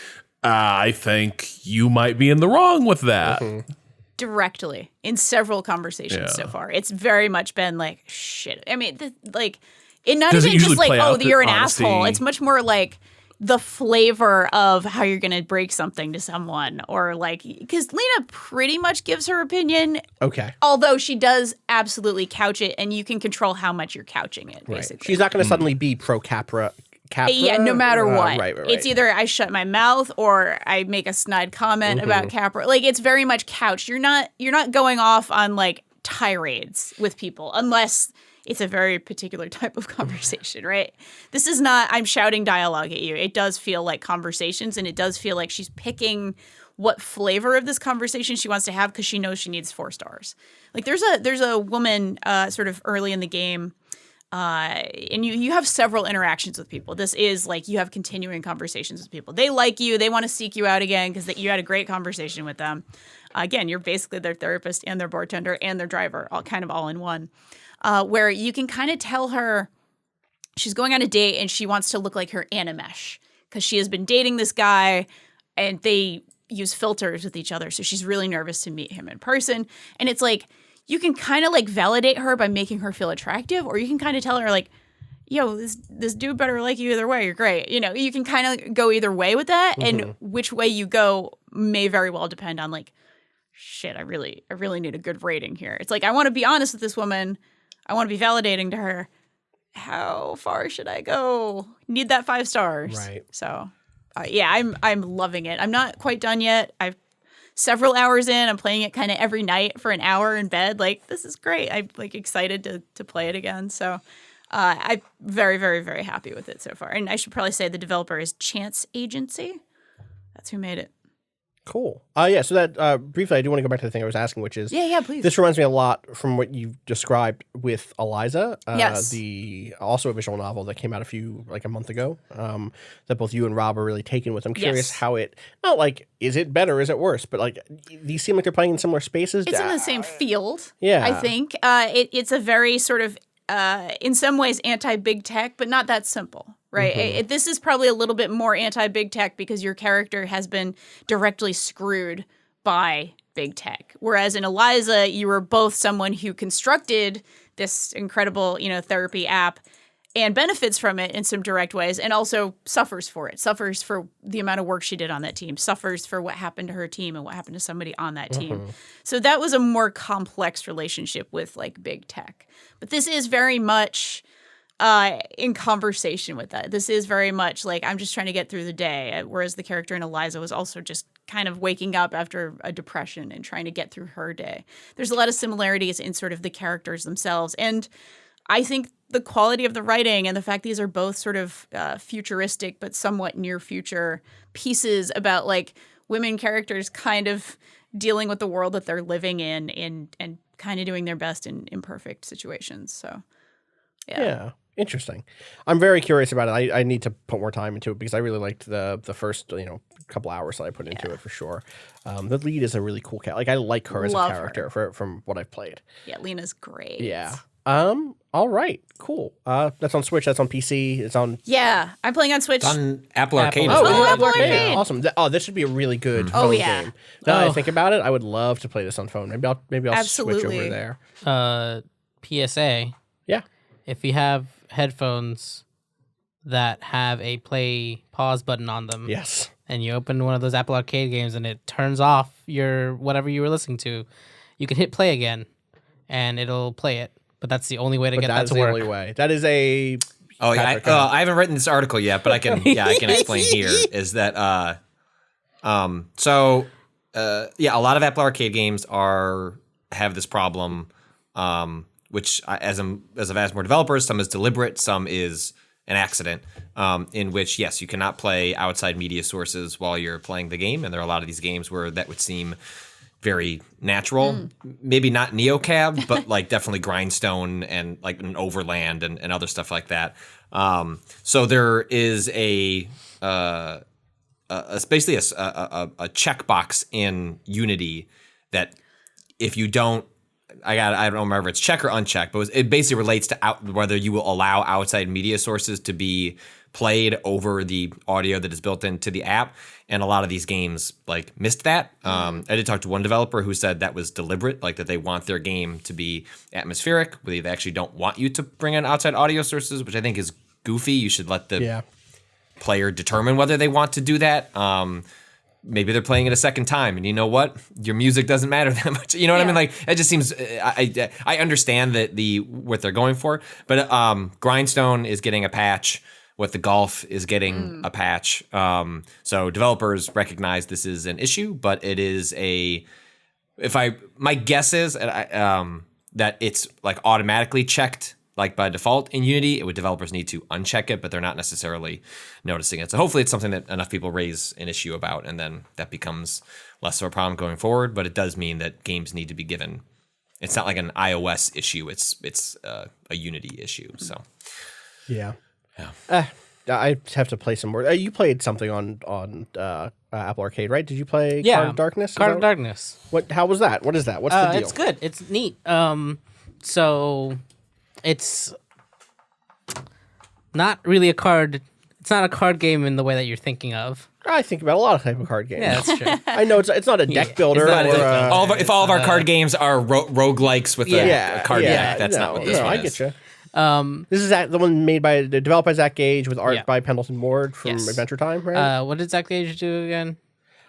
I think you might be in the wrong with that? Mm-hmm. Directly in several conversations so far. It's very much been like, shit. I mean, it not even just like, oh, you're an asshole. It's much more like the flavor of how you're going to break something to someone, or like, because Lena pretty much gives her opinion. Okay. Although she does absolutely couch it, and you can control how much you're couching it, basically. She's not going to suddenly be pro Capra. Yeah, no matter what. Right. It's either I shut my mouth or I make a snide comment about Capra. Like, it's very much couched. You're not going off on like tirades with people unless it's a very particular type of conversation, right? This is not, I'm shouting dialogue at you. It does feel like conversations, and it does feel like she's picking what flavor of this conversation she wants to have because she knows she needs 4 stars. Like, there's a woman sort of early in the game and you have several interactions with people. This is like you have continuing conversations with people. They like you. They want to seek you out again because you had a great conversation with them. Again, you're basically their therapist and their bartender and their driver, all in one. Where you can kind of tell her she's going on a date and she wants to look like her Animesh because she has been dating this guy and they use filters with each other. So she's really nervous to meet him in person. And it's like, you can kind of like validate her by making her feel attractive, or you can kind of tell her like, yo, this dude better like you either way. You're great. You know, you can kind of go either way with that. Mm-hmm. And which way you go may very well depend on like, shit, I really need a good rating here. It's like, I want to be honest with this woman. I want to be validating to her. How far should I go? Need that 5 stars. Right. So, yeah, I'm loving it. I'm not quite done yet. I've several hours in. I'm playing it kind of every night for an hour in bed. Like, this is great. I'm like excited to play it again. So, I'm very, very, very happy with it so far. And I should probably say the developer is Chance Agency. That's who made it. Cool. Yeah, so that, briefly, I do want to go back to the thing I was asking, which is... Yeah, please. This reminds me a lot from what you described with Eliza. Yes. Also a visual novel that came out a month ago, that both you and Rob are really taken with. I'm curious how it... Not like, is it better, is it worse? But like, these seem like they're playing in similar spaces. It's in the same field, yeah. I think. It's a very sort of, in some ways, anti-big tech, but not that simple. Right. Mm-hmm. This is probably a little bit more anti-big tech because your character has been directly screwed by big tech. Whereas in Eliza, you were both someone who constructed this incredible, therapy app and benefits from it in some direct ways and also suffers for it, suffers for the amount of work she did on that team, suffers for what happened to her team and what happened to somebody on that team. So that was a more complex relationship with like big tech. But this is very much... in conversation with that. This is very much like, I'm just trying to get through the day, whereas the character in Eliza was also just kind of waking up after a depression and trying to get through her day. There's a lot of similarities in sort of the characters themselves. And I think the quality of the writing and the fact these are both sort of futuristic but somewhat near future pieces about like women characters kind of dealing with the world that they're living in and kind of doing their best in imperfect situations. So, yeah. Interesting. I'm very curious about it. I need to put more time into it because I really liked the first couple hours that I put into it for sure. The lead is a really cool cat. Like I like her as a character from what I've played. Yeah, Lena's great. Yeah. All right. Cool. That's on Switch. That's on PC. It's on. Yeah, I'm playing on Switch. It's on Apple Arcade. Apple Arcade. Awesome. This should be a really good phone game. Now that I think about it, I would love to play this on phone. Maybe I'll switch over there. PSA. Yeah. If you have headphones that have a play pause button on them. Yes. And you open one of those Apple Arcade games and it turns off your whatever you were listening to, you can hit play again and it'll play it. But that's the only way to get that to work. That's the only way. That is a... Oh, yeah. I haven't written this article yet, but I can explain here is that a lot of Apple Arcade games have this problem, which as I've asked more developers, some is deliberate, some is an accident, in which, yes, you cannot play outside media sources while you're playing the game. And there are a lot of these games where that would seem very natural. Maybe not Neocab, but like definitely Grindstone and like an Overland and other stuff like that. So there is basically a checkbox in Unity that if you don't, I don't remember if it's check or uncheck, but it basically relates to whether you will allow outside media sources to be played over the audio that is built into the app. And a lot of these games like missed that. I did talk to one developer who said that was deliberate, like that they want their game to be atmospheric, where they actually don't want you to bring in outside audio sources, which I think is goofy. You should let the player determine whether they want to do that. Maybe they're playing it a second time, and you know what? Your music doesn't matter that much. You know what I mean? Like it just seems. I understand that what they're going for, but Grindstone is getting a patch. What the Golf is getting a patch. So developers recognize this is an issue, but it is my guess is that it's like automatically checked. Like by default in Unity, developers need to uncheck it, but they're not necessarily noticing it. So hopefully it's something that enough people raise an issue about, and then that becomes less of a problem going forward. But it does mean that games need to be given It's not like an iOS issue. It's a Unity issue. So yeah. I have to play some more. You played something on Apple Arcade, right? Did you play Card of Darkness? Card of Darkness. What? How was that? What is that? What's the deal? It's good. It's neat. So it's not really a card. It's not a card game in the way that you're thinking of. I think about a lot of type of card games. Yeah, that's true. I know it's not a deck builder. If all of our card games are roguelikes with a card deck, that's not what this one is. I get you. This is the one made by developed by Zach Gage with art by Pendleton Ward from Adventure Time, right? What did Zach Gage do again?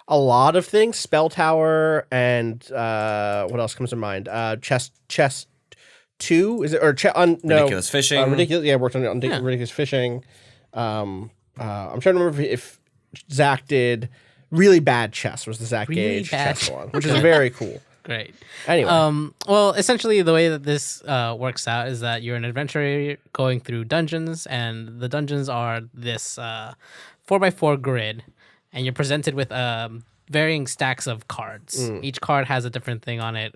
A lot of things. Spell Tower and what else comes to mind? Chess 2 is it or Ridiculous Fishing? Ridiculous. Worked on Ridiculous Fishing. I'm trying to remember if Zach did Really Bad Chess was the Zach Gage chess one, which is very cool. Great. Anyway. Well, essentially the way that this works out is that you're an adventurer going through dungeons, and the dungeons are this 4x4 grid, and you're presented with varying stacks of cards. Each card has a different thing on it.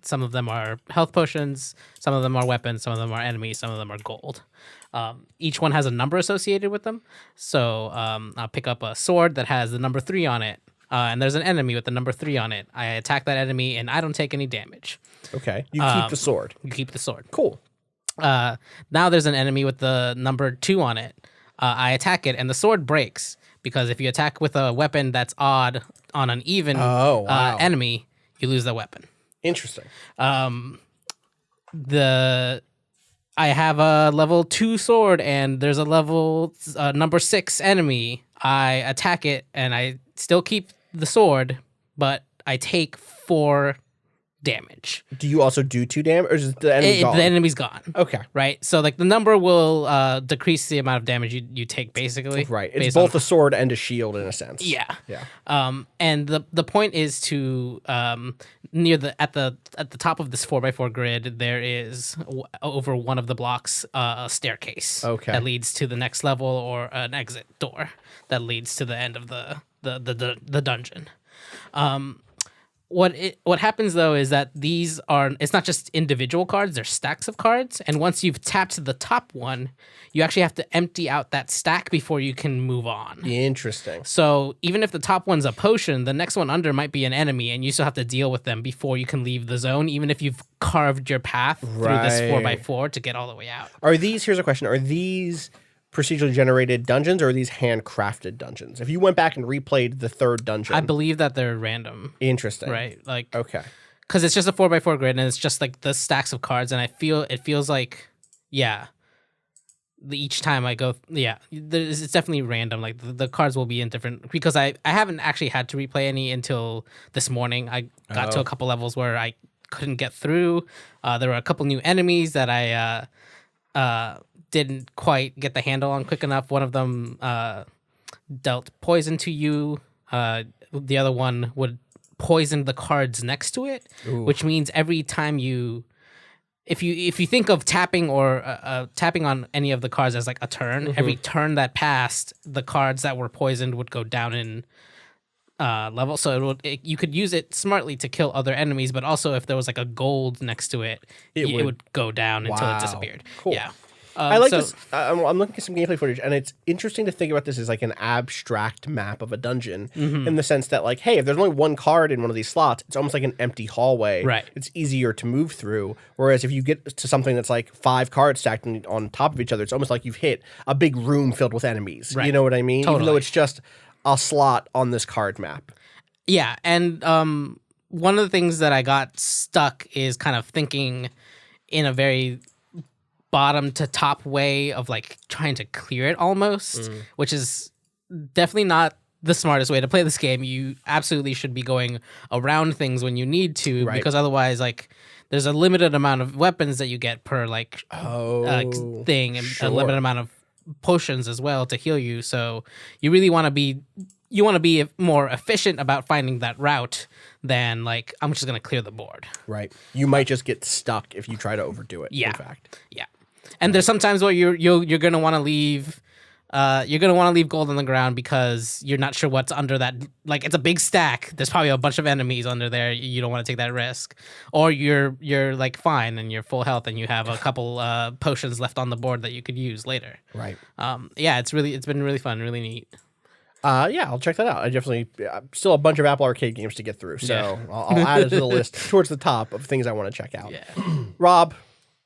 Some of them are health potions, some of them are weapons, some of them are enemies, some of them are gold. Each one has a number associated with them. So I'll pick up a sword that has the number 3 on it. And there's an enemy with the number 3 on it. I attack that enemy, and I don't take any damage. Okay. You keep the sword. You keep the sword. Cool. Now there's an enemy with the number 2 on it. I attack it, and the sword breaks, because if you attack with a weapon that's odd on an even enemy, you lose the weapon. Interesting. I have a level 2 sword, and there's a level number 6 enemy. I attack it, and I still keep the sword, but I take 4 damage. Do you also do 2 damage, or is the enemy gone? The enemy's gone. Okay. Right? So, like, the number will decrease the amount of damage you take, basically. Right. It's both a sword and a shield, in a sense. Yeah. Yeah. And the point is to near at the top of this 4x4 grid, there is over one of the blocks a staircase that leads to the next level, or an exit door that leads to the end of the dungeon. What happens though is that it's not just individual cards, they're stacks of cards, and once you've tapped the top one, you actually have to empty out that stack before you can move on. Interesting. So even if the top one's a potion, the next one under might be an enemy, and you still have to deal with them before you can leave the zone, even if you've carved your path through this 4x4 to get all the way out. Here's a question, are these procedurally generated dungeons, or are these handcrafted dungeons? If you went back and replayed the third dungeon, I believe that they're random. Interesting. Right? Like, okay, because it's just a 4x4 grid, and it's just like the stacks of cards, and it feels like, each time I go, it's definitely random. Like the cards will be in different, because I haven't actually had to replay any until this morning. I got to a couple levels where I couldn't get through. There were a couple new enemies that I didn't quite get the handle on quick enough. One of them dealt poison to you. The other one would poison the cards next to it, which means every time if you think of tapping or tapping on any of the cards as like a turn, every turn that passed, the cards that were poisoned would go down in level. So you could use it smartly to kill other enemies, but also if there was like a gold next to it, it would go down until it disappeared. Cool. Yeah. I like this. I'm looking at some gameplay footage, and it's interesting to think about this as like an abstract map of a dungeon, in the sense that, like, hey, if there's only one card in one of these slots, it's almost like an empty hallway. Right. It's easier to move through. Whereas if you get to something that's like 5 cards stacked on top of each other, it's almost like you've hit a big room filled with enemies. Right. You know what I mean? Totally. Even though it's just a slot on this card map. Yeah, and one of the things that I got stuck is kind of thinking in a very bottom to top way of like trying to clear it almost, which is definitely not the smartest way to play this game. You absolutely should be going around things when you need to, because otherwise, like, there's a limited amount of weapons that you get per like thing, and a limited amount of potions as well to heal you. So you really want to be more efficient about finding that route than like, I'm just gonna clear the board. Right. You might just get stuck if you try to overdo it. Yeah. In fact. Yeah. And there's sometimes where you're gonna want to leave you're gonna want to leave gold on the ground because you're not sure what's under that. Like, it's a big stack. There's probably a bunch of enemies under there. You don't want to take that risk. Or you're like fine and you're full health and you have a couple potions left on the board that you could use later. Right. Yeah, it's been really fun, really neat. Yeah, I'll check that out. I definitely still a bunch of Apple Arcade games to get through, so I'll add it to the list towards the top of things I want to check out. Yeah. Rob,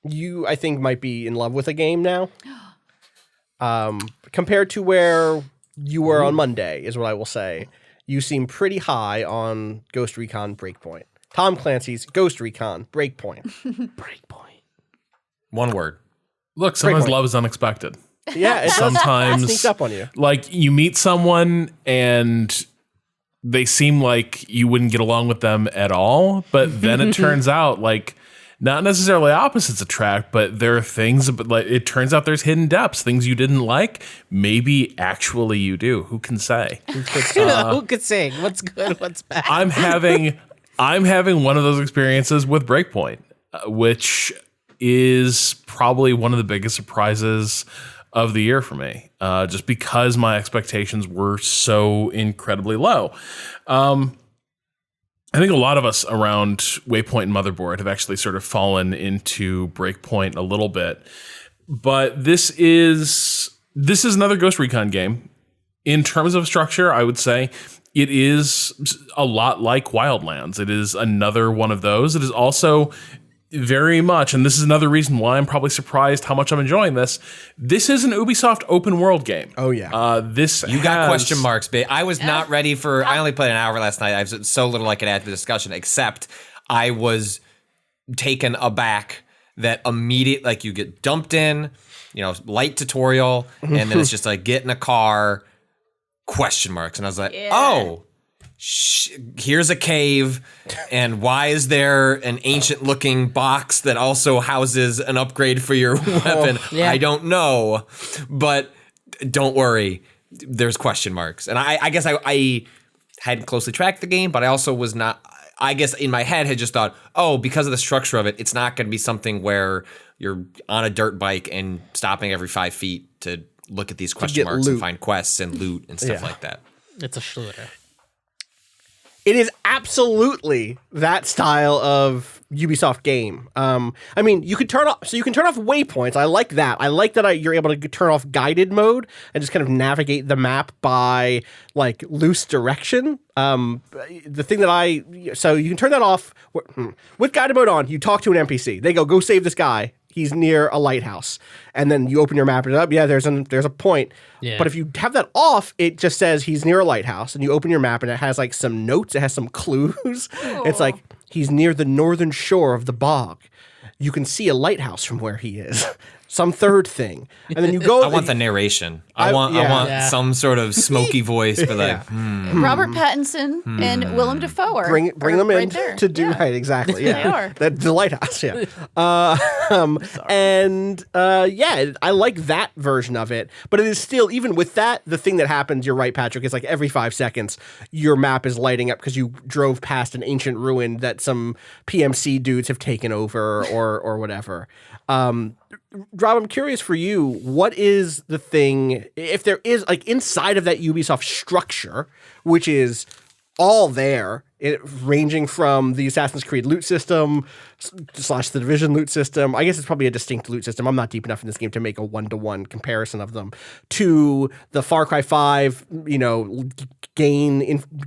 you I think might be in love with a game now. Compared to where you were on Monday, is what I will say. You seem pretty high on Ghost Recon Breakpoint. Tom Clancy's Ghost Recon Breakpoint. Breakpoint. One word. Look, sometimes love is unexpected. Yeah, it Sometimes sneaks up on you. Like, you meet someone and they seem like you wouldn't get along with them at all, but then it turns out, like, not necessarily opposites attract, but there are things, but like, it turns out there's hidden depths, things you didn't like. Maybe actually you do. Who can say? Who could say what's good, what's bad? I'm having one of those experiences with Breakpoint, which is probably one of the biggest surprises of the year for me, just because my expectations were so incredibly low. I think a lot of us around Waypoint and Motherboard have actually sort of fallen into Breakpoint a little bit, but this is another Ghost Recon game. In terms of structure, I would say it is a lot like Wildlands. It is another one of those. It is also very much, and this is another reason why I'm probably surprised how much I'm enjoying this. This is an Ubisoft open world game. Oh yeah. You got question marks, babe. I was not ready for. I only played an hour last night. I have so little I could add to the discussion, except I was taken aback that immediate, like, you get dumped in, light tutorial, and then it's just like, get in a car, question marks, and I was like, oh. Here's a cave, and why is there an ancient-looking box that also houses an upgrade for your weapon? I don't know, but don't worry, there's question marks. And I guess I hadn't closely tracked the game, but I also was not, I guess in my head had just thought, oh, because of the structure of it, it's not going to be something where you're on a dirt bike and stopping every 5 feet to look at these question marks and find quests and loot and stuff like that. It's a shooter. It is absolutely that style of Ubisoft game. I mean, you could turn off waypoints. I like that. I like that you're able to turn off guided mode and just kind of navigate the map by like loose direction. The thing that so you can turn that off with guided mode on. You talk to an NPC. They go save this guy. He's near a lighthouse, and then you open your map and it's up. Yeah, there's a point. Yeah. But if you have that off, it just says he's near a lighthouse, and you open your map and it has like some notes. It has some clues. It's like he's near the northern shore of the bog. You can see a lighthouse from where he is. Some third thing, and then you go. I want the narration. I want some sort of smoky voice, but like Robert Pattinson and Willem Dafoe are bring them in right to do right exactly. Yeah, they are. The lighthouse. Yeah, I like that version of it, but it is still, even with that, the thing that happens. You're right, Patrick. It's like every 5 seconds, your map is lighting up because you drove past an ancient ruin that some PMC dudes have taken over or whatever. Rob, I'm curious for you, what is the thing, if there is, like, inside of that Ubisoft structure, which is all there, ranging from the Assassin's Creed loot system / the Division loot system, I guess it's probably a distinct loot system, I'm not deep enough in this game to make a one-to-one comparison of them, to the Far Cry 5,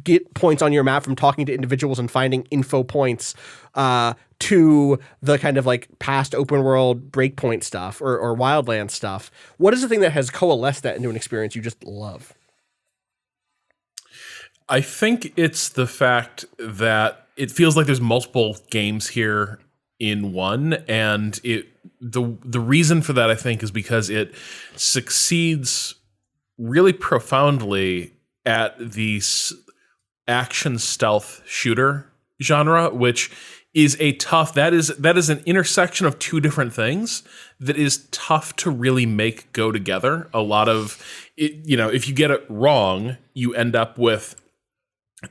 get points on your map from talking to individuals and finding info points, to the kind of like past open world Breakpoint stuff or Wildlands stuff. What is the thing that has coalesced that into an experience you just love? I think it's the fact that it feels like there's multiple games here in one, and the reason for that, I think, is because it succeeds really profoundly at the action stealth shooter genre, which is that is an intersection of two different things that is tough to really make go together. A lot of it, if you get it wrong, you end up with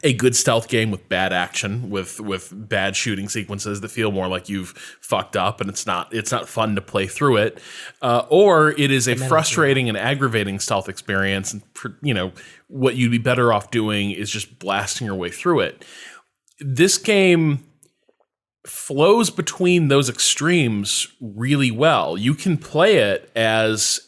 a good stealth game with bad action, with bad shooting sequences that feel more like you've fucked up and it's not fun to play through it, or it is a frustrating and aggravating stealth experience. And what you'd be better off doing is just blasting your way through it. This game flows between those extremes really well. You can play it as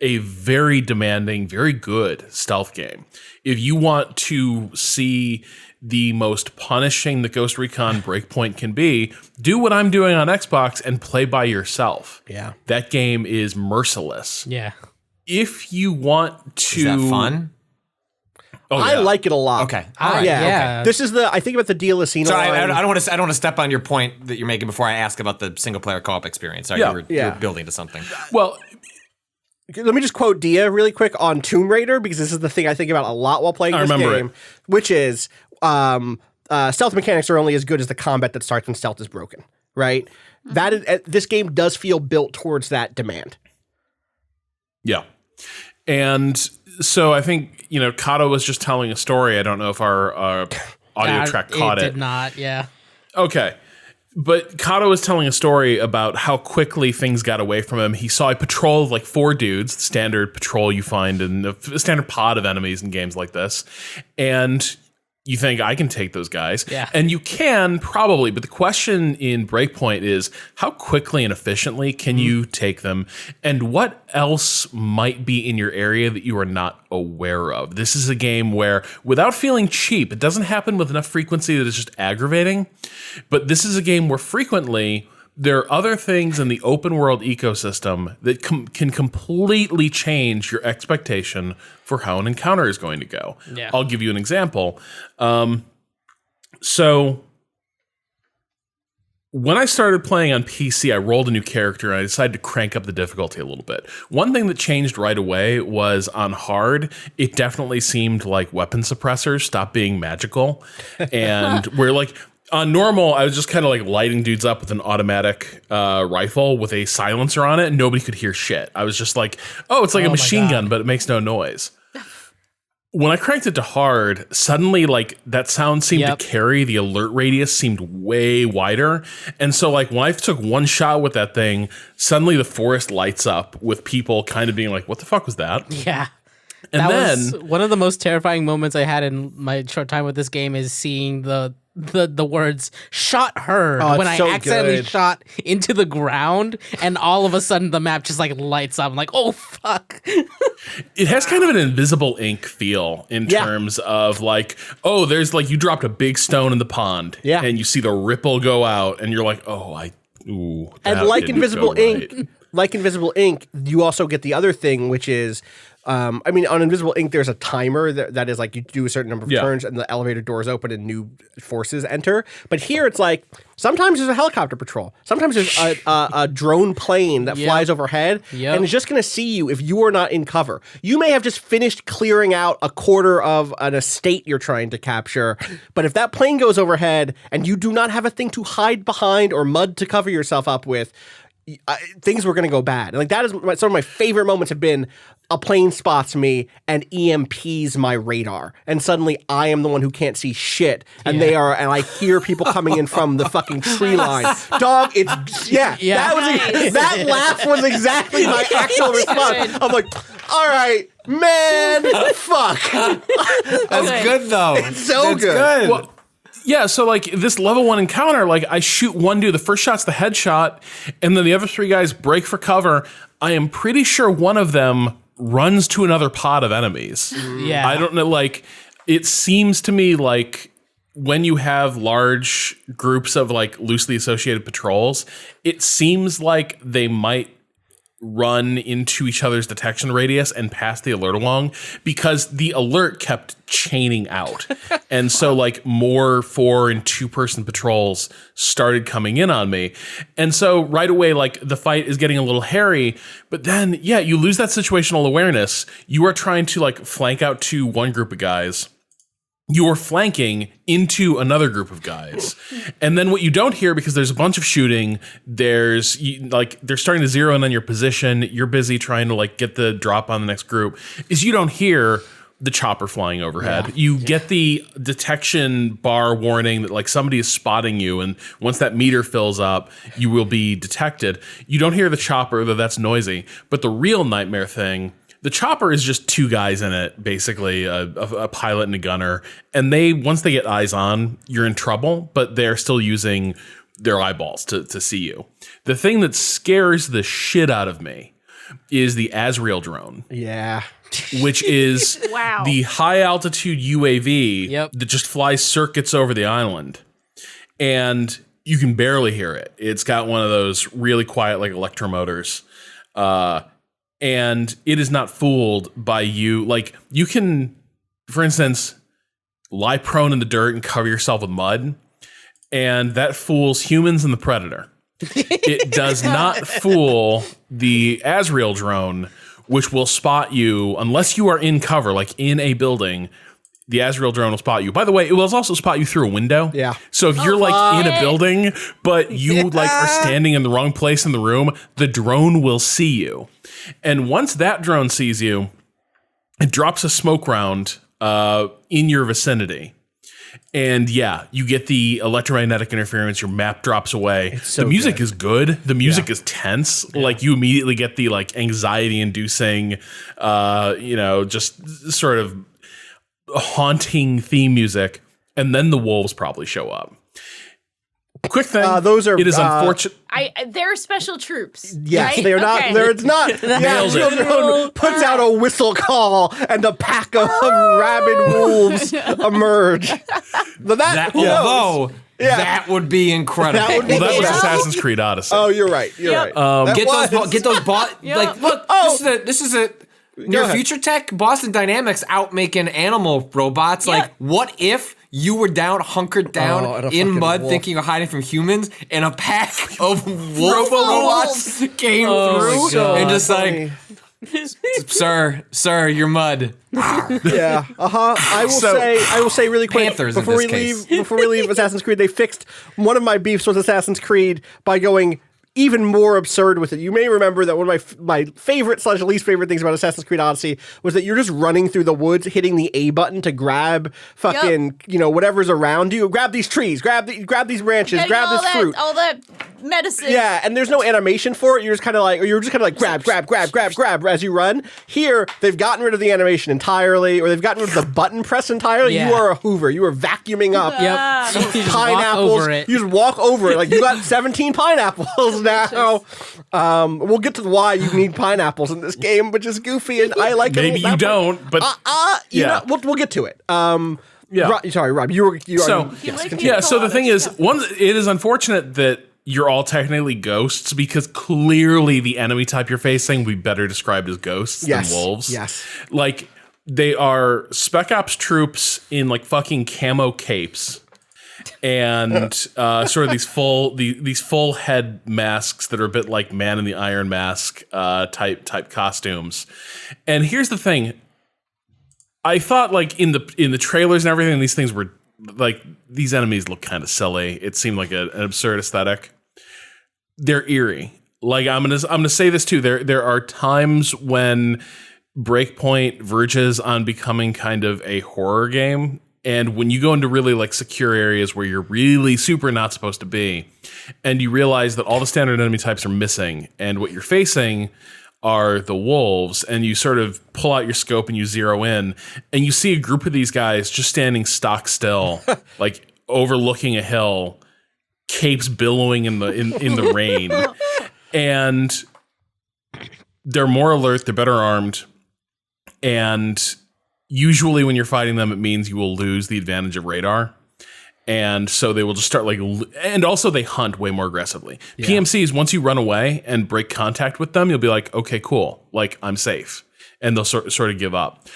a very demanding, very good stealth game. If you want to see the most punishing that Ghost Recon Breakpoint can be, do what I'm doing on Xbox and play by yourself. Yeah. That game is merciless. Yeah. If you want to... Is that fun? Oh, yeah. I like it a lot. Okay. Yeah. This is I think about the Dialessino Sorry, line. I don't want to step on your point that you're making before I ask about the single player co-op experience. Sorry, you were building to something. Well, let me just quote Dia really quick on Tomb Raider, because this is the thing I think about a lot while playing this game, which is stealth mechanics are only as good as the combat that starts when stealth is broken, right? That is, this game does feel built towards that demand. Yeah. And so I think, Cado was just telling a story. I don't know if our audio track caught it. It did not, yeah. Okay. But Cado was telling a story about how quickly things got away from him. He saw a patrol of like 4 dudes, the standard patrol you find in a standard pod of enemies in games like this. And you think, I can take those guys. Yeah. And you can probably, but the question in Breakpoint is how quickly and efficiently can you take them? And what else might be in your area that you are not aware of? This is a game where, without feeling cheap, it doesn't happen with enough frequency that it's just aggravating. But this is a game where frequently there are other things in the open world ecosystem that can completely change your expectation for how an encounter is going to go. Yeah. I'll give you an example. So when I started playing on PC, I rolled a new character and I decided to crank up the difficulty a little bit. One thing that changed right away was on hard, it definitely seemed like weapon suppressors stopped being magical. And we're like... On normal, I was just kind of like lighting dudes up with an automatic rifle with a silencer on it, and nobody could hear shit. I was just like, oh, it's like a machine gun, but it makes no noise. When I cranked it to hard, suddenly like that sound seemed to carry. The alert radius seemed way wider. And so like when I took one shot with that thing, suddenly the forest lights up with people kind of being like, what the fuck was that? Yeah. And that then was one of the most terrifying moments I had in my short time with this game is seeing the words "shot her" when I accidentally shot into the ground, and all of a sudden the map just like lights up. I'm like, oh fuck! It has kind of an invisible ink feel in terms of like, oh, there's like you dropped a big stone in the pond, and you see the ripple go out, and you're like, oh, and like Invisible Ink, like Invisible Ink, you also get the other thing, which is. On Invisible Ink, there's a timer that is like you do a certain number of turns and the elevator doors open and new forces enter. But here it's like sometimes there's a helicopter patrol. Sometimes there's a drone plane that flies overhead and is just going to see you if you are not in cover. You may have just finished clearing out a quarter of an estate you're trying to capture. But if that plane goes overhead and you do not have a thing to hide behind or mud to cover yourself up with, things were going to go bad. And like that is some of my favorite moments have been a plane spots me and EMPs my radar, and suddenly I am the one who can't see shit, and they are, and I hear people coming in from the fucking tree line. Dog, it's that laugh was exactly my actual response. I'm like, all right, man, fuck. That's good though. It's so good. Well, yeah, so like this level 1 encounter, like I shoot one dude, the first shot's the headshot, and then the other 3 guys break for cover. I am pretty sure one of them runs to another pod of enemies. Yeah. I don't know, like it seems to me like when you have large groups of like loosely associated patrols, it seems like they might run into each other's detection radius and pass the alert along, because the alert kept chaining out. And so like more 4 and 2 person patrols started coming in on me. And so right away, like the fight is getting a little hairy, but then you lose that situational awareness. You are trying to like flank out to one group of guys. You're flanking into another group of guys. And then what you don't hear, because there's a bunch of shooting, they're starting to zero in on your position. You're busy trying to like get the drop on the next group, is you don't hear the chopper flying overhead. You get the detection bar warning that like somebody is spotting you, and once that meter fills up, you will be detected. You don't hear the chopper, though that's noisy. But the real nightmare thing, the chopper is just two guys in it, basically a pilot and a gunner. And once they get eyes on, you're in trouble, but they're still using their eyeballs to see you. The thing that scares the shit out of me is the Azrael drone. Yeah. Which is Wow. the high altitude UAV that just flies circuits over the island. And you can barely hear it. It's got one of those really quiet, like electromotors. And it is not fooled by you. Like, you can, for instance, lie prone in the dirt and cover yourself with mud. And that fools humans and the Predator. It does not fool the Azrael drone, which will spot you unless you are in cover, like in a building. The Azrael drone will spot you. By the way, it will also spot you through a window. Yeah. So if you're like in a building, but you like are standing in the wrong place in the room, the drone will see you. And once that drone sees you, it drops a smoke round in your vicinity. And yeah, you get the electromagnetic interference. Your map drops away. The music is good. The music is tense. Yeah. Like, you immediately get the like anxiety-inducing, just sort of haunting theme music. And then the wolves probably show up. Quick thing. It is unfortunate. They're special troops. Yes, right? they are not. It's not. Yeah, children puts out a whistle call, and a pack of rabid wolves emerge. That would be incredible. That was Assassin's Creed Odyssey. Oh, you're right. You're right. Get those like, look, this is a near future tech. Boston Dynamics out making animal robots. Yeah. Like, what if you were hunkered down in mud, thinking you're hiding from humans, and a pack of wolf robots came through and just like, sir, you're mud. Yeah. I will say really quick Panthers before we leave Assassin's Creed, they fixed one of my beefs with Assassin's Creed by going even more absurd with it. You may remember that one of my favorite / least favorite things about Assassin's Creed Odyssey was that you're just running through the woods, hitting the A button to grab fucking, whatever's around you. Grab these trees, grab these branches, grab this fruit. All that medicine. Yeah, and there's no animation for it. You're just kind of like grab as you run. Here, they've gotten rid of the animation entirely, or they've gotten rid of the button press entirely. Yeah. You are a Hoover. You are vacuuming up You just pineapples. walk over it. You just walk over it. Like, you got 17 pineapples now. We'll get to why you need pineapples in this game, which is goofy, and I like it. Maybe you don't, but we'll get to it. Sorry, Rob. So the thing is, it is unfortunate that you're all technically ghosts, because clearly the enemy type you're facing would be better described as ghosts than wolves. Yes. Like, they are Spec Ops troops in like fucking camo capes and sort of these full head masks that are a bit like Man in the Iron Mask type costumes. And here's the thing. I thought, like, in the trailers and everything, these things were like, these enemies look kind of silly. It seemed like an absurd aesthetic. They're eerie. Like, I'm gonna say this too. There are times when Breakpoint verges on becoming kind of a horror game, and when you go into really like secure areas where you're really super not supposed to be, and you realize that all the standard enemy types are missing, and what you're facing are the wolves, and you sort of pull out your scope and you zero in, and you see a group of these guys just standing stock still, like overlooking a hill, capes billowing in the rain, and they're more alert, they're better armed, and usually when you're fighting them, it means you will lose the advantage of radar. And so they will just start and also they hunt way more aggressively. Yeah. PMCs, once you run away and break contact with them, you'll be like, okay, cool. Like, I'm safe. And they'll sort of give up.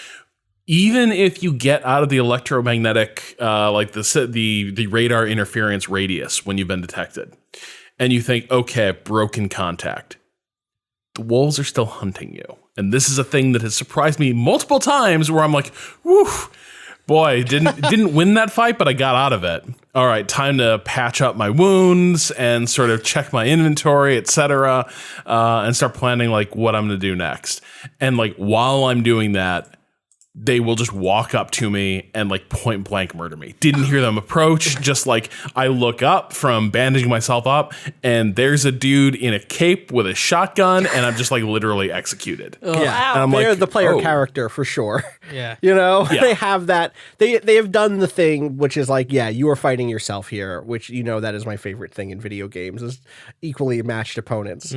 Even if you get out of the electromagnetic, like the radar interference radius when you've been detected, and you think, okay, I've broken contact, the wolves are still hunting you. And this is a thing that has surprised me multiple times where I'm like, whew, boy, didn't win that fight, but I got out of it. All right, time to patch up my wounds and sort of check my inventory, etc., and start planning like what I'm going to do next. And like while I'm doing that, they will just walk up to me and like point blank murder me. Didn't hear them approach. Just like I look up from bandaging myself up and there's a dude in a cape with a shotgun and I'm just like literally executed. Yeah, and I'm they're like, the player character for sure. Yeah, they have that. They have done the thing, which is like, yeah, you are fighting yourself here, which that is my favorite thing in video games is equally matched opponents.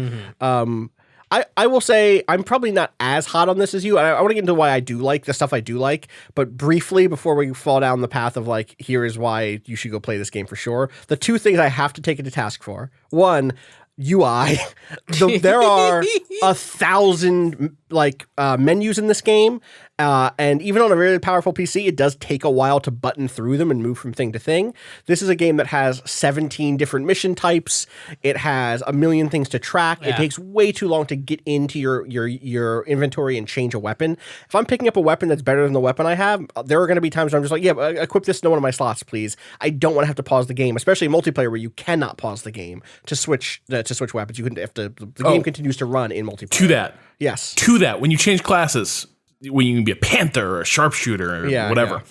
I will say I'm probably not as hot on this as you. I want to get into why I do like the stuff I do like, but briefly before we fall down the path of like, here is why you should go play this game for sure. The two things I have to take it to task for. One, UI. There are 1,000 menus in this game, and even on a really powerful PC, it does take a while to button through them and move from thing to thing. This is a game that has 17 different mission types. It has a million things to track. Yeah. It takes way too long to get into your inventory and change a weapon. If I'm picking up a weapon that's better than the weapon I have, there are going to be times where I'm just like, yeah, equip this in one of my slots, please. I don't want to have to pause the game, especially in multiplayer where you cannot pause the game to switch weapons. You can have to. The game continues to run in multiplayer. To that, yes. To that, when you change classes, when you can be a panther or a sharpshooter or whatever.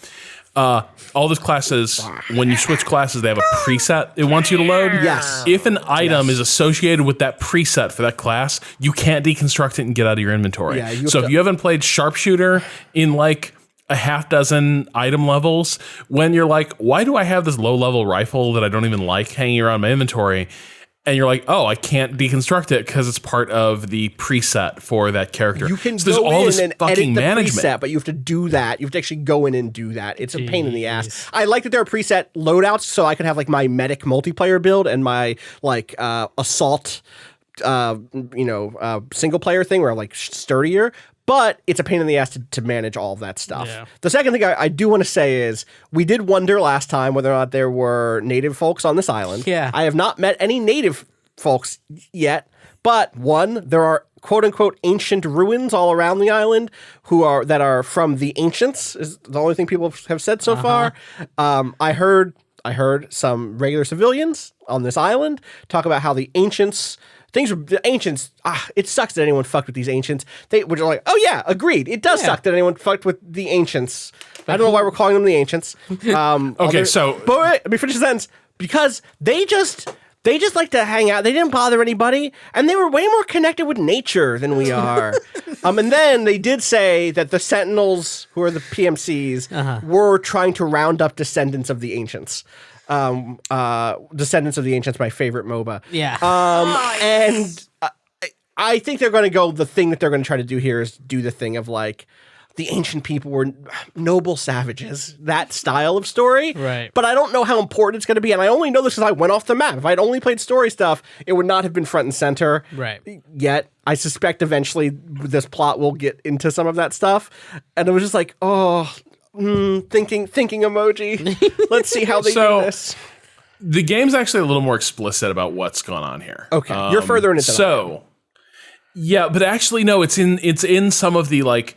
Yeah. All those classes, when you switch classes, they have a preset it wants you to load. Yes. If an item is associated with that preset for that class, you can't deconstruct it and get out of your inventory. Yeah, if you haven't played sharpshooter in like a half dozen item levels, when you're like, why do I have this low level rifle that I don't even like hanging around my inventory? And you're like, oh, I can't deconstruct it because it's part of the preset for that character. You can go in and edit the preset, but you have to do that. You have to actually go in and do that. It's a pain in the ass. I like that there are preset loadouts, so I can have like my medic multiplayer build and my like assault, single player thing where I'm like sturdier. But it's a pain in the ass to manage all of that stuff. Yeah. The second thing I do want to say is we did wonder last time whether or not there were native folks on this island. Yeah. I have not met any native folks yet, but one, there are quote unquote ancient ruins all around the island that are from the ancients is the only thing people have said so far. I heard some regular civilians on this island talk about how the ancients. The ancients, it sucks that anyone fucked with these ancients. They were like, oh yeah, agreed. It does suck that anyone fucked with the ancients. I don't know why we're calling them the ancients. But wait, let me finish the sentence. Because they just like to hang out. They didn't bother anybody, and they were way more connected with nature than we are. And then they did say that the Sentinels, who are the PMCs, were trying to round up descendants of the ancients. Descendants of the Ancients, my favorite MOBA. Yeah. And I think they're going to go, the thing that they're going to try to do here is do the thing of like, the ancient people were noble savages, that style of story. Right. But I don't know how important it's going to be. And I only know this because I went off the map. If I'd only played story stuff, it would not have been front and center. Right. Yet, I suspect eventually this plot will get into some of that stuff. And it was just like, thinking emoji. Let's see how they do this. The game's actually a little more explicit about what's going on here. Okay, you're further in it than I am. Yeah, but actually no, it's in some of the like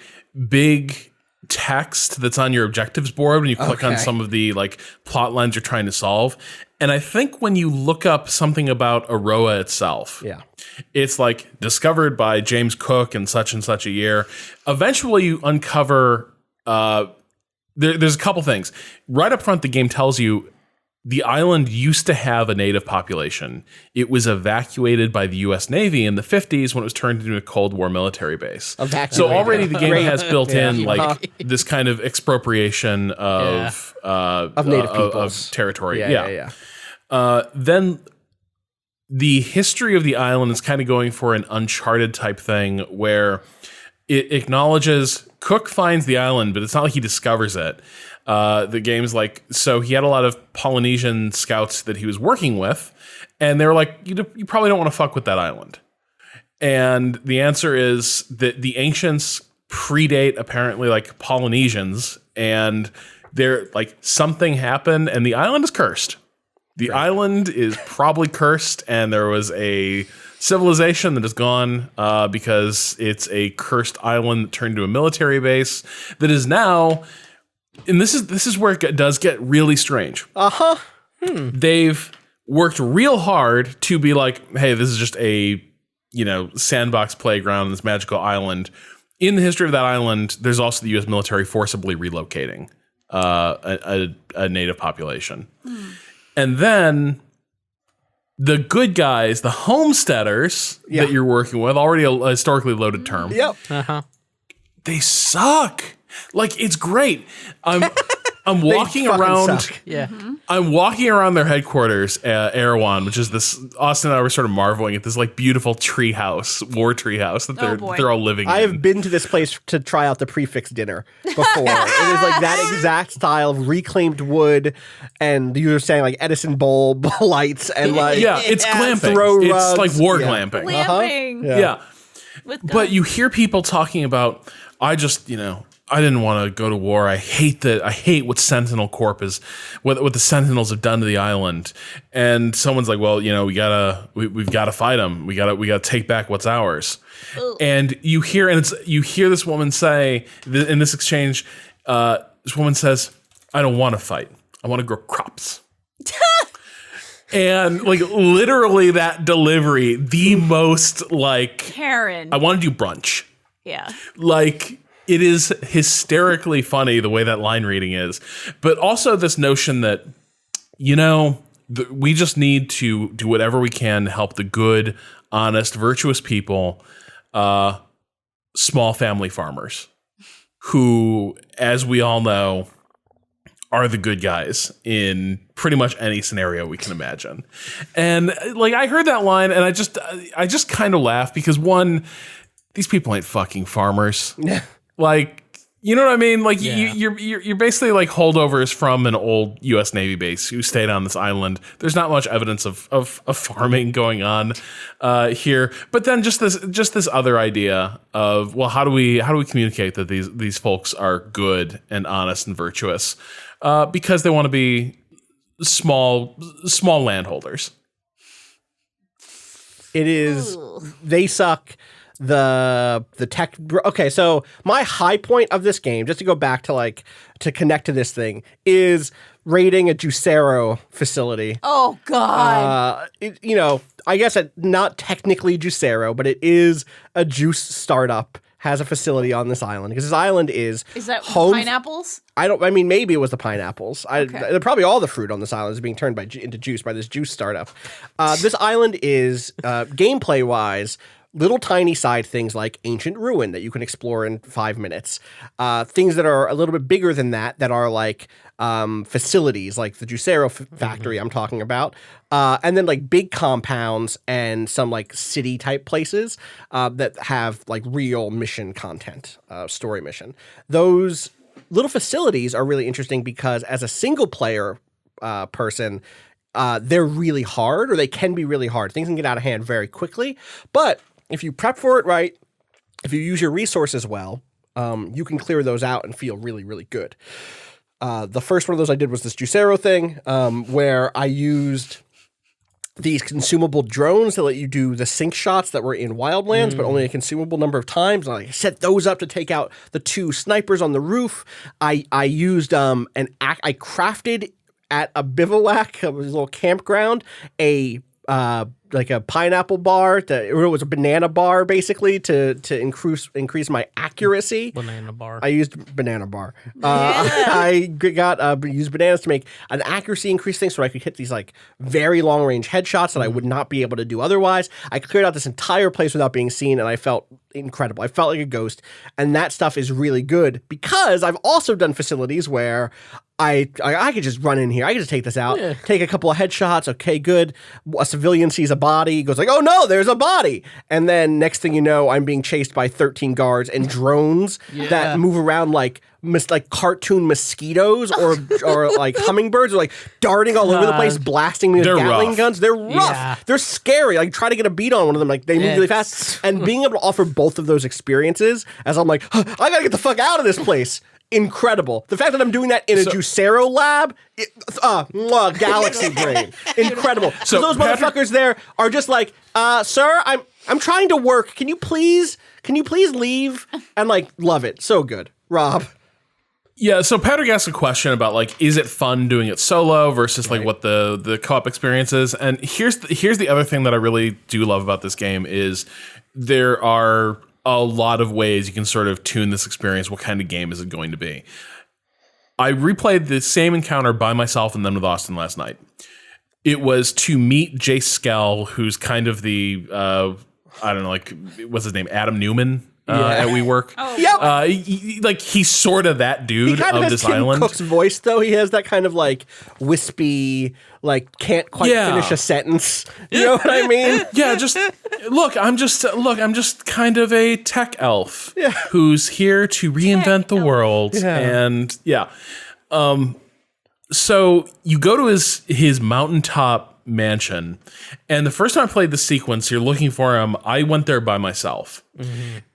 big text that's on your objectives board when you click on some of the like plot lines you're trying to solve. And I think when you look up something about Aroa itself, it's like discovered by James Cook in such and such a year. Eventually you uncover there's a couple things. Right up front, the game tells you the island used to have a native population. It was evacuated by the U.S. Navy in the 50s when it was turned into a Cold War military base. So already the game has built in like this kind of expropriation of native peoples. Of territory. Then the history of the island is kind of going for an Uncharted type thing where it acknowledges Cook finds the island, but it's not like he discovers it. The game's like, so he had a lot of Polynesian scouts that he was working with, and they were like, you probably don't want to fuck with that island. And the answer is that the ancients predate apparently like Polynesians, and they're like something happened, and the island is cursed. The island is probably cursed, and there was a civilization that is gone because it's a cursed island that turned into a military base that is now, and this is where it does get really strange. They've worked real hard to be like, hey, this is just a sandbox playground on this magical island. in the history of that island, there's also the U.S. military forcibly relocating a native population. And then the good guys, the homesteaders that you're working with, already a historically loaded term. Yep. They suck. Like, it's great. I'm walking around. Suck. Yeah. I'm walking around their headquarters, Erewhon, which is this. Austin and I were sort of marveling at this like beautiful war tree house that they're all living in. I have been to this place to try out the prefix dinner before. It is like that exact style of reclaimed wood, and you were saying like Edison bulb lights and like it's glamping. Throw it's rugs. like war glamping. Glamping. Yeah. With But you hear people talking about, I didn't want to go to war. I hate what Sentinel Corp is, what the Sentinels have done to the island. And someone's like, well, we've got to fight them. We got to take back what's ours. Ooh. And you hear this woman say in this exchange, this woman says, I don't want to fight. I want to grow crops. And like literally that delivery, the most like Karen. I want to do brunch. Yeah. Like, it is hysterically funny the way that line reading is. But also this notion that, we just need to do whatever we can to help the good, honest, virtuous people, small family farmers, who, as we all know, are the good guys in pretty much any scenario we can imagine. And like, I heard that line and I just kind of laughed because, one, these people ain't fucking farmers. Like, you know what I mean? Like, you're basically like holdovers from an old U.S. Navy base who stayed on this island. There's not much evidence of farming going on here. But then just this other idea of, well, how do we communicate that these folks are good and honest and virtuous because they want to be small landholders. It is. They suck. The tech. Okay, so my high point of this game, just to go back to connect to this thing, is raiding a Juicero facility. Oh God. I guess not technically Juicero, but it is a juice startup. Has a facility on this island because this island is that home. pineapples? Maybe it was the pineapples. Probably all the fruit on this island is being turned into juice by this juice startup. This island is gameplay wise. Little tiny side things like Ancient Ruin that you can explore in 5 minutes. Things that are a little bit bigger than that are like facilities like the Juicero factory I'm talking about. And then like big compounds and some like city type places that have like real mission content, story mission. Those little facilities are really interesting because as a single player person, they're really hard, or they can be really hard. Things can get out of hand very quickly. But if you prep for it right, if you use your resources well, you can clear those out and feel really, really good. The first one of those I did was this Juicero thing, where I used these consumable drones that let you do the sync shots that were in Wildlands, but only a consumable number of times. And I set those up to take out the 2 snipers on the roof. I used I crafted at a bivouac, a little campground, like a pineapple bar, or it was a banana bar, basically, to increase my accuracy. Banana bar. I used banana bar. I used bananas to make an accuracy increase thing so I could hit these like very long range headshots that I would not be able to do otherwise. I cleared out this entire place without being seen, and I felt incredible. I felt like a ghost, and that stuff is really good because I've also done facilities where I could just run in here. I could just take this out, take a couple of headshots. Okay, good. A civilian sees a body, goes like, oh no, there's a body. And then next thing you know, I'm being chased by 13 guards and drones that move around like cartoon mosquitoes or like hummingbirds, or like darting all over the place, blasting me with Gatling guns. They're rough. Yeah. They're scary. Like try to get a beat on one of them. Like they move really fast. And being able to offer both of those experiences as I'm like, I gotta get the fuck out of this place. Incredible. The fact that I'm doing that in a Juicero lab, galaxy brain. Incredible. So those motherfuckers there are just like, sir, I'm trying to work. Can you please leave? And like, love it. So good. Rob. Yeah, so Patrick asked a question about like, is it fun doing it solo versus like what the co-op experience is? And here's the other thing that I really do love about this game is there are a lot of ways you can sort of tune this experience. What kind of game is it going to be? I replayed the same encounter by myself and then with Austin last night. It was to meet Jace Skell, who's kind of the, I don't know, like, what's his name? Adam Newman at WeWork. Oh, Yep. He's sort of that dude He kind of of has this Tim island. Cook's voice, though. He has that kind of like wispy, like can't quite finish a sentence. You know what I mean? Yeah, I'm just kind of a tech elf who's here to reinvent the world. Yeah. And so you go to his mountaintop mansion, and the first time I played the sequence, you're looking for him. I went there by myself,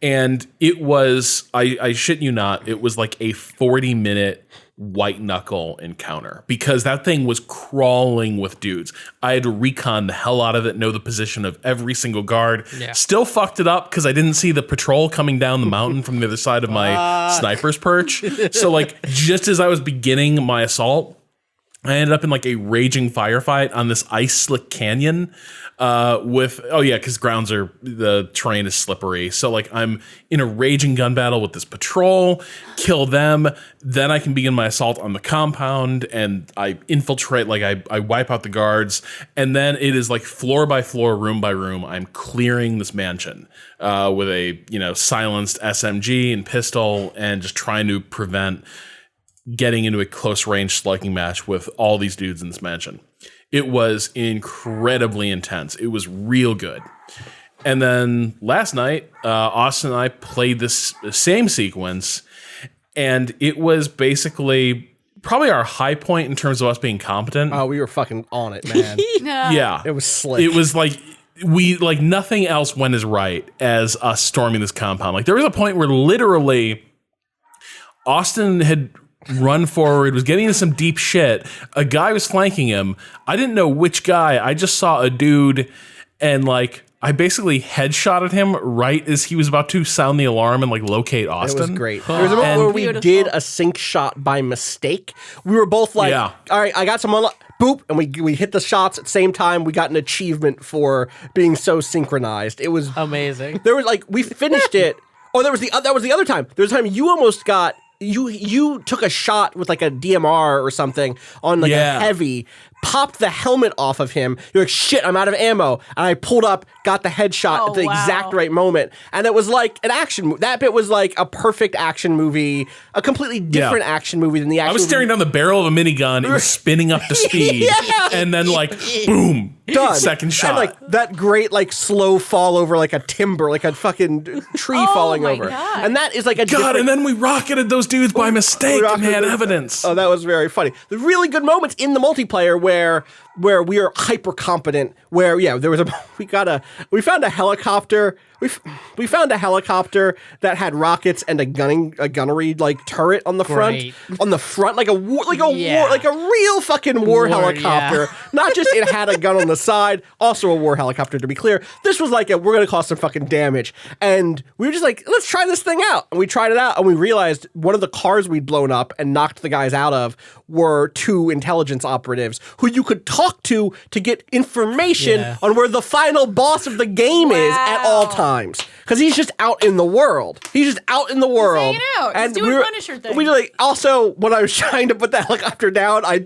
and it was I shit you not, it was like a 40-minute white knuckle encounter because that thing was crawling with dudes. I had to recon the hell out of it, know the position of every single guard. Still fucked it up because I didn't see the patrol coming down the mountain from the other side of my sniper's perch. So like just as I was beginning my assault, I ended up in like a raging firefight on this ice slick canyon because the terrain is slippery. So like I'm in a raging gun battle with this patrol, kill them, then I can begin my assault on the compound and I infiltrate, like I wipe out the guards, and then it is like floor by floor, room by room, I'm clearing this mansion with a silenced SMG and pistol and just trying to prevent getting into a close range slugging match with all these dudes in this mansion. It was incredibly intense. It was real good. And then last night, Austin and I played this same sequence, and it was basically probably our high point in terms of us being competent. Oh, we were fucking on it, man. Yeah. It was slick. It was like nothing else went as right as us storming this compound. Like there was a point where literally Austin had run forward, was getting into some deep shit. A guy was flanking him. I didn't know which guy. I just saw a dude, and like I basically headshotted him right as he was about to sound the alarm and like locate Austin. It was great. There was a moment where we did a sync shot by mistake. We were both like, all right, I got someone. Boop, and we hit the shots at the same time. We got an achievement for being so synchronized. It was amazing. There was like we finished it. Oh, that was the other time. There was a time you almost got. You took a shot with like a DMR or something on like a heavy, popped the helmet off of him. You're like, shit, I'm out of ammo. And I pulled up, got the headshot at the exact right moment. And it was like an action. That bit was like a perfect action movie, a completely different action movie than the action I was staring down the barrel of a minigun. It was spinning up to speed. And then like, boom. Done. Second shot. And like that great like slow fall over like a timber, like a fucking tree falling over. God. And that is like a and then we rocketed those dudes by mistake and had evidence. Oh, that was very funny. The really good moments in the multiplayer where we are hyper competent, where there was we found a helicopter. We found a helicopter that had rockets and a gunnery like turret on the front, like a real fucking war helicopter. Yeah. Not just it had a gun on the side, also a war helicopter, to be clear. This was like we're gonna cause some fucking damage. And we were just like, let's try this thing out. And we tried it out and we realized one of the cars we'd blown up and knocked the guys out of were two intelligence operatives who you could talk to get information on where the final boss of the game is at all times. Because he's just out in the world. He's just out in the world. He's hanging out. He's doing Punisher things. We like, also, when I was trying to put the helicopter down, I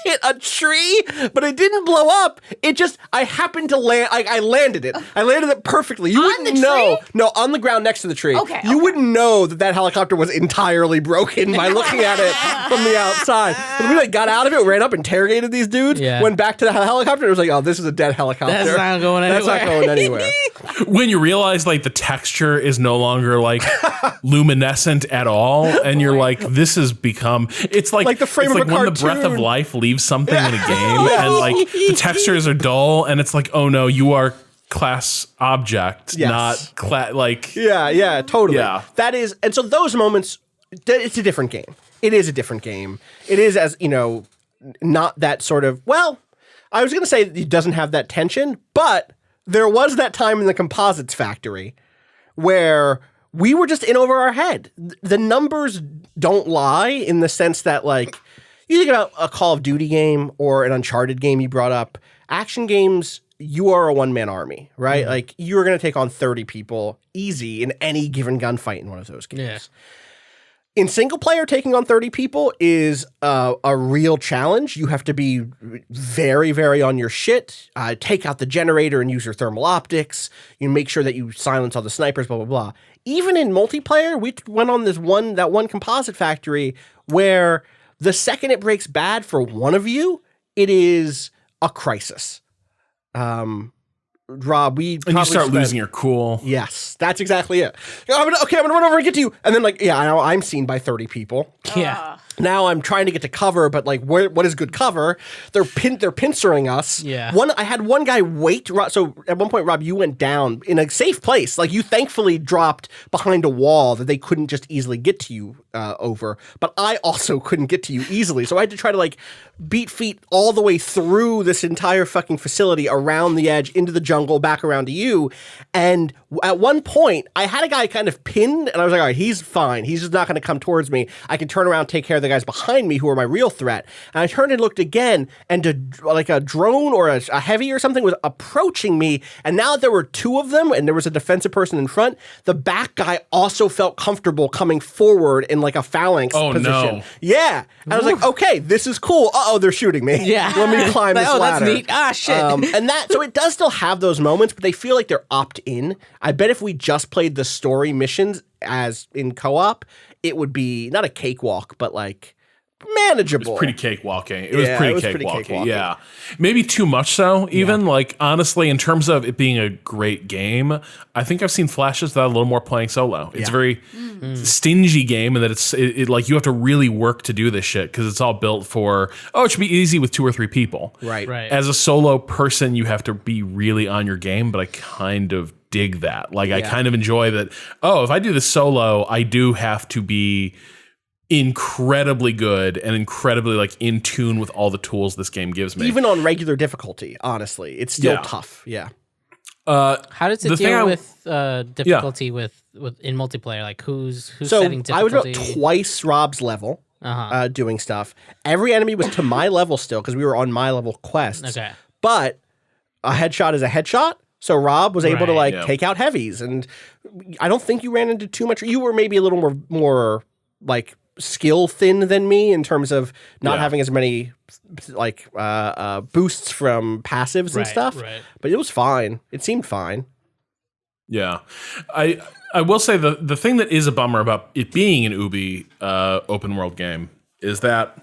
hit a tree, but it didn't blow up. It just, I happened to land, I landed it. I landed it perfectly. You wouldn't know. No, on the ground next to the tree. Okay. You wouldn't know that helicopter was entirely broken by looking at it from the outside. But we like got out of it, ran up, interrogated these dudes, went back to the helicopter, and it was like, oh, this is a dead helicopter. That's not going anywhere. That's not going anywhere. When you realize like the texture is no longer like luminescent at all, and you're like, this has become, it's like the frame of a when cartoon. the breath of life leaves something in a game, and like the textures are dull, and it's like, oh no, you are class object, not like. Yeah, totally. Yeah. That is, and so those moments, it's a different game. It is a different game. It is, as not that sort of, well, I was going to say it doesn't have that tension, but there was that time in the Composites factory where we were just in over our head. The numbers don't lie in the sense that, like, you think about a Call of Duty game or an Uncharted game you brought up, action games you are a one-man army, right? Like, you're going to take on 30 people easy in any given gunfight in one of those games. Yeah. In single player, taking on 30 people is a real challenge. You have to be very, very on your shit. Take out the generator and use your thermal optics. You make sure that you silence all the snipers, blah, blah, blah. Even in multiplayer, we went on that one composite factory where the second it breaks bad for one of you, it is a crisis. Rob, and you start losing your cool. Yes, that's exactly it. I'm gonna run over and get to you, and then now I'm seen by 30 people. Yeah. Now I'm trying to get to cover, but like, what is good cover? They're pincering us. Yeah. I had one guy wait. So at one point, Rob, you went down in a safe place. Like, you thankfully dropped behind a wall that they couldn't just easily get to you over. But I also couldn't get to you easily, so I had to try to like beat feet all the way through this entire fucking facility, around the edge, into the jungle, back around to you. And at one point, I had a guy kind of pinned, and I was like, all right, he's fine. He's just not going to come towards me. I can turn around, take care of the guys behind me who are my real threat. And I turned and looked again, and a drone or a heavy or something was approaching me. And now that there were two of them, and there was a defensive person in front, the back guy also felt comfortable coming forward in like a phalanx position. No. Yeah. And I was like, okay, this is cool. Uh-oh, they're shooting me. Yeah. Let me climb this ladder. That's neat. Ah, shit. So it does still have those moments, but they feel like they're opt-in. I bet if we just played the story missions as in co-op, it would be not a cakewalk, but like manageable. It was pretty cakewalking. It was pretty cakewalking. Yeah. Maybe too much so, even. Like, honestly, in terms of it being a great game, I think I've seen flashes that are a little more playing solo. It's a very stingy game, and that it's like you have to really work to do this shit because it's all built for, it should be easy with 2 or 3 people. Right. As a solo person, you have to be really on your game, but I kind of dig that. Like, I kind of enjoy that. If I do this solo, I do have to be incredibly good and incredibly like in tune with all the tools this game gives me. Even on regular difficulty, honestly, it's still tough. Yeah. How does it deal with difficulty with in multiplayer? Like, who's setting difficulty? I was about twice Rob's level doing stuff. Every enemy was to my level still because we were on my level quests. Okay. But a headshot is a headshot. So Rob was able to take out heavies, and I don't think you ran into too much. You were maybe a little more like skill thin than me in terms of not having as many like boosts from passives and stuff. Right. But it was fine. It seemed fine. Yeah. I will say the thing that is a bummer about it being an Ubi open world game is that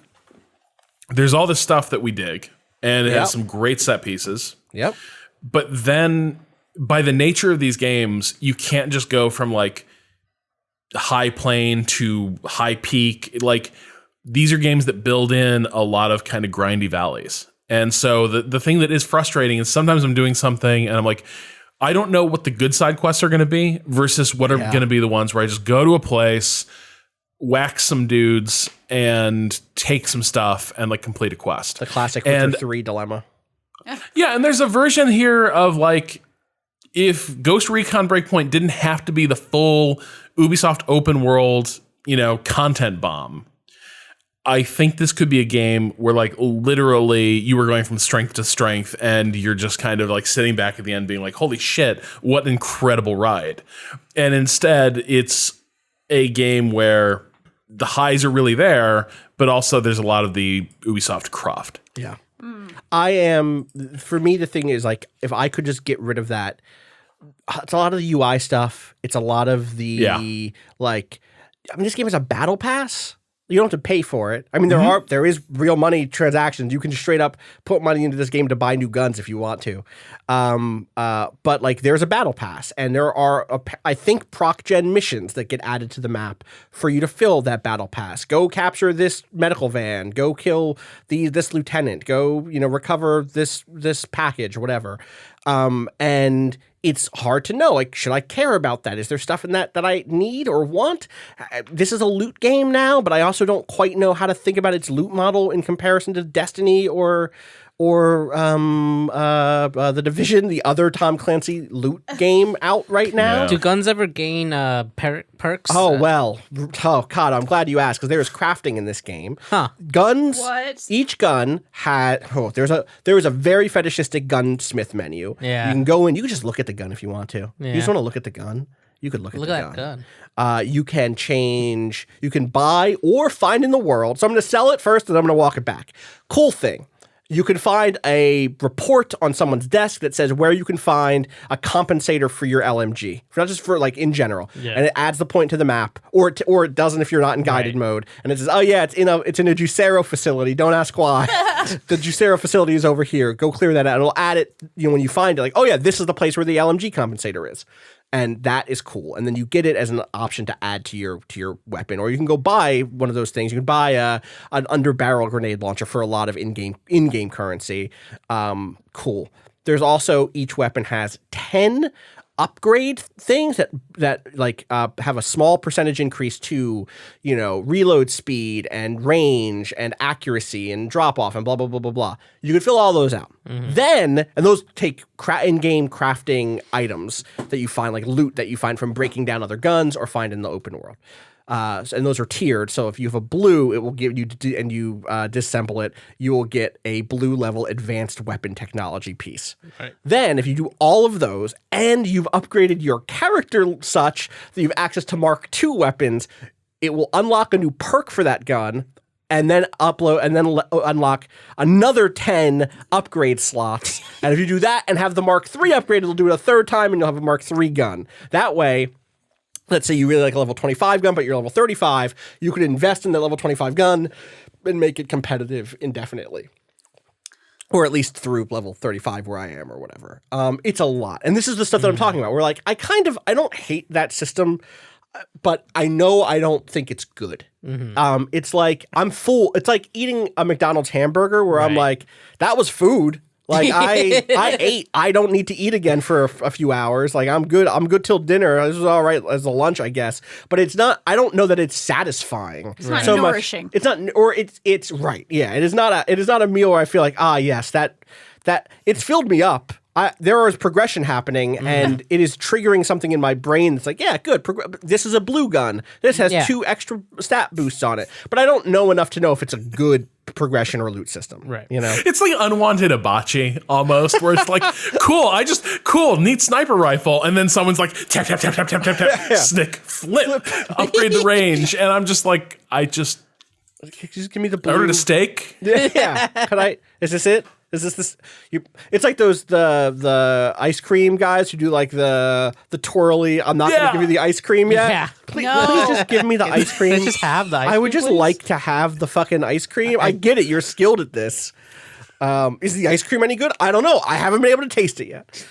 there's all this stuff that we dig, and it has some great set pieces. Yep. But then by the nature of these games, you can't just go from like high plane to high peak. Like, these are games that build in a lot of kind of grindy valleys. And so the thing that is frustrating is sometimes I'm doing something and I'm like, I don't know what the good side quests are going to be versus what are going to be the ones where I just go to a place, whack some dudes, and take some stuff and like complete a quest. The classic Witcher 3 dilemma. Yeah, and there's a version here of like, if Ghost Recon Breakpoint didn't have to be the full Ubisoft open world, content bomb, I think this could be a game where like literally you were going from strength to strength and you're just kind of like sitting back at the end being like, holy shit, what an incredible ride. And instead it's a game where the highs are really there, but also there's a lot of the Ubisoft croft. Yeah. For me, the thing is like, if I could just get rid of that, it's a lot of the UI stuff. It's a lot of the this game is a battle pass. You don't have to pay for it. I mean, there is real money transactions. You can just straight up put money into this game to buy new guns if you want to. But like, there's a battle pass, and there are I think proc gen missions that get added to the map for you to fill that battle pass. Go capture this medical van. Go kill this lieutenant. Go recover this package or whatever. And it's hard to know, like, should I care about that? Is there stuff in that I need or want? This is a loot game now, but I also don't quite know how to think about its loot model in comparison to Destiny or or The Division, the other Tom Clancy loot game out right now. Yeah. Do guns ever gain perks? Oh, well. Oh, God, I'm glad you asked, because there is crafting in this game. Huh. Guns, What? each gun had, there was a very fetishistic gunsmith menu. Yeah. You can go in, you can just look at the gun if you want to. Yeah. You just want to look at the gun. You could look at the that gun. gun. You can change, you can buy or find in the world. So I'm going to sell it first and I'm going to walk it back. Cool thing. You can find a report on someone's desk that says where you can find a compensator for your LMG, not just for like in general. Yeah. And it adds the point to the map, or it doesn't if you're not in guided mode. And it says, oh yeah, it's in a Juicero facility. Don't ask why. The Juicero facility is over here. Go clear that out. And it'll add it. When you find it, like, oh yeah, this is the place where the LMG compensator is. And that is cool. And then you get it as an option to add to your weapon, or you can go buy one of those things. You can buy an underbarrel grenade launcher for a lot of in-game currency. Cool. There's also, each weapon has 10 upgrade things that have a small percentage increase to reload speed and range and accuracy and drop off and blah blah blah blah blah. You can fill all those out. Then, and those take in-game crafting items that you find, like loot that you find from breaking down other guns or find in the open world. And those are tiered. So if you have a blue, it will give you, and you disassemble it, you will get a blue level advanced weapon technology piece. Right. Then if you do all of those and you've upgraded your character such that you have access to Mark II weapons, it will unlock a new perk for that gun and then unlock another 10 upgrade slots. And if you do that and have the Mark III upgrade, it'll do it a third time and you'll have a Mark III gun. That way, let's say you really like a level 25 gun, but you're level 35, you could invest in that level 25 gun and make it competitive indefinitely. Or at least through level 35 where I am or whatever. It's a lot. And this is the stuff that I'm talking about. We're like, I don't hate that system, but I know I don't think it's good. It's like, I'm full. It's like eating a McDonald's hamburger where I'm like, that was food. Like I ate. I don't need to eat again for a few hours. Like I'm good. I'm good till dinner. This is all right as a lunch, I guess. But it's not. I don't know that it's satisfying. It's not so nourishing. Much. It's not. Or it's right. Yeah. It is not a meal where I feel like yes that it's filled me up. There is progression happening, and it is triggering something in my brain that's like, yeah, good. This is a blue gun. This has 2 extra stat boosts on it. But I don't know enough to know if it's a good progression or loot system. Right. It's like unwanted hibachi almost, where it's like, cool, neat sniper rifle. And then someone's like, tap, tap, tap, tap, tap, tap, tap, snick, flip, upgrade the range. And I'm just like, just give me the blue. I ordered a steak. Yeah. Is this it? Is this it's like the ice cream guys who do like the twirly, I'm not going to give you the ice cream yet. Yeah. Please just give me the ice cream. Just have the ice I would cream, just please? like to have the fucking ice cream. I get it. You're skilled at this. Is the ice cream any good? I don't know. I haven't been able to taste it yet.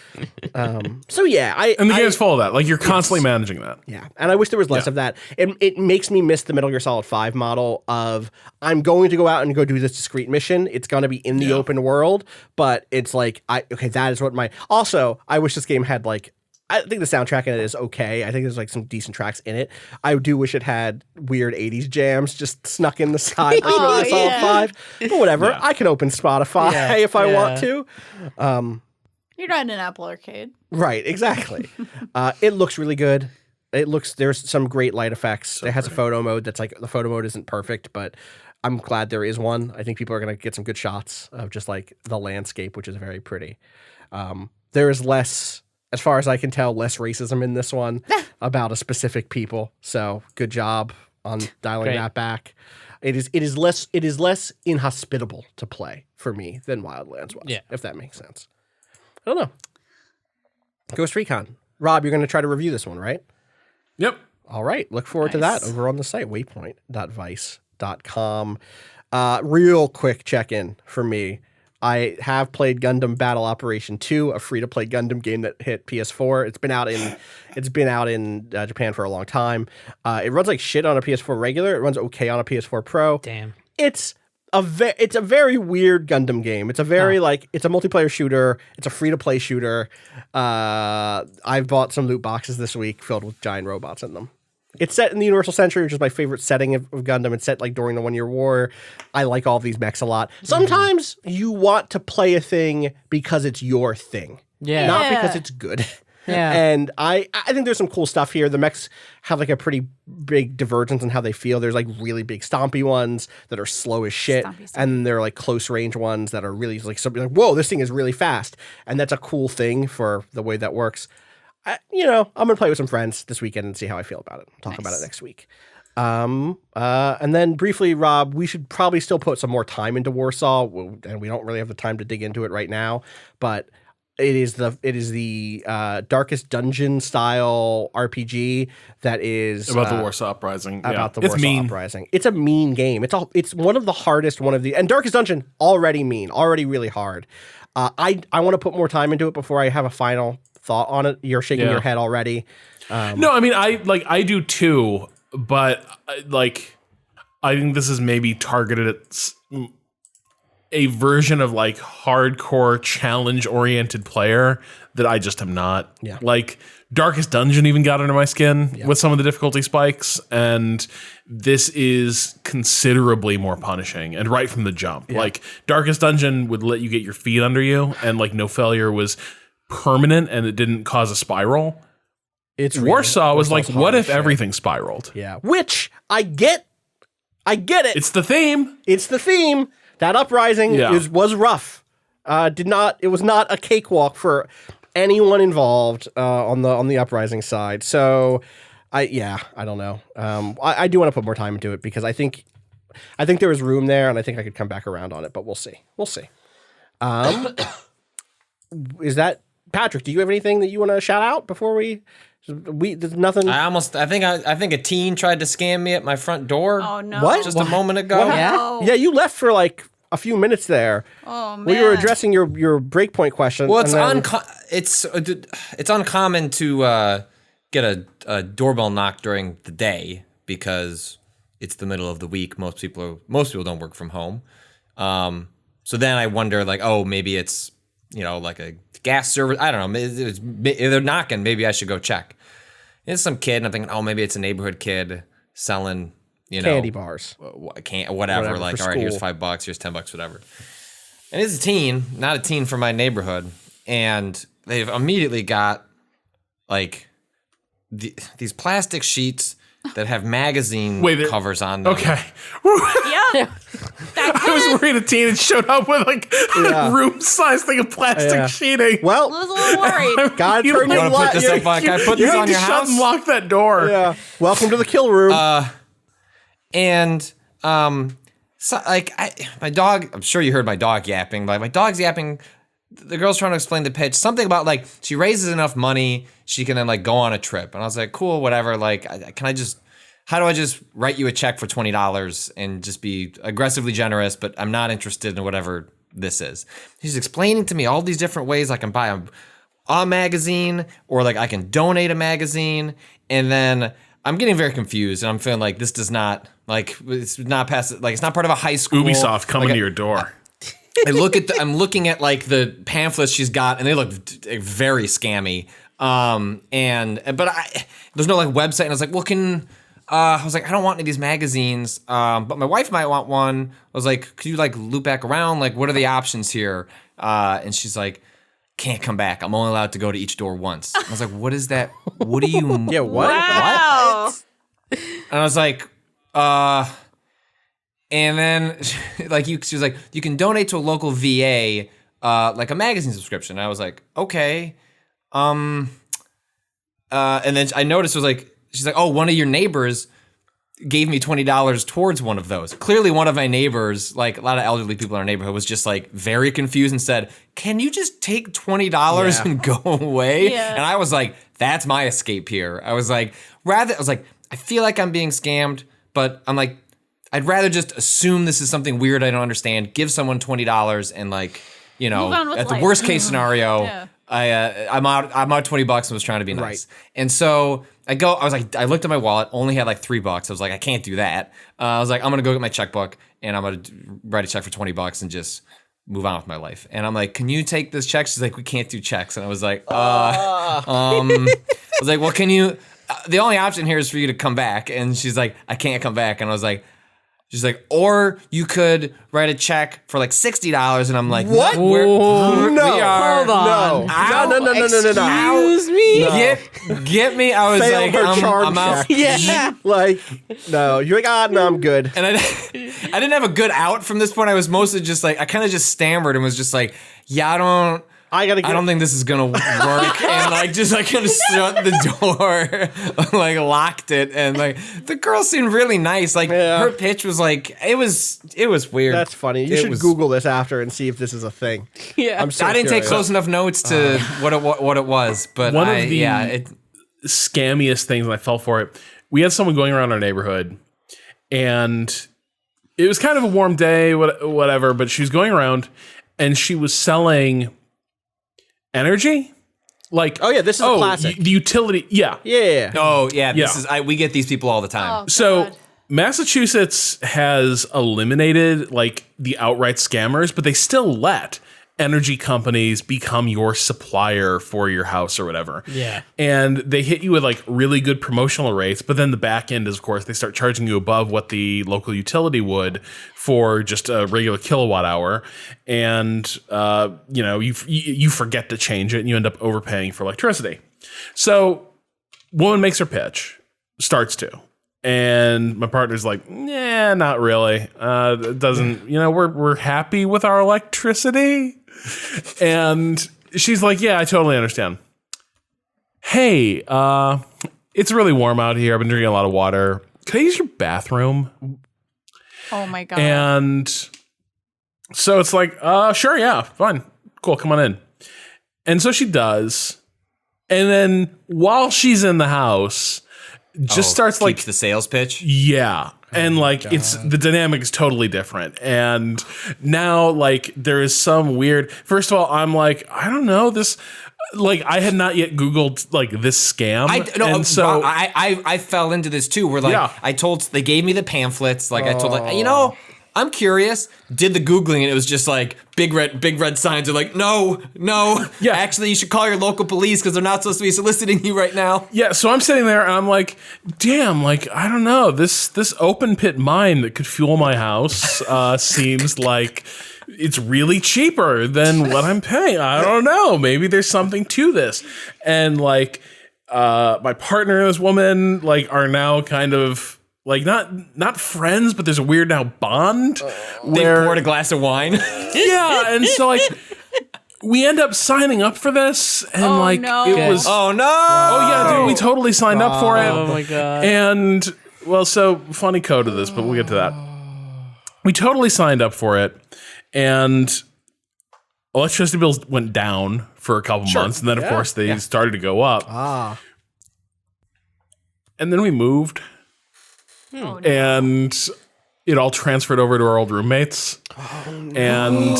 So yeah, and the game's full of that. Like you're constantly managing that. Yeah, and I wish there was less of that. It makes me miss the Metal Gear Solid 5 model of I'm going to go out and go do this discrete mission. It's going to be in the open world, but it's like that is what my. Also, I wish this game had like. I think the soundtrack in it is okay. I think there's like some decent tracks in it. I do wish it had weird 80s jams just snuck in the side like Metal Gear Solid 5. But whatever. Yeah. I can open Spotify if I want to. You're not in an Apple Arcade. Right, exactly. It looks really good. There's some great light effects. It has a photo mode that's like, the photo mode isn't perfect, but I'm glad there is one. I think people are going to get some good shots of just like the landscape, which is very pretty. There is less, as far as I can tell, less racism in this one about a specific people. So good job on dialing that back. It is less inhospitable to play for me than Wildlands was, if that makes sense. I don't know. Ghost Recon. Rob, you're going to try to review this one, right? Yep. All right. Look forward to that over on the site, waypoint.vice.com. Real quick check-in for me. I have played Gundam Battle Operation 2, a free-to-play Gundam game that hit PS4. It's been out in Japan for a long time. It runs like shit on a PS4 regular. It runs okay on a PS4 Pro. Damn. It's a very weird Gundam game. It's a very it's a multiplayer shooter. It's a free-to-play shooter. I've bought some loot boxes this week filled with giant robots in them. It's set in the Universal Century, which is my favorite setting of Gundam. It's set like during the 1 Year War. I like all these mechs a lot. Sometimes you want to play a thing because it's your thing. Yeah. Not because it's good. Yeah. And I think there's some cool stuff here. The mechs have like a pretty big divergence in how they feel. There's like really big stompy ones that are slow as shit. Stompy. And there are like close range ones that are really like something like, whoa, this thing is really fast. And that's a cool thing for the way that works. I'm going to play with some friends this weekend and see how I feel about it. Talk about it next week. And then briefly, Rob, we should probably still put some more time into Warsaw, and we don't really have the time to dig into it right now, but it is the Darkest Dungeon style RPG that is about the Warsaw Uprising. About the Warsaw Uprising. It's a mean game. It's one of the hardest, and Darkest Dungeon already really hard. I want to put more time into it before I have a final thought on it. You're shaking your head already. No, I mean I do too, but I think this is maybe targeted at a version of like hardcore challenge oriented player that I just am not. Yeah. Like Darkest Dungeon even got under my skin with some of the difficulty spikes, and this is considerably more punishing and right from the jump. Yeah. Like Darkest Dungeon would let you get your feet under you, and like no failure was permanent and it didn't cause a spiral. Warsaw was like, what if everything spiraled? Yeah. Which I get it. It's the theme. That uprising was rough. It was not a cakewalk for anyone involved on the uprising side. So I don't know. I do want to put more time into it because I think there was room there, and I think I could come back around on it, but we'll see. Is that Patrick? Do you have anything that you want to shout out before we? There's nothing. I think a teen tried to scam me at my front door. Oh no! What? Just a moment ago. Yeah, you left for like a few minutes there. Oh man! We were addressing your breakpoint question. Well, it's uncommon to get a doorbell knock during the day because it's the middle of the week. Most people don't work from home. So then I wonder, like, oh, maybe it's like a gas service. I don't know. If they're knocking, maybe I should go check. It's some kid, and I'm thinking, oh, maybe it's a neighborhood kid selling, candy bars, whatever. Like, all right, here's $5, here's $10, whatever. And it's a teen, not a teen from my neighborhood, and they've immediately got like these plastic sheets that have magazine covers on them. Okay. Yeah. I was worried a teen had showed up with like a room-sized thing of plastic sheeting. Well, I was a little worried. gotta turn your light. Put this up, can I put this on your house? Shut and lock that door. Yeah. Welcome to the kill room. My dog. I'm sure you heard my dog yapping. Like my dog's yapping. The girl's trying to explain the pitch. Something about like she raises enough money, she can then like go on a trip. And I was like, cool, whatever. Like, how do I just write you a check for $20 and just be aggressively generous, but I'm not interested in whatever this is. She's explaining to me all these different ways I can buy a magazine, or like I can donate a magazine. And then I'm getting very confused, and I'm feeling like this does not, like, it's not past, like, it's not part of a high school. Ubisoft coming to your door. I'm looking at like the pamphlets she's got, and they look very scammy. But there's no like website, and I was like, well, I was like, I don't want any of these magazines, but my wife might want one. I was like, could you like loop back around? Like, what are the options here? And she's like, can't come back. I'm only allowed to go to each door once. I was like, what is that? What do you? Yeah, what? Wow. What? And I was like, and then she was like, you can donate to a local VA, like a magazine subscription. And I was like, okay. And then I noticed she's like, oh, one of your neighbors gave me $20 towards one of those. Clearly one of my neighbors, like a lot of elderly people in our neighborhood, was just like very confused and said, can you just take $20 and go away? Yeah. And I was like, that's my escape here. I was like, I feel like I'm being scammed, but I'm like, I'd rather just assume this is something weird I don't understand, give someone $20 and like, at the worst case scenario, I'm out $20 and was trying to be nice. Right. And so I looked at my wallet, only had like $3. I was like, I can't do that. I was like, I'm going to go get my checkbook and I'm going to write a check for $20 and just move on with my life. And I'm like, can you take this check? She's like, we can't do checks. And I was like, I was like, well, can you, the only option here is for you to come back. And she's like, I can't come back. And I was like, she's like, or you could write a check for like $60. And I'm like, what? We are Hold on. No. Excuse me. Get me. I was Failed like, her charm I'm out. check. Yeah. Like, no. You're like, no, I'm good. And I didn't have a good out from this point. I was mostly just like, I kind of just stammered and was just like, yeah, I don't think this is gonna work, and like just like kind of shut the door, like locked it, and like the girl seemed really nice. Like her pitch was like it was weird. That's funny. You should Google this after and see if this is a thing. Yeah, I didn't take close enough notes to what it was, but one of the scammiest things, and I fell for it. We had someone going around our neighborhood, and it was kind of a warm day, whatever. But she was going around, and she was selling energy, like this is a classic. The utility, yeah. Oh yeah, this is we get these people all the time. So Massachusetts has eliminated like the outright scammers, but they still let energy companies become your supplier for your house or whatever. Yeah. And they hit you with like really good promotional rates, but then the back end is, of course, they start charging you above what the local utility would for just a regular kilowatt hour. And, you forget to change it and you end up overpaying for electricity. So woman makes her pitch, starts to. And my partner's like, nah, not really. It doesn't, we're happy with our electricity. And she's like, yeah, I totally understand. Hey, it's really warm out here. I've been drinking a lot of water. Could I use your bathroom? Oh my God. And so it's like, sure, yeah, fine. Cool, come on in. And so she does. And then while she's in the house, starts like the sales pitch. Yeah. And like it's the dynamic is totally different. And now like there is some weird, first of all, I'm like, I don't know this, like I had not yet Googled like this scam. I fell into this too, where like they gave me the pamphlets, like I told like, I'm curious, did the Googling and it was just like big red signs are like, no, actually you should call your local police because they're not supposed to be soliciting you right now. Yeah, so I'm sitting there and I'm like, damn, like, I don't know, this open pit mine that could fuel my house seems like it's really cheaper than what I'm paying. I don't know, maybe there's something to this. And like, my partner and this woman like are now kind of like not friends, but there's a weird now bond where they poured a glass of wine. Yeah, and so like we end up signing up for this, and it was oh no, oh yeah, dude, we totally signed up for it. Oh my God. And well, so funny code of this, but we'll get to that. We totally signed up for it, and electricity bills went down for a couple months, and then of course they started to go up. And then we moved. Oh, no. And it all transferred over to our old roommates. And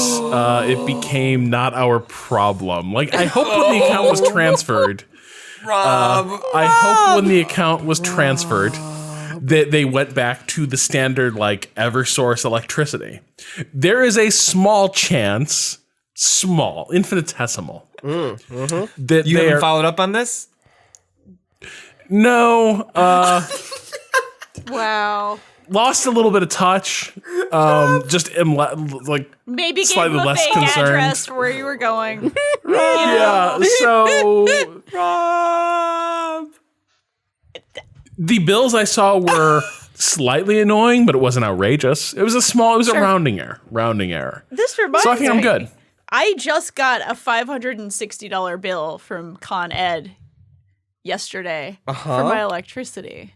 it became not our problem. Like, I hope when the account was transferred, I hope when the account was transferred, that they went back to the standard, like, EverSource electricity. There is a small chance, infinitesimal, that you haven't followed up on this? No, wow. Lost a little bit of touch. Just am like maybe gave slightly him a less fake concerned. address for where you were going. Yeah. So the bills I saw were slightly annoying, but it wasn't outrageous. It was a rounding error. This reminds me. So I think I'm good. I just got a $560 bill from Con Ed yesterday for my electricity.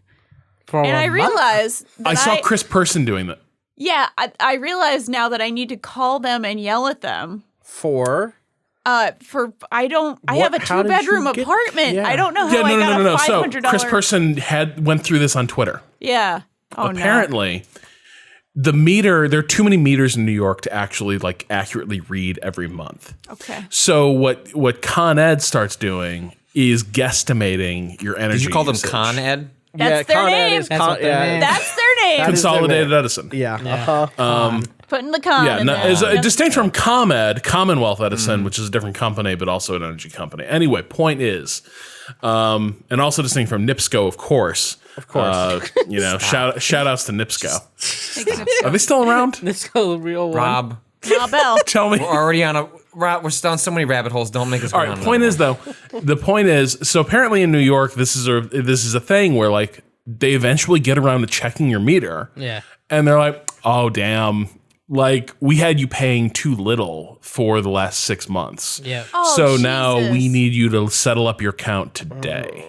And I realized that I saw Chris Person doing that. Yeah, I realize now that I need to call them and yell at them for I have a 2-bedroom apartment. Yeah. I don't know how I got a $500. So Chris Person went through this on Twitter. Yeah. Apparently, the meter, there are too many meters in New York to actually like accurately read every month. Okay. So what Con Ed starts doing is guesstimating your energy. Did you call them usage. Con Ed? That's their name. That's their name. That's their name. Consolidated Edison. Yeah. Putting the con in there. As distinct from ComEd, Commonwealth Edison, which is a different company, but also an energy company. Anyway, point is, and also distinct from NIPSCO, of course. Shout outs to NIPSCO. Are they still around? NIPSCO, real one. Rob Bell. Tell me. We're already we're down so many rabbit holes. Don't make us go All right. Point is, though, the point is, so apparently in New York, this is a thing where like they eventually get around to checking your meter. Yeah. And they're like, oh damn, like we had you paying too little for the last 6 months. Yeah. Oh, so Jesus. now we need you to settle up your count today.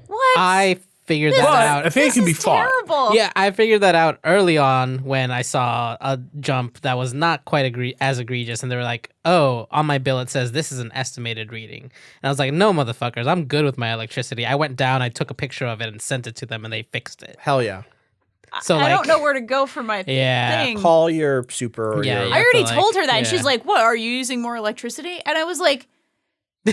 What? I figured that out. I think it can be fought. Terrible. Yeah, I figured that out early on when I saw a jump that was not quite as egregious, and they were like, oh, on my bill it says this is an estimated reading. And I was like, no, motherfuckers, I'm good with my electricity. I went down, I took a picture of it and sent it to them, and they fixed it. Hell yeah. So I don't know where to go for my Yeah. thing. Call your super. Or Yeah, your, I already to, like, told her that, and yeah. she's like, "What? Are you using more electricity?" And I was like, "No,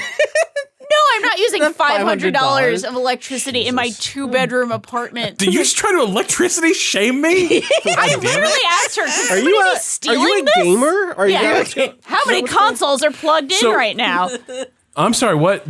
I'm not using $500 of electricity in my 2-bedroom apartment." Did you just try to electricity shame me? I literally asked her, "Could Are somebody you be a stealing this?" gamer? Are you? Yeah. How many consoles are plugged in right now? I'm sorry, what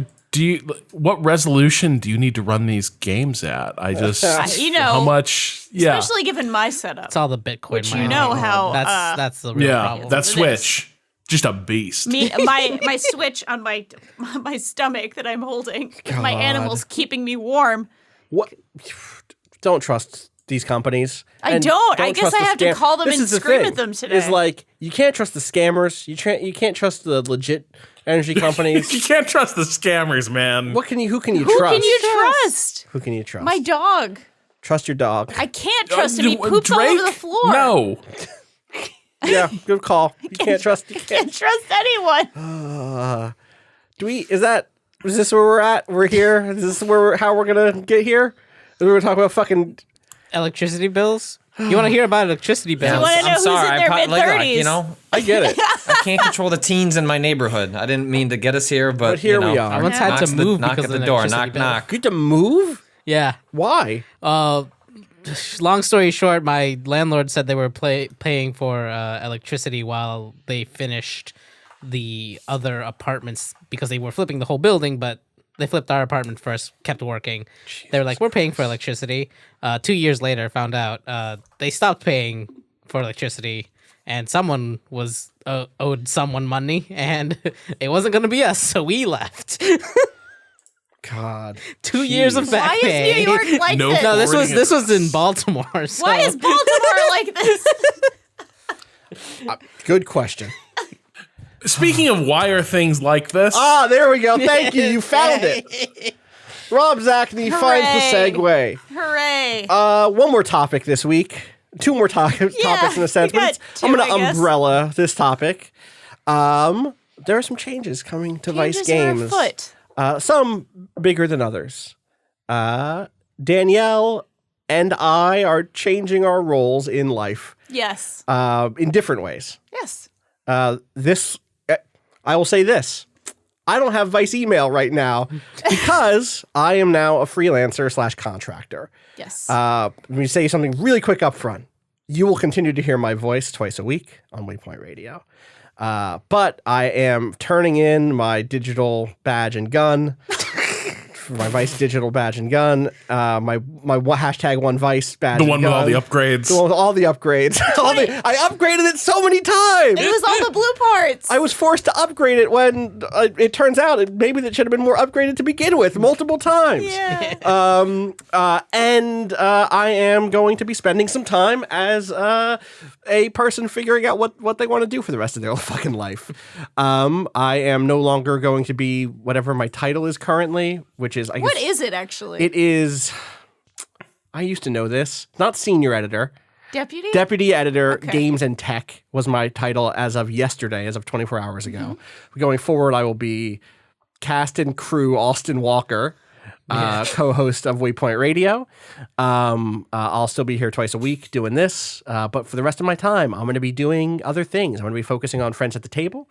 resolution do you need to run these games at? I just how much especially given my setup. It's all the Bitcoin Which you mining. know how, that's the real problem. that Switch. Just a beast. my Switch on my stomach that I'm holding. My animal's keeping me warm. What? Don't trust these companies. I And don't. I guess trust I the have to call them This and is the scream thing, at them today. Is like you can't trust the scammers. You can't trust the legit energy companies. You can't trust the scammers, man. Who can you trust? Who can you trust? Who can you trust? My dog. Trust your dog. I can't trust him. He poops all Drake? over the floor. No. Yeah, good call. You can't trust. Can't trust anyone. Is this where we're at? We're here. Is this how we're gonna get here? We're gonna talk about fucking Electricity bills? You want to hear about electricity bills? You wanna know who's in their mid-30s? I get it. I can't control the teens in my neighborhood. I didn't mean to get us here, but here we are. I once had to move knock because at of the door. electricity Knock, bill. knock. You had to move? Yeah. Why? Long story short, my landlord said they were paying for electricity while they finished the other apartments because they were flipping the whole building, but they flipped our apartment first, kept working. Jesus. They were like, we're paying for electricity. 2 years later, found out they stopped paying for electricity, and someone was owed someone money, and it wasn't going to be us, so we left. God. 2 years of back Why pay. is New York like No this? No, this was in Baltimore. So. Why is Baltimore like this? Good question. Speaking of why are things like this? Ah, there we go. Thank you. You found it. Rob Zachney finds the segue. Hooray. One more topic this week. Two more topics in a sense, we but got I'm two, going I to guess. umbrella this topic. There are some changes coming to Vice games. Changes are afoot. Some bigger than others. Danielle and I are changing our roles in life Yes. in different ways. Yes. I will say this. I don't have Vice email right now because I am now a freelancer / contractor. Yes. Let me say something really quick up front. You will continue to hear my voice twice a week on Waypoint Radio. But I am turning in my digital badge and gun. My Vice digital badge and gun. My #1Vice badge. The one and with gun. all the upgrades. The one with all the upgrades. I upgraded it so many times. it was all the blue parts. I was forced to upgrade it when it turns out maybe that should have been more upgraded to begin with multiple times. Yeah. And I am going to be spending some time as a person figuring out what they want to do for the rest of their fucking life. I am no longer going to be whatever my title is currently, which is, I guess. What is it actually? It is, I used to know this, not senior editor. Deputy? Deputy editor, Okay. games and tech was my title as of yesterday, as of 24 hours ago. Going forward, I will be cast and crew Austin Walker, co-host of Waypoint Radio. I'll still be here twice a week doing this, but for the rest of my time, I'm going to be doing other things. I'm going to be focusing on Friends at the Table.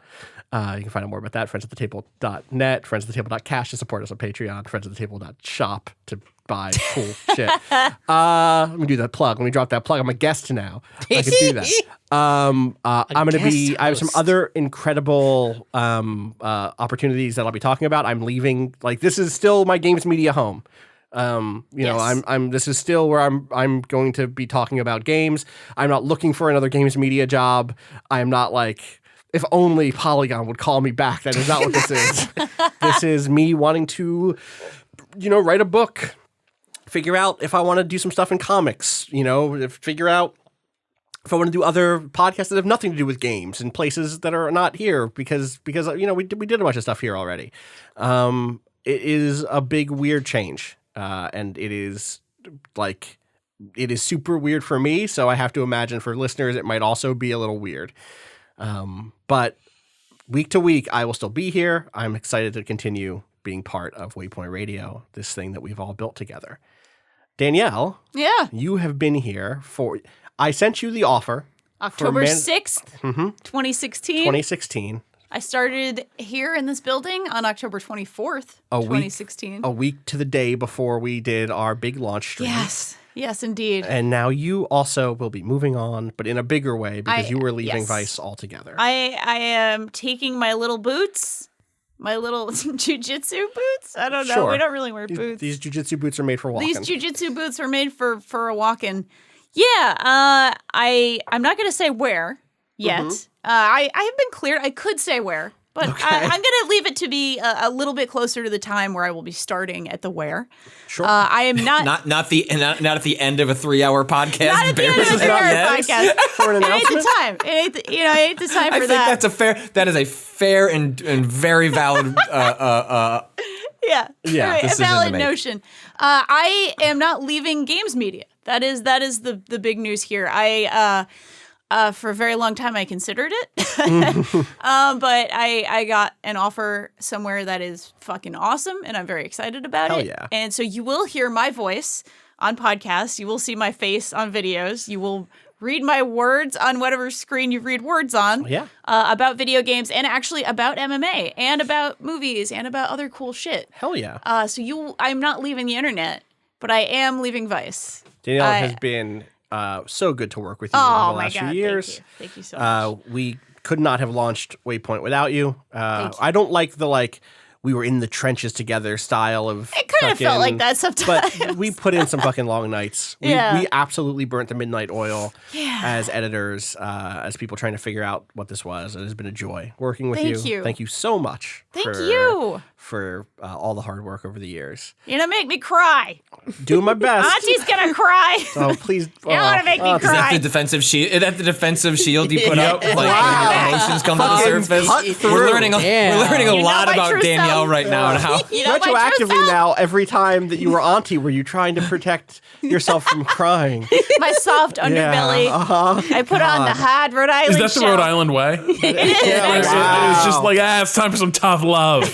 You can find out more about that, friendsattetable.net, friendsattetable.cash to support us on Patreon, friendsattetable.shop to buy cool shit. Let me do that plug. Let me drop that plug. I'm a guest now. I can do that. I'm going to be. I have some other incredible opportunities that I'll be talking about. I'm leaving. Like, this is still my games media home. You know, I'm. This is still where I'm going to be talking about games. I'm not looking for another games media job. I'm not like, if only Polygon would call me back. That is not what this is. This is me wanting to, you know, write a book, figure out if I want to do some stuff in comics, you know, figure out if I want to do other podcasts that have nothing to do with games in places that are not here because you know, we did a bunch of stuff here already. It is a big weird change, and it is super weird for me. So I have to imagine for listeners, it might also be a little weird. But week to week, I will still be here. I'm excited to continue being part of Waypoint Radio, this thing that we've all built together. Danielle, you have been here for. I sent you the offer. October 6th, 2016. 2016. I started here in this building on October 24th, 2016. A week to the day before we did our big launch stream. Yes, indeed. And now you also will be moving on, but in a bigger way because you were leaving Vice altogether. I am taking my little boots, my little jujitsu boots. I don't know. Sure. We don't really wear boots. These jujitsu boots are made for walking. These jujitsu boots are made for a walk-in. Yeah, I'm not going to say where yet. I have been cleared. I could say where, but I'm going to leave it to be a little bit closer to the time where I will be starting at the where. Sure. I am not Not at the end of a 3-hour podcast. Not at the end of a 3-hour podcast. For an It ain't announcement? the time. It ain't the, you know, it ain't the time for I think that is a fair and very valid Yeah, right, a decision to valid make. notion. I am not leaving games media. That is the big news here. I for a very long time I considered it, but I got an offer somewhere that is fucking awesome, and I'm very excited about Hell it. yeah. And so you will hear my voice on podcasts. You will see my face on videos. You will read my words on whatever screen you read words on. Yeah. About video games and actually about MMA and about movies and about other cool shit. Hell yeah. I'm not leaving the internet, but I am leaving Vice. Danielle has been so good to work with you over the last few years. Thank you so much. We could not have launched Waypoint without you. I don't like the we were in the trenches together style of. It kind of felt like that sometimes. But we put in some fucking long nights. We absolutely burnt the midnight oil as editors, as people trying to figure out what this was. It has been a joy working with Thank you. Thank you so much. Thank you for all the hard work over the years. You're gonna make me cry. Doing my best. Auntie's gonna cry. Oh, please. You don't want to make me Is that cry. the defensive shield? Is that the defensive shield you put up? Like when your emotions come to the Fucking surface. cut We're through. learning a You know lot my about true Danielle self. right now and how. You know my true Retroactively self? now, every time that you were auntie, were you trying to protect yourself from crying? My soft underbelly. I put on the hard Rhode Island Is that the show. Rhode Island way? It is. It was just like, it's time for some tough love.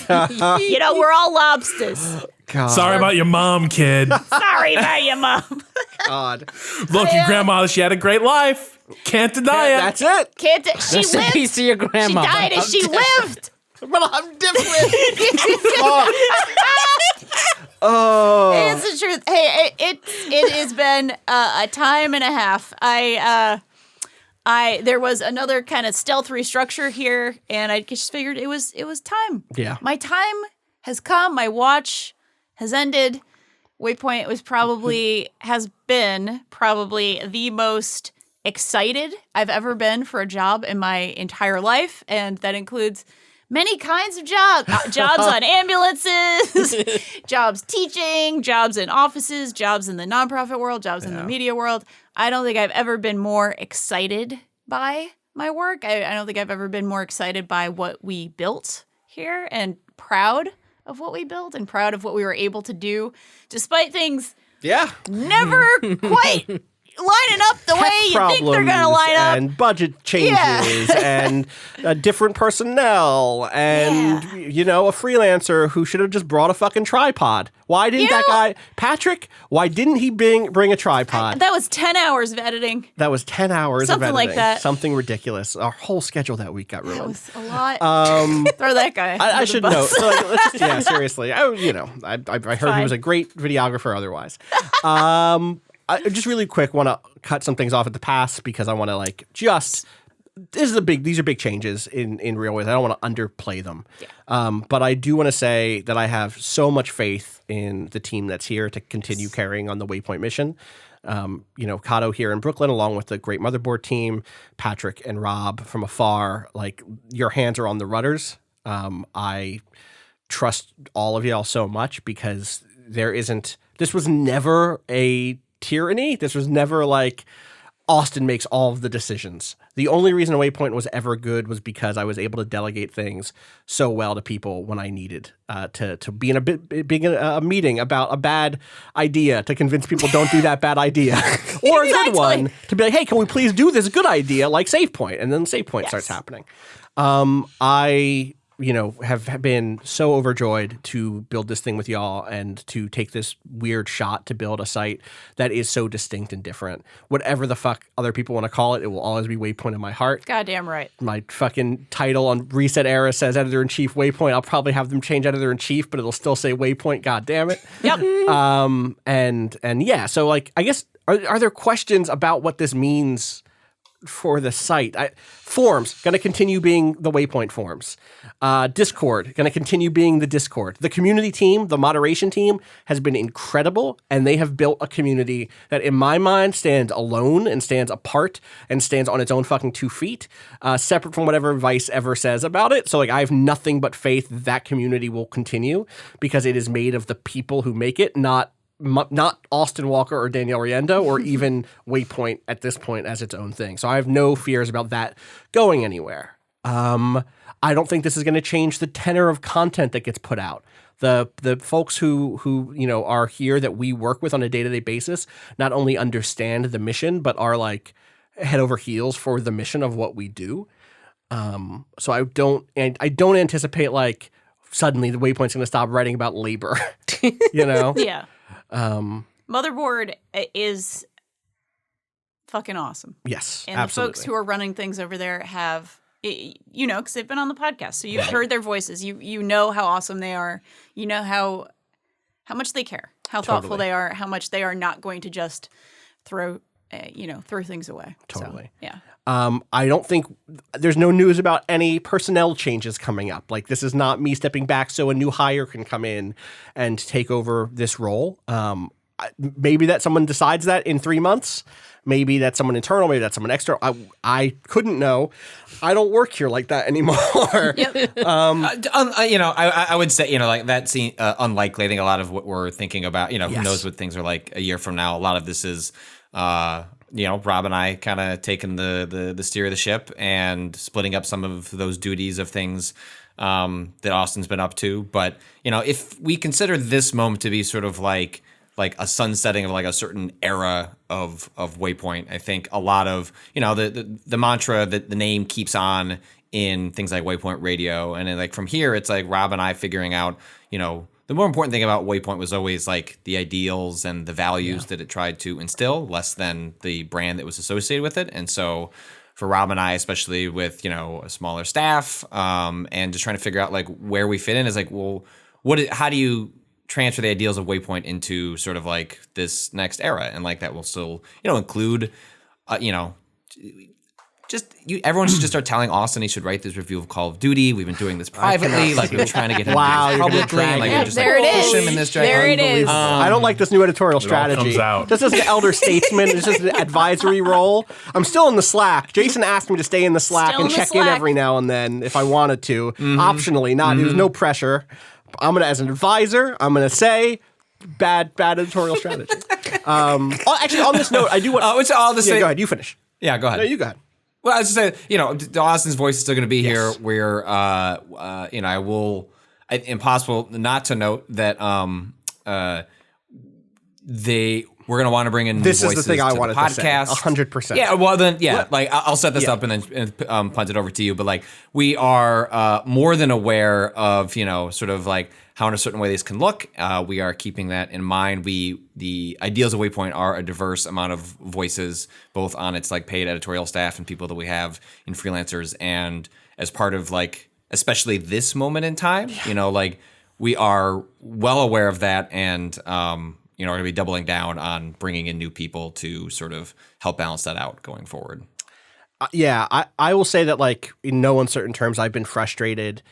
You know, we're all lobsters. God. Sorry about your mom, kid. Sorry about your mom. God. Look, your grandma, she had a great life. Can't deny it. That's it. She Rest in lived. peace to your She grandma. died and she lived. But I'm different. Oh. It's the truth. Hey, it has been a time and a half. There was another kind of stealth restructure here, and I just figured it was time. Yeah. My time has come. My watch has ended. Waypoint has been probably the most excited I've ever been for a job in my entire life, and that includes many kinds of jobs. Jobs on ambulances, jobs teaching, jobs in offices, jobs in the nonprofit world, jobs in the media world. I don't think I've ever been more excited by my work. I don't think I've ever been more excited by what we built here, and proud of what we built and proud of what we were able to do, despite things never quite lining up the way you think they're going to line up. And budget changes and different personnel and, a freelancer who should have just brought a fucking tripod. Why didn't that guy, Patrick, why didn't he bring a tripod? That was 10 hours of editing. That was 10 hours Something of editing. like that. Something ridiculous. Our whole schedule that week got ruined. That was a lot. Throw that guy. I should know. So, let's just, seriously. I heard he was a great videographer otherwise. I just really quick want to cut some things off at the pass because I want to these are big changes in real ways. I don't want to underplay them. Yeah. But I do want to say that I have so much faith in the team that's here to continue carrying on the Waypoint mission. Cado here in Brooklyn, along with the great motherboard team, Patrick and Rob from afar, your hands are on the rudders. I trust all of y'all so much because this was never a tyranny. This was never Austin makes all of the decisions. The only reason Waypoint was ever good was because I was able to delegate things so well to people when I needed to be in a meeting about a bad idea to convince people don't do that bad idea or a good one to be like, hey, can we please do this good idea like SavePoint? And then SavePoint starts happening. I have been so overjoyed to build this thing with y'all and to take this weird shot to build a site that is so distinct and different. Whatever the fuck other people want to call it, it will always be Waypoint in my heart. Goddamn right. My fucking title on Reset Era says Editor-in-Chief Waypoint. I'll probably have them change Editor-in-Chief, but it'll still say Waypoint. God damn it. Yep. So I guess, are there questions about what this means for the site? Forums going to continue being the Waypoint forums. Discord going to continue being the Discord. The community team, the moderation team, has been incredible, and they have built a community that, in my mind, stands alone and stands apart and stands on its own fucking 2 feet, separate from whatever Vice ever says about it. So, I have nothing but faith that community will continue because it is made of the people who make it, not Austin Walker or Danielle Riendo or even Waypoint at this point as its own thing. So I have no fears about that going anywhere. I don't think this is going to change the tenor of content that gets put out. The folks who are here that we work with on a day-to-day basis not only understand the mission, but are head over heels for the mission of what we do. So I don't anticipate suddenly the Waypoint's going to stop writing about labor. Yeah. Motherboard is fucking awesome. Yes, and absolutely. The folks who are running things over there have, because they've been on the podcast, so you've heard their voices. You know how awesome they are. You know how much they care, how thoughtful they are, how much they are not going to just throw things away. Totally. So, yeah. I don't think there's no news about any personnel changes coming up. This is not me stepping back so a new hire can come in and take over this role. Maybe that someone decides that in 3 months. Maybe that's someone internal. Maybe that's someone external. I couldn't know. I don't work here like that anymore. Yep. I would say, that seems unlikely. I think a lot of what we're thinking about, who knows what things are like a year from now. A lot of this is, Rob and I kind of taking the steer of the ship and splitting up some of those duties of things that Austin's been up to. But, if we consider this moment to be sort of like a sunsetting of a certain era of Waypoint, I think a lot of, the mantra that the name keeps on in things like Waypoint Radio. And then from here, it's Rob and I figuring out, the more important thing about Waypoint was always the ideals and the values that it tried to instill, less than the brand that was associated with it. And so for Rob and I, especially with, a smaller staff, and just trying to figure out where we fit in is how do you transfer the ideals of Waypoint into sort of this next era? And that will still, include, everyone should just start telling Austin he should write this review of Call of Duty. We've been doing this privately. We've been trying to get him to do this publicly. And there it is. Push him in this direction. There it is. I don't like this new editorial strategy. Comes out. Just as an elder statesman, it's just an advisory role. I'm still in the Slack. Jason asked me to stay in the Slack and check in every now and then if I wanted to. Optionally, not. There's no pressure. As an advisor, I'm gonna say bad editorial strategy. Actually, on this note, I do want. Which all the same. Go ahead. You finish. Yeah, go ahead. No, you go ahead. Well, I was just saying, Austin's voice is still going to be here. Where, impossible not to note that we're going to want to bring in This new is the voices thing I to wanted the podcast. to say. 100%. Yeah, well then, like I'll set this up and then punt it over to you. But like we are more than aware of, sort of like how in a certain way this can look. We are keeping that in mind. The ideals of Waypoint are a diverse amount of voices, both on its like paid editorial staff and people that we have in freelancers. And as part of like, especially this moment in time, like we are well aware of that and, are going to be doubling down on bringing in new people to sort of help balance that out going forward. I will say that, like, in no uncertain terms, I've been frustrated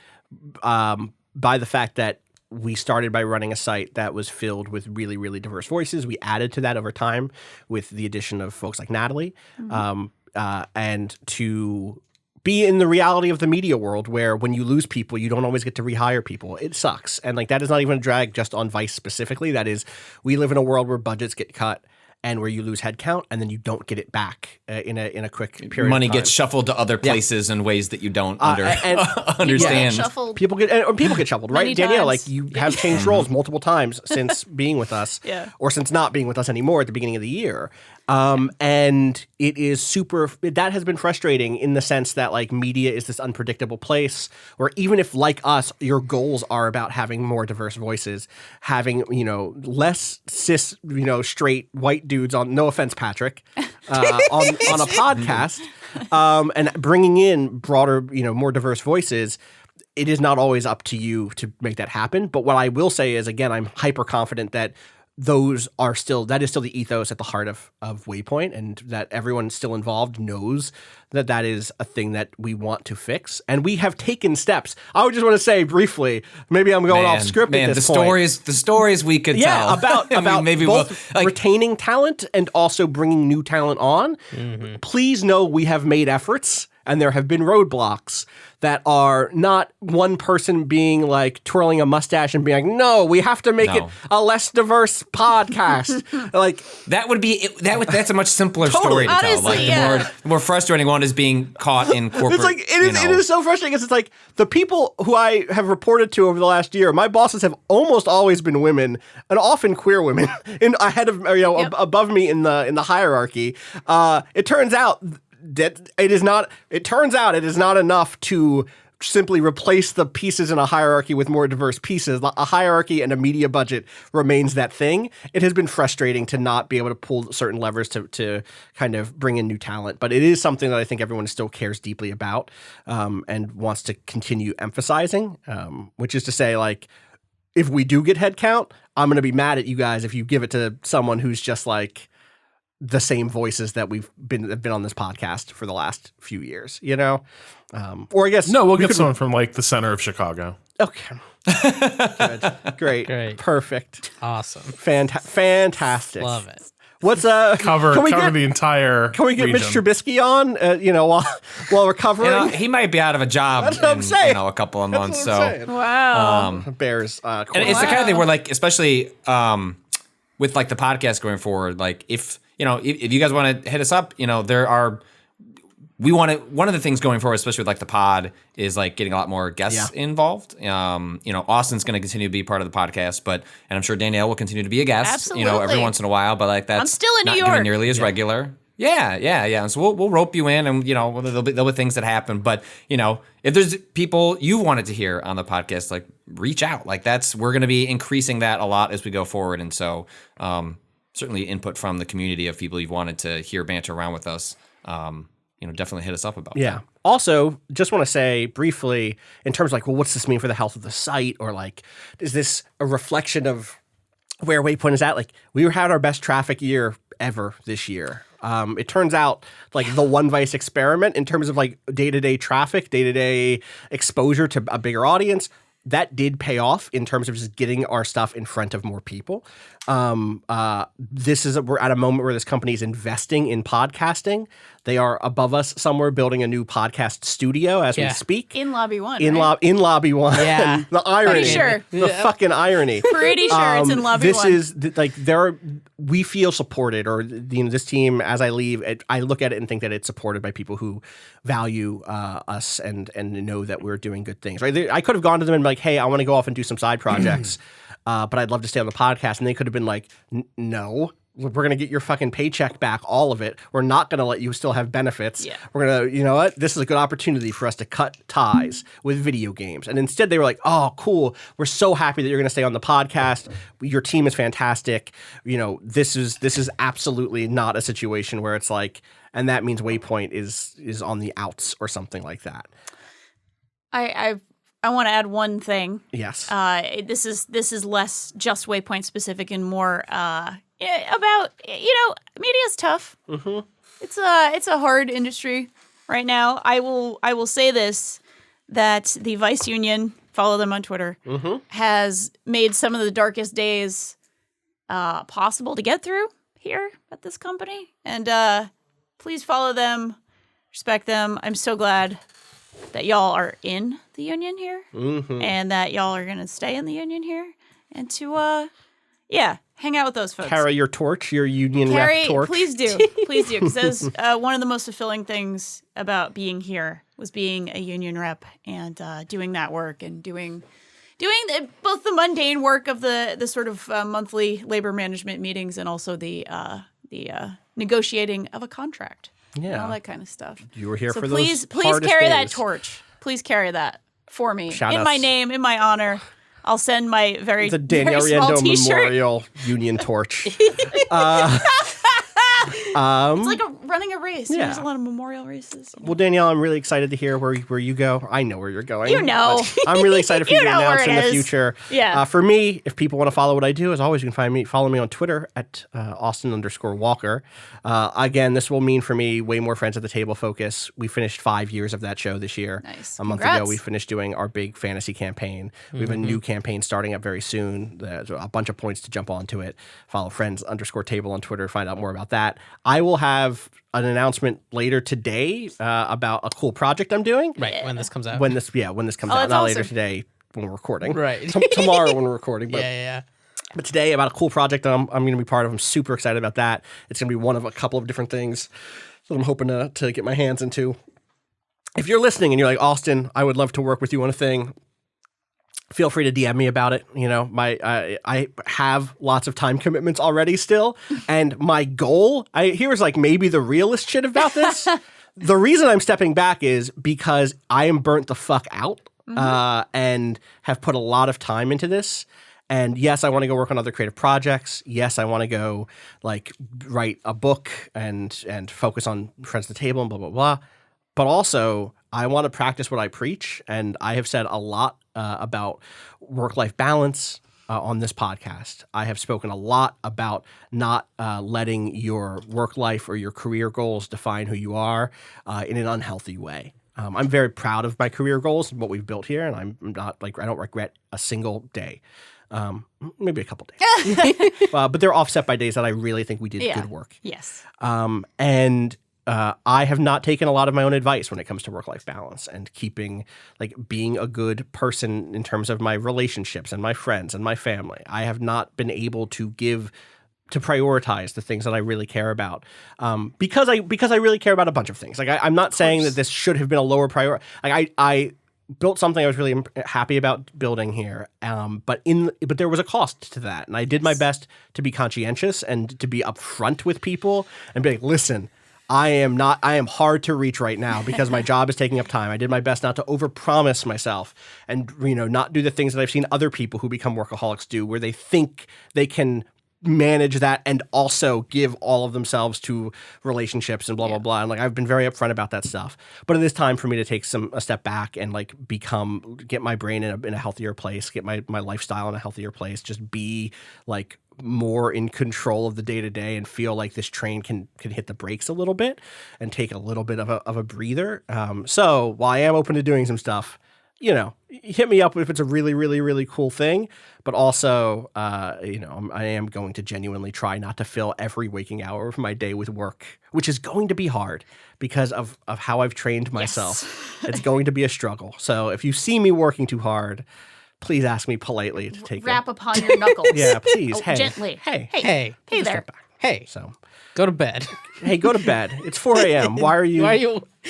by the fact that we started by running a site that was filled with really, really diverse voices. We added to that over time with the addition of folks like Natalie, and to be in the reality of the media world where when you lose people, you don't always get to rehire people. It sucks. And like that is not even a drag just on Vice specifically. That is, we live in a world where budgets get cut and where you lose headcount and then you don't get it back in a quick period Money of time. gets shuffled to other places in ways that you don't understand. People get shuffled, right? Many Danielle, times. like you have changed roles multiple times since being with us or since not being with us anymore at the beginning of the year. And it is that has been frustrating in the sense that like media is this unpredictable place where even if like us, your goals are about having more diverse voices, having, less cis, straight white dudes on, no offense, Patrick, on a podcast, and bringing in broader, more diverse voices, it is not always up to you to make that happen. But what I will say is, again, I'm hyper confident that that is still the ethos at the heart of Waypoint, and that everyone still involved knows that is a thing that we want to fix. And we have taken steps. I would just want to say briefly, maybe I'm going off script at this point. The stories we could tell. about maybe both retaining talent and also bringing new talent on. Mm-hmm. Please know we have made efforts, and there have been roadblocks that are not one person being like twirling a mustache and being like, no, we have to make it a less diverse podcast. Like that would be that's a much simpler story to tell. Like the more frustrating one is being caught in corporate. It's like it is so frustrating because it's like the people who I have reported to over the last year, my bosses have almost always been women and often queer women ahead of above me in the hierarchy. It turns out that it is not enough to simply replace the pieces in a hierarchy with more diverse pieces. A hierarchy and a media budget remains that thing. It has been frustrating to not be able to pull certain levers to kind of bring in new talent, but it is something that I think everyone still cares deeply about, and wants to continue emphasizing, which is to say, like, if we do get headcount, I'm going to be mad at you guys if you give it to someone who's just like the same voices that have been on this podcast for the last few years, or I guess we'll get someone from like the center of Chicago. Okay, good, great, perfect, awesome, fantastic, love it. What's cover the entire? Can we get region. Mitch Trubisky on? While we're covering, he might be out of a job. That's what I'm saying. A couple of months. Wow. Bears. And it's the kind of thing where, like, especially with like the podcast going forward, like if you guys want to hit us up, one of the things going forward, especially with like the pod, is like getting a lot more guests involved. Austin's going to continue to be part of the podcast, and I'm sure Danielle will continue to be a guest, Absolutely. Every once in a while, but like that's I'm still in not New gonna be York. nearly as regular. Yeah. And so we'll rope you in, and there'll be things that happen. But if there's people you wanted to hear on the podcast, like reach out. Like we're going to be increasing that a lot as we go forward, and so certainly input from the community of people you've wanted to hear banter around with us. Definitely hit us up about that. Also, just want to say briefly in terms of like, well, what's this mean for the health of the site, or like, is this a reflection of where Waypoint is at? Like, we had our best traffic year ever this year. It turns out like the One Vice experiment in terms of like day-to-day traffic, day-to-day exposure to a bigger audience, that did pay off in terms of just getting our stuff in front of more people. We're at a moment where this company is investing in podcasting. They are above us somewhere building a new podcast studio as we speak. In Lobby 1, in Lobby 1. Yeah. The irony. Pretty sure. The fucking irony. Pretty sure it's in Lobby 1. We feel supported, or this team, as I leave, I look at it and think that it's supported by people who value us and know that we're doing good things. Right? I could have gone to them and been like, hey, I want to go off and do some side projects. But I'd love to stay on the podcast. And they could have been like, no, we're going to get your fucking paycheck back, all of it. We're not going to let you still have benefits. Yeah. We're going to, you know what? This is a good opportunity for us to cut ties with video games. And instead they were like, oh, cool. We're so happy that you're going to stay on the podcast. Your team is fantastic. You know, this is absolutely not a situation where it's like, and that means Waypoint is on the outs or something like that. I want to add one thing. Yes. This is less just Waypoint specific and more about, you know, media's tough. Mm-hmm. It's a hard industry right now. I will say this, that the Vice Union, follow them on Twitter, has made some of the darkest days possible to get through here at this company. And please follow them, respect them. I'm so glad that y'all are in the union here, and that y'all are going to stay in the union here, and to, hang out with those folks. Carry your torch, your union rep torch. Please do. Please do. Because that was one of the most fulfilling things about being here, was being a union rep and doing that work and doing both the mundane work of the sort of monthly labor management meetings and also the negotiating of a contract. Yeah. And all that kind of stuff. You were here so for please those carry days. that torch. Please carry that for me. Shout in outs. my name, in my honor. I'll send my very, The very Danielle small Riendo t-shirt. Memorial Union Torch. It's like running a race. Yeah. There's a lot of memorial races. Well, Danielle, I'm really excited to hear where you go. I know where you're going. You know. but I'm really excited for you to know where announce it in the is. future. Yeah. For me, if people want to follow what I do, as always, you can follow me on Twitter at Austin_Walker. Again, this will mean for me way more Friends at the Table focus. We finished 5 years of that show this year. Nice. A month Congrats. ago, we finished doing our big fantasy campaign. We have a new campaign starting up very soon. There's a bunch of points to jump onto it. Follow Friends_Table on Twitter to find out more about that. I will have an announcement later today about a cool project I'm doing. Right, when this comes out. When this comes out. that's Not awesome. later today when we're recording. Right. Tomorrow when we're recording. But, yeah. but today about a cool project that I'm going to be part of. I'm super excited about that. It's going to be one of a couple of different things that I'm hoping to get my hands into. If you're listening and you're like, Austin, I would love to work with you on a thing, feel free to DM me about it. You know, I have lots of time commitments already still. And my goal, here's like maybe the realist shit about this. The reason I'm stepping back is because I am burnt the fuck out and have put a lot of time into this. And yes, I want to go work on other creative projects. Yes, I want to go like write a book and focus on Friends at the Table and blah, blah, blah. But also, I want to practice what I preach. And I have said a lot about work-life balance on this podcast. I have spoken a lot about not letting your work life or your career goals define who you are in an unhealthy way. I'm very proud of my career goals and what we've built here. And I'm not like, I don't regret a single day. Maybe a couple days. But they're offset by days that I really think we did good work. Yes. And I have not taken a lot of my own advice when it comes to work-life balance and being a good person in terms of my relationships and my friends and my family. I have not been able to prioritize the things that I really care about because I really care about a bunch of things. Like I'm not saying that this should have been a lower priority. Like I built something I was really happy about building here, but there was a cost to that, and I did my best to be conscientious and to be upfront with people and be like, listen. I am hard to reach right now because my job is taking up time. I did my best not to overpromise myself and, not do the things that I've seen other people who become workaholics do, where they think they can manage that and also give all of themselves to relationships and blah, blah, blah. And like, I've been very upfront about that stuff, but it is time for me to take a step back and like get my brain in a healthier place, get my lifestyle in a healthier place, just be like more in control of the day-to-day and feel like this train can hit the brakes a little bit and take a little bit of a breather. So while I am open to doing some stuff, hit me up if it's a really, really, really cool thing. But also, I am going to genuinely try not to fill every waking hour of my day with work, which is going to be hard because of how I've trained myself. Yes. It's going to be a struggle. So if you see me working too hard, please ask me politely to take Rap upon your knuckles. Yeah, please. Hey. Gently. Hey there. Hey, So, go to bed. hey, go to bed. It's 4 a.m. Why are you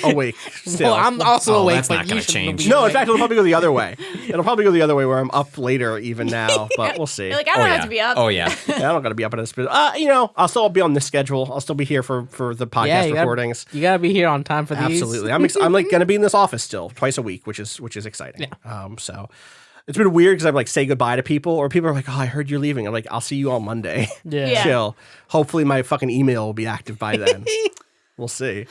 awake still? Well, I'm also awake, that's but not you gonna should change. be No, in awake. fact, it'll probably go the other way. It'll probably go the other way where I'm up later even now, but we'll see. You're like, I don't have to be up. Oh yeah. Yeah, I don't got to be up at this. I'll still be on this schedule. I'll still be here for the podcast you recordings. You gotta be here on time for these. Absolutely. I'm like going to be in this office still twice a week, which is exciting. So it's been weird because I'm like say goodbye to people, or people are like, "Oh, I heard you're leaving." I'm like, "I'll see you on Monday." Yeah. Chill. Hopefully, my fucking email will be active by then. We'll see.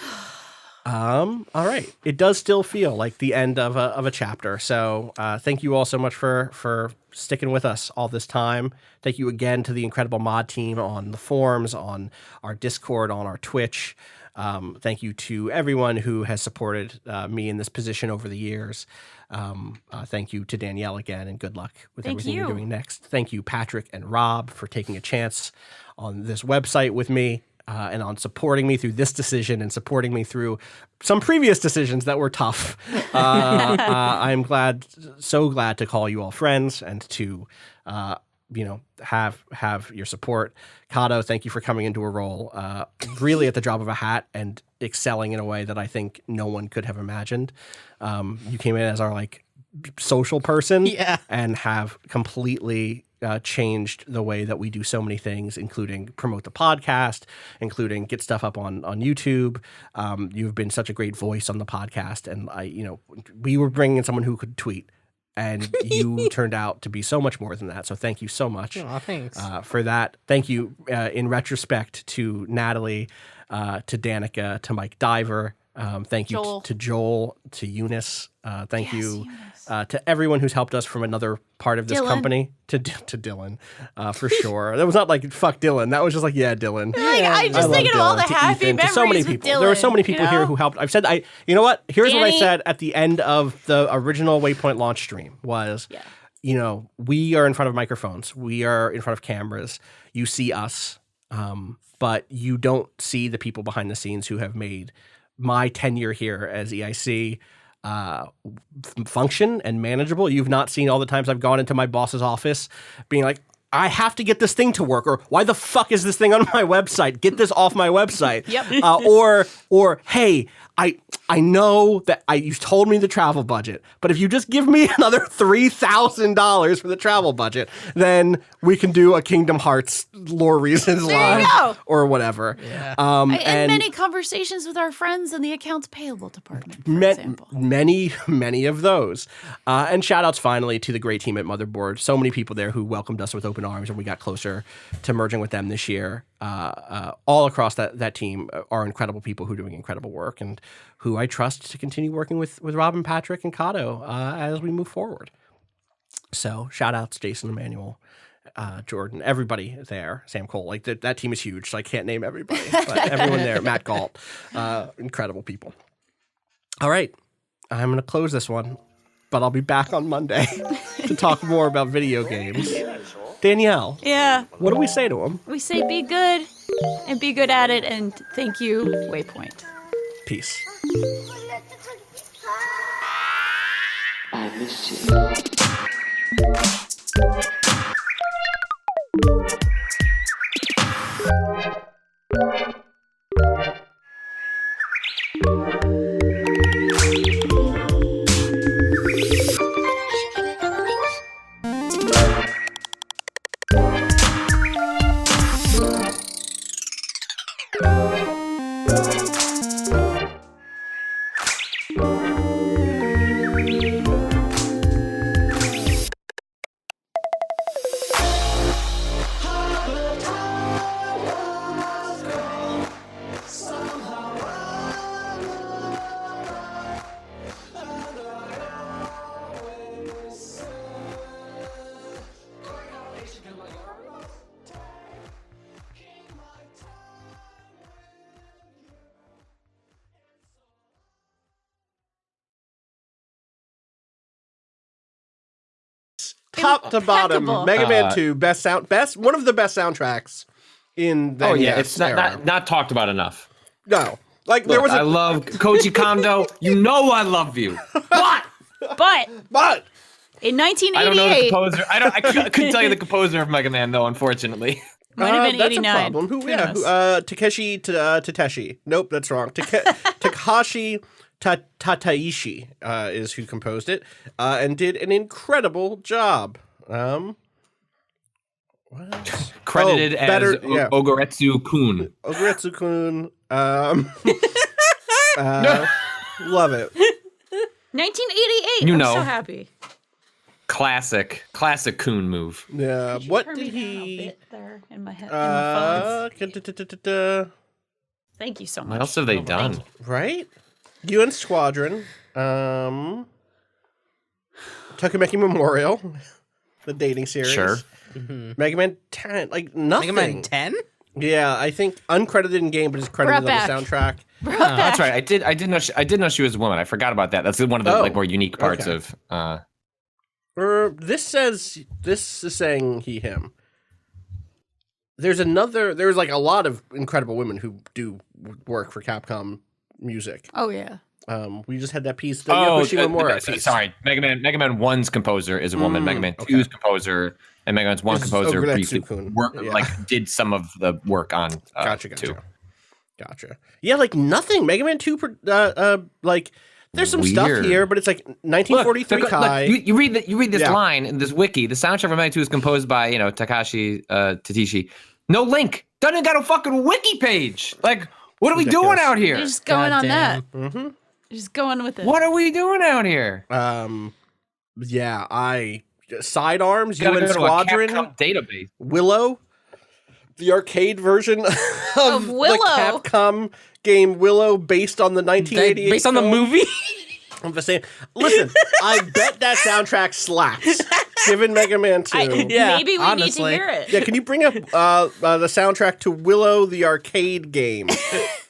All right. It does still feel like the end of a chapter. So thank you all so much for sticking with us all this time. Thank you again to the incredible mod team on the forums, on our Discord, on our Twitch. Thank you to everyone who has supported me in this position over the years. Thank you to Danielle again, and good luck with everything you're doing next. Thank you, Patrick and Rob, for taking a chance on this website with me. And on supporting me through this decision and supporting me through some previous decisions that were tough. I'm so glad to call you all friends and to, have your support. Cado, thank you for coming into a role really at the drop of a hat and excelling in a way that I think no one could have imagined. You came in as our like social person and have completely changed the way that we do so many things, including promote the podcast, including get stuff up on YouTube. You've been such a great voice on the podcast, and we were bringing in someone who could tweet, and you turned out to be so much more than that. So thank you so much thanks. for that. Thank you in retrospect to Natalie, to Danica, to Mike Diver. Thank you to Joel, to Eunice. Thank you to everyone who's helped us from another part of this company. To Dylan, for sure. That was not like fuck Dylan. That was just like Dylan. I'm just thinking of all the happy Ethan, memories so many with people. Dylan, There were so many people here who helped. I've said you know what? Here's what I Danny. said at the end of the original Waypoint launch stream was. We are in front of microphones. We are in front of cameras. You see us, but you don't see the people behind the scenes who have made my tenure here as EIC function and manageable. You've not seen all the times I've gone into my boss's office being like, I have to get this thing to work, or why the fuck is this thing on my website? Get this off my website. Or hey, I know that you told me the travel budget, but if you just give me another $3,000 for the travel budget, then we can do a Kingdom Hearts Lore Reasons live or whatever. Yeah. And many conversations with our friends in the accounts payable department, for example. Many of those. And shout outs finally to the great team at Motherboard. So many people there who welcomed us with open arms, and we got closer to merging with them this year. All across that team are incredible people who are doing incredible work, and who I trust to continue working with Rob and Patrick and Cado as we move forward. So shout outs Jason, Emmanuel, Jordan, everybody there, Sam Cole. Like that team is huge, so I can't name everybody, but everyone there, Matt Galt, incredible people. All right, I'm going to close this one, but I'll be back on Monday to talk more about video games. Danielle. Yeah. What do we say to them? We say be good and be good at it, and thank you, Waypoint. Peace. I miss Top to bottom, Impeccable. Mega Man 2, one of the best soundtracks in the it's not talked about enough. No. Like there was I love Koji Kondo. You know I love you. But in 1988, I don't know the composer. I couldn't tell you the composer of Mega Man though, unfortunately. Might have been that's 89. a problem. Who knows? Takeshi Tateshi. Nope, that's wrong. Takashi Tataishi is who composed it and did an incredible job. What? Credited as Ogoretsu-kun. Ogoretsu-kun. Love it. 1988. You I'm know. so happy. Classic Kun move. Yeah. Could you What turn did me down a he? bit there in my head? In my phones? Thank you so much. What else have they done? Right? UN Squadron. Tokimeki Memorial. The dating series. Sure. Mega Man 10. Like nothing. Mega Man 10? Yeah, I think uncredited in game, but is credited on the Brought back. soundtrack. That's right. I did know she was a woman. I forgot about that. That's one of the like more unique parts okay. of. This is saying he him. There's like a lot of incredible women who do work for Capcom music. Oh yeah. We just had that piece. The Yokoshima Mora piece. Sorry, Mega Man 1's composer is a woman. Mega Man 2's composer and Mega Man's 1 composer briefly did some of the work on Gotcha. 2. Gotcha. Yeah, like nothing. Mega Man 2 like there's some stuff here, but it's like 1943 Kai. Look, you read this line in this wiki. The soundtrack for Mega Man 2 is composed by Takashi Tateishi. No link. Doesn't even got a fucking wiki page. Like, what are we doing out here? You're just going on that. Mm-hmm. You're just going with it. What are we doing out here? Yeah, Sidearms, Gotta UN go to a Squadron, Capcom database. Willow, the arcade version of Willow. the Capcom game Willow, based on the 1988 Based on the film. movie? I'm just saying. Listen, I bet that soundtrack slaps. Given Mega Man 2. Maybe we need to hear it. Yeah, can you bring up the soundtrack to Willow, the arcade game?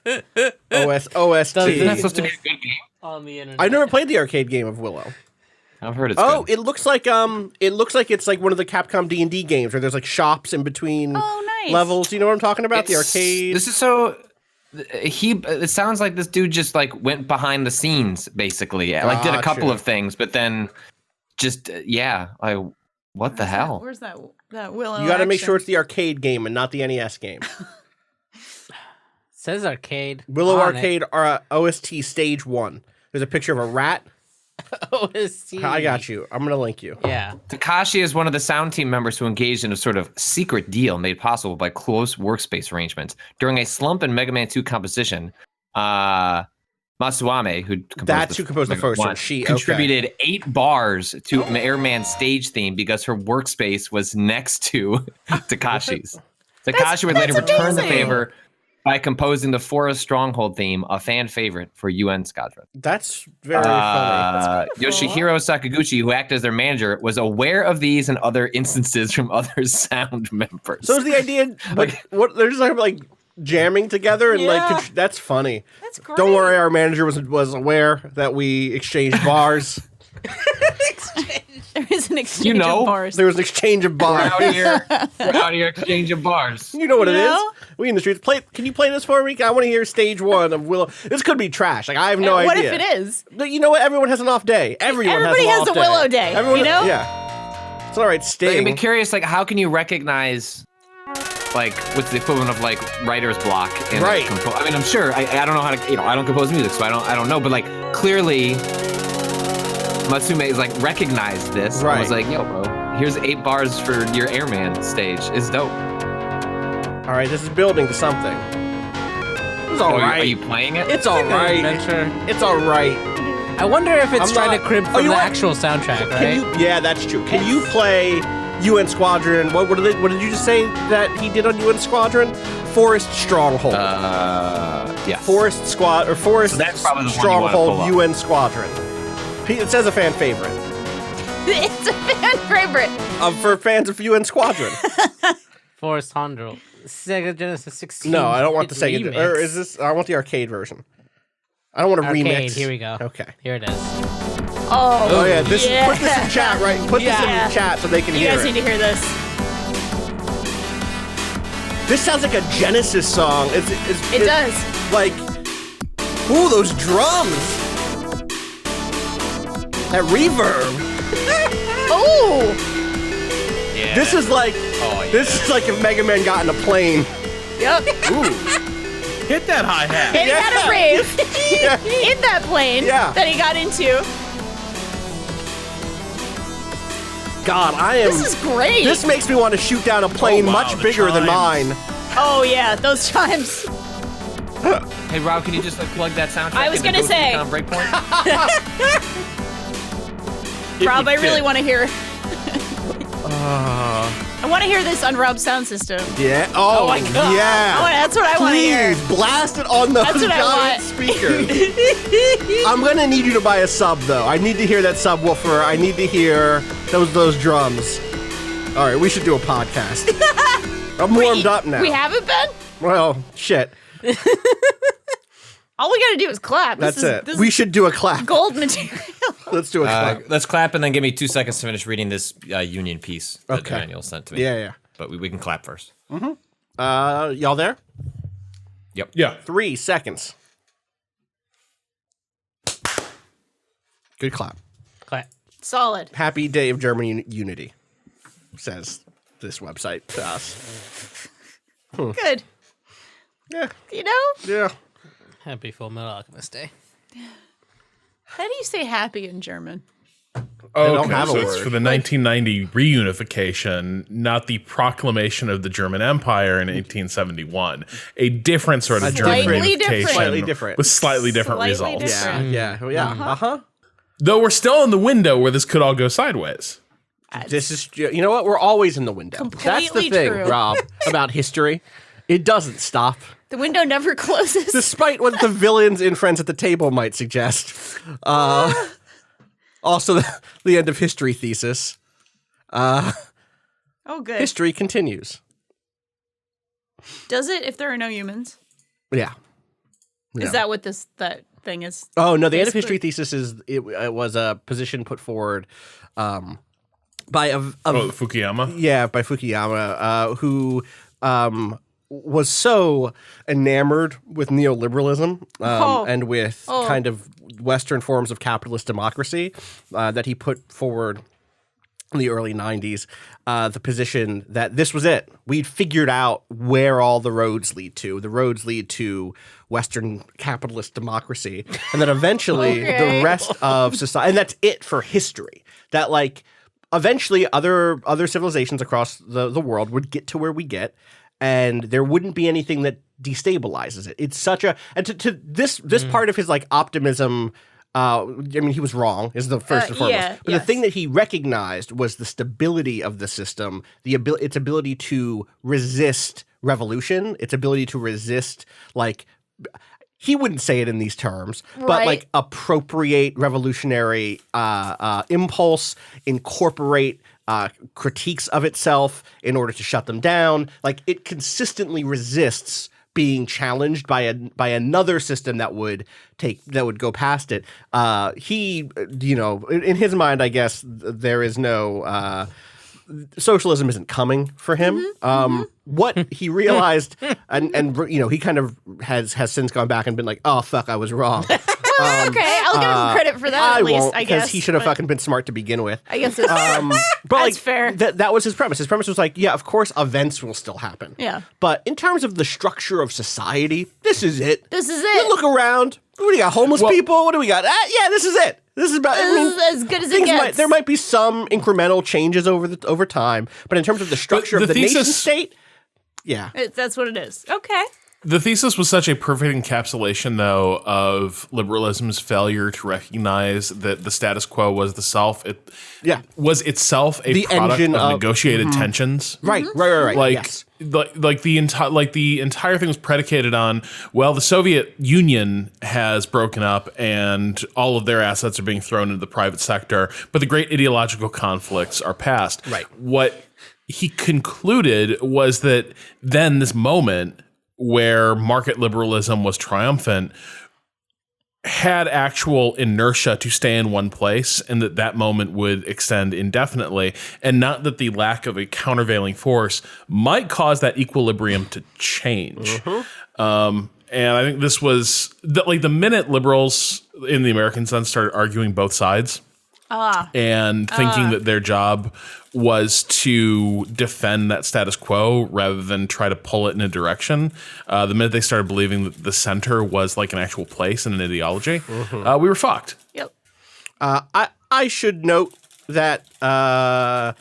OST. Isn't that supposed to be a good game? On the internet. I've never played the arcade game of Willow. I've heard it's Oh, good. it looks like it's like one of the Capcom D&D games where there's like shops in between levels. You know what I'm talking about? The arcade. This is so. It sounds like this dude just like went behind the scenes, basically. Like did a couple of things, but then just what the hell? Where's that Willow? You got to make action? sure it's the arcade game and not the NES game. Says arcade. Willow on Arcade OST Stage 1. There's a picture of a rat. OST. I got you. I'm going to link you. Yeah. Takashi is one of the sound team members who engaged in a sort of secret deal made possible by close workspace arrangements. During a slump in Mega Man 2 composition, Masuame, who composed the first one, she contributed 8 bars to Airman's stage theme because her workspace was next to Takashi's. Takashi would later return the favor by composing the Forest Stronghold theme, a fan favorite for UN Squadron. That's very funny. Yoshihiro Sakaguchi, who acted as their manager, was aware of these and other instances from other sound members. So is the idea like what they're just like jamming together and like that's funny. That's great. Don't worry, our manager was aware that we exchanged bars. There is an exchange of bars. There was an exchange of bars. We're out here exchanging bars. You know what it is. We in the streets. Can you play this for me? I want to hear stage 1 of Willow. This could be trash. Like I have no idea. What if it is? You know what? Everyone has an off day. Everybody has a Willow day. Everyone, you know? Yeah. It's all right. Sting. I'd be curious, like, how can you recognize, like, what's the equivalent of like writer's block? In right. I mean, I'm sure. I don't know how to. I don't compose music, so I don't know. But like, clearly, Matsume is like recognized this. Right. And was like, yo, bro, here's 8 bars for your Airman stage. It's dope. All right, this is building to something. It's all right. Are you playing it? It's all right. It's all right. I wonder if it's trying to crib from the what? actual soundtrack, right? Yeah, that's true. Can you play UN Squadron? What did you just say that he did on UN Squadron? Forest Stronghold. Yeah. Forest Squad or Forest So that's probably the one you wanna pull Stronghold up. UN Squadron. It says a fan favorite. It's a fan favorite. For fans of UN Squadron. Forest Hondro. Sega Genesis 16. No, I don't want the Sega. remix. Or is this? I want the arcade version. I don't want to Arcade, remix. here we go. Okay. Here it is. Oh yeah. Put this in chat, right? Put this in chat so they can You hear guys it. need to hear this. This sounds like a Genesis song. It does. Like, ooh, those drums. That reverb. Oh. Yeah. yeah. This is like if Mega Man got in a plane. Yep. Hit that hi-hat. And he had a rave in that plane that he got into. God, This is great. This makes me want to shoot down a plane much bigger than mine. Oh yeah, those chimes. Hey Rob, can you just plug that soundtrack? I was into gonna Ghost say. Recon Breakpoint? Rob, I really want to hear. I want to hear this on Rob's sound system. Yeah. Oh my God. Yeah. That's what I want to hear. Please blast it on those That's what I giant want. speakers. I'm gonna need you to buy a sub though. I need to hear that subwoofer. I need to hear those drums. All right, we should do a podcast. I'm warmed up now. We haven't been? Well, shit. All we gotta do is clap. That's it. We should do a clap. Gold material. Let's do a clap. Let's clap and then give me 2 seconds to finish reading this Union piece that Okay. Danielle sent to me. Yeah. But we can clap first. Y'all there? Yep. Yeah. 3 seconds. Good clap. Clap. Solid. Happy Day of German Unity, says this website to us. Good. Yeah. You know? Yeah. Happy Full Metal Alchemist Day. How do you say happy in German? don't have a so it's word. for the 1990 reunification, not the proclamation of the German Empire in 1871. A different sort of German Slightly reunification. different. Slightly different. With slightly different Slightly results. different. Yeah. Uh-huh. Though we're still in the window where this could all go sideways. This is, you know what? We're always in the window. That's the Completely thing, true. Rob, about history. It doesn't stop. The window never closes. Despite what the villains in Friends at the Table might suggest. Also, the end of history thesis. Oh, good. History continues. Does it if there are no humans? Yeah. Is that what that thing is? Oh, no, the end of Basically. history thesis is it was a position put forward by Fukuyama? Yeah, by Fukuyama, who was so enamored with neoliberalism and with kind of Western forms of capitalist democracy that he put forward in the early 90s the position that this was it. We'd figured out where all the roads lead to. The roads lead to Western capitalist democracy. And then eventually the rest of society, and that's it for history. That like eventually other civilizations across the world would get to where we get, and there wouldn't be anything that destabilizes it. It's such a, and to this part of his like optimism, I mean, he was wrong, is the first and foremost. yeah, But the thing that he recognized was the stability of the system, its ability to resist revolution, its ability to resist, like, he wouldn't say it in these terms, but like appropriate revolutionary impulse, incorporate critiques of itself in order to shut them down. Like, it consistently resists being challenged by another system that would go past it. He, you know, in his mind, I guess there is no socialism isn't coming for him. What he realized, and you know, he kind of has since gone back and been like, oh fuck, I was wrong. Okay, I'll give him credit for that at least, I guess. Because he should have fucking been smart to begin with. I guess it's But that's like, fair. That was his premise. His premise was like, yeah, of course, events will still happen. Yeah. But in terms of the structure of society, this is it. This is You it. look around. What do you got? Homeless people? What do we got? Yeah, this is it. This is about. This is as good as it gets. There might be some incremental changes over time, but in terms of the structure But of the the nation thesis- state, yeah. That's what it is. Okay. The thesis was such a perfect encapsulation, though, of liberalism's failure to recognize that the status quo was the self. It was itself a The product engine of of- negotiated tensions. Right. Like, Yes. like the entire thing was predicated on, well, the Soviet Union has broken up and all of their assets are being thrown into the private sector, but the great ideological conflicts are past. Right. What he concluded was that then this moment where market liberalism was triumphant had actual inertia to stay in one place, and that moment would extend indefinitely, and not that the lack of a countervailing force might cause that equilibrium to change. And I think this was the minute liberals in the American sense started arguing both sides, and thinking that their job was to defend that status quo rather than try to pull it in a direction. The minute they started believing that the center was like an actual place and an ideology, we were fucked. Yep. I should note that I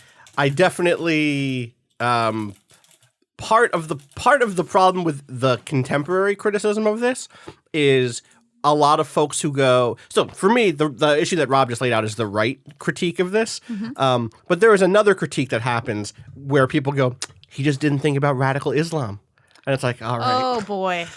definitely part of the problem with the contemporary criticism of this is a lot of folks who go. So for me, the issue that Rob just laid out is the right critique of this. But there is another critique that happens where people go, he just didn't think about radical Islam, and it's like, all right. Oh boy.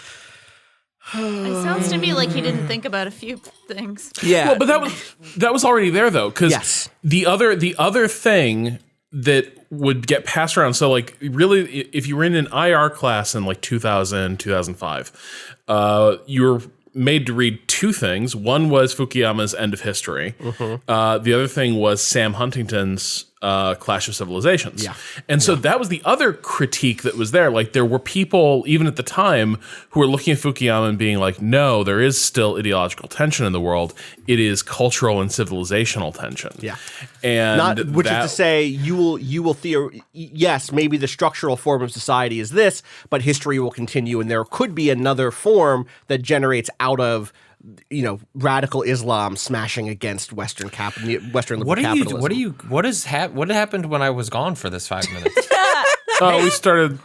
It sounds to me like he didn't think about a few things. Yeah. Well, but that was already there though, because the other thing that would get passed around. So like really, if you were in an IR class in like 2000, 2005, you were made to read two things. One was Fukuyama's End of History. The other thing was Sam Huntington's Clash of Civilizations. Yeah. And so that was the other critique that was there. Like there were people, even at the time, who were looking at Fukuyama and being like, no, there is still ideological tension in the world. It is cultural and civilizational tension. Yeah. And which is to say, you will yes, maybe the structural form of society is this, but history will continue, and there could be another form that generates out of radical Islam smashing against Western liberal capitalism. What happened when I was gone for this 5 minutes? We started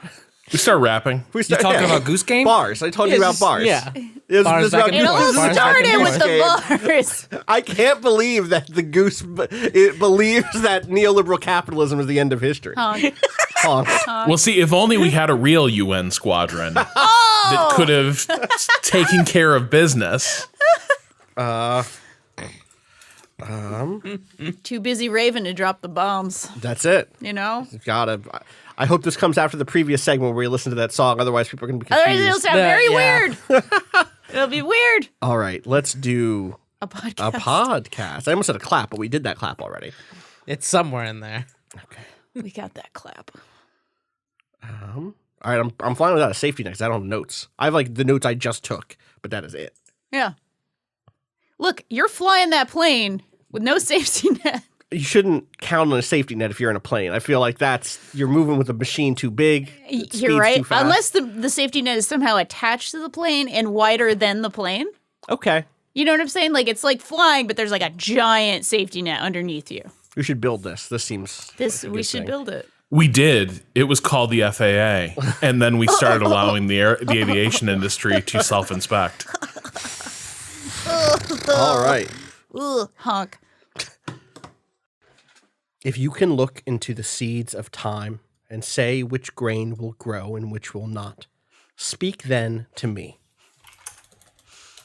rapping. You talking about Goose Game? Bars. I told you about bars. Yeah. It all started with the bars. I can't believe that the Goose believes that neoliberal capitalism is the end of history. Honk. Well, see, if only we had a real UN squadron that could have taken care of business. Too busy raving to drop the bombs. That's it. I hope this comes after the previous segment where you listen to that song. Otherwise, people are going to be confused. Otherwise, it'll sound very weird. It'll be weird. All right, let's do a podcast. I almost said a clap, but we did that clap already. It's somewhere in there. Okay. We got that clap. All right, I'm flying without a safety net because I don't have notes. I have like the notes I just took, but that is it. Yeah. Look, you're flying that plane with no safety net. You shouldn't count on a safety net if you're in a plane. I feel like you're moving with a machine too big. You're right. Too fast. Unless the safety net is somehow attached to the plane and wider than the plane. Okay. You know what I'm saying? Like it's like flying, but there's like a giant safety net underneath you. We should build this. This seems we should build it. We did. It was called the FAA, and then we started allowing the aviation industry to self-inspect. All right. Honk. If you can look into the seeds of time and say which grain will grow and which will not, speak then to me.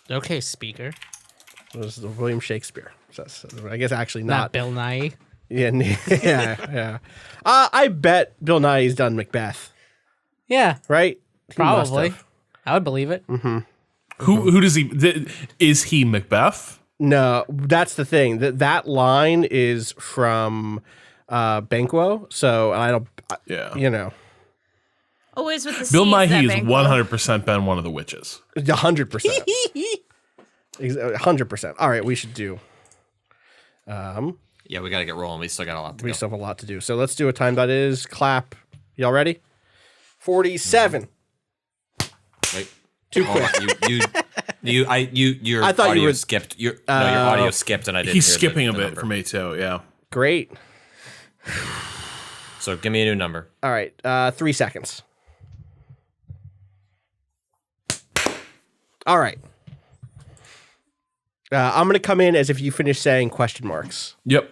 Okay, speaker. This is William Shakespeare. So I guess actually not Bill Nye. Yeah. I bet Bill Nye's done Macbeth. Yeah, right. Probably. I would believe it. Mm-hmm. Who does he? Is he Macbeth? No, that's the thing. That line is from Banquo. So I don't. Always with the Bill Nighy has 100% been one of the witches. 100%. 100%. All right, we should do. Yeah, we got to get rolling. We still got a lot to do. We still have a lot to do. So let's do a time that is clap. Y'all ready? 47. Wait. Too quick. Your I thought audio you would skipped. Your audio skipped, and I didn't. He's hear skipping the a bit number. for me too. Yeah. Great. So give me a new number. All right. 3 seconds. All right. I'm going to come in as if you finish saying question marks. Yep.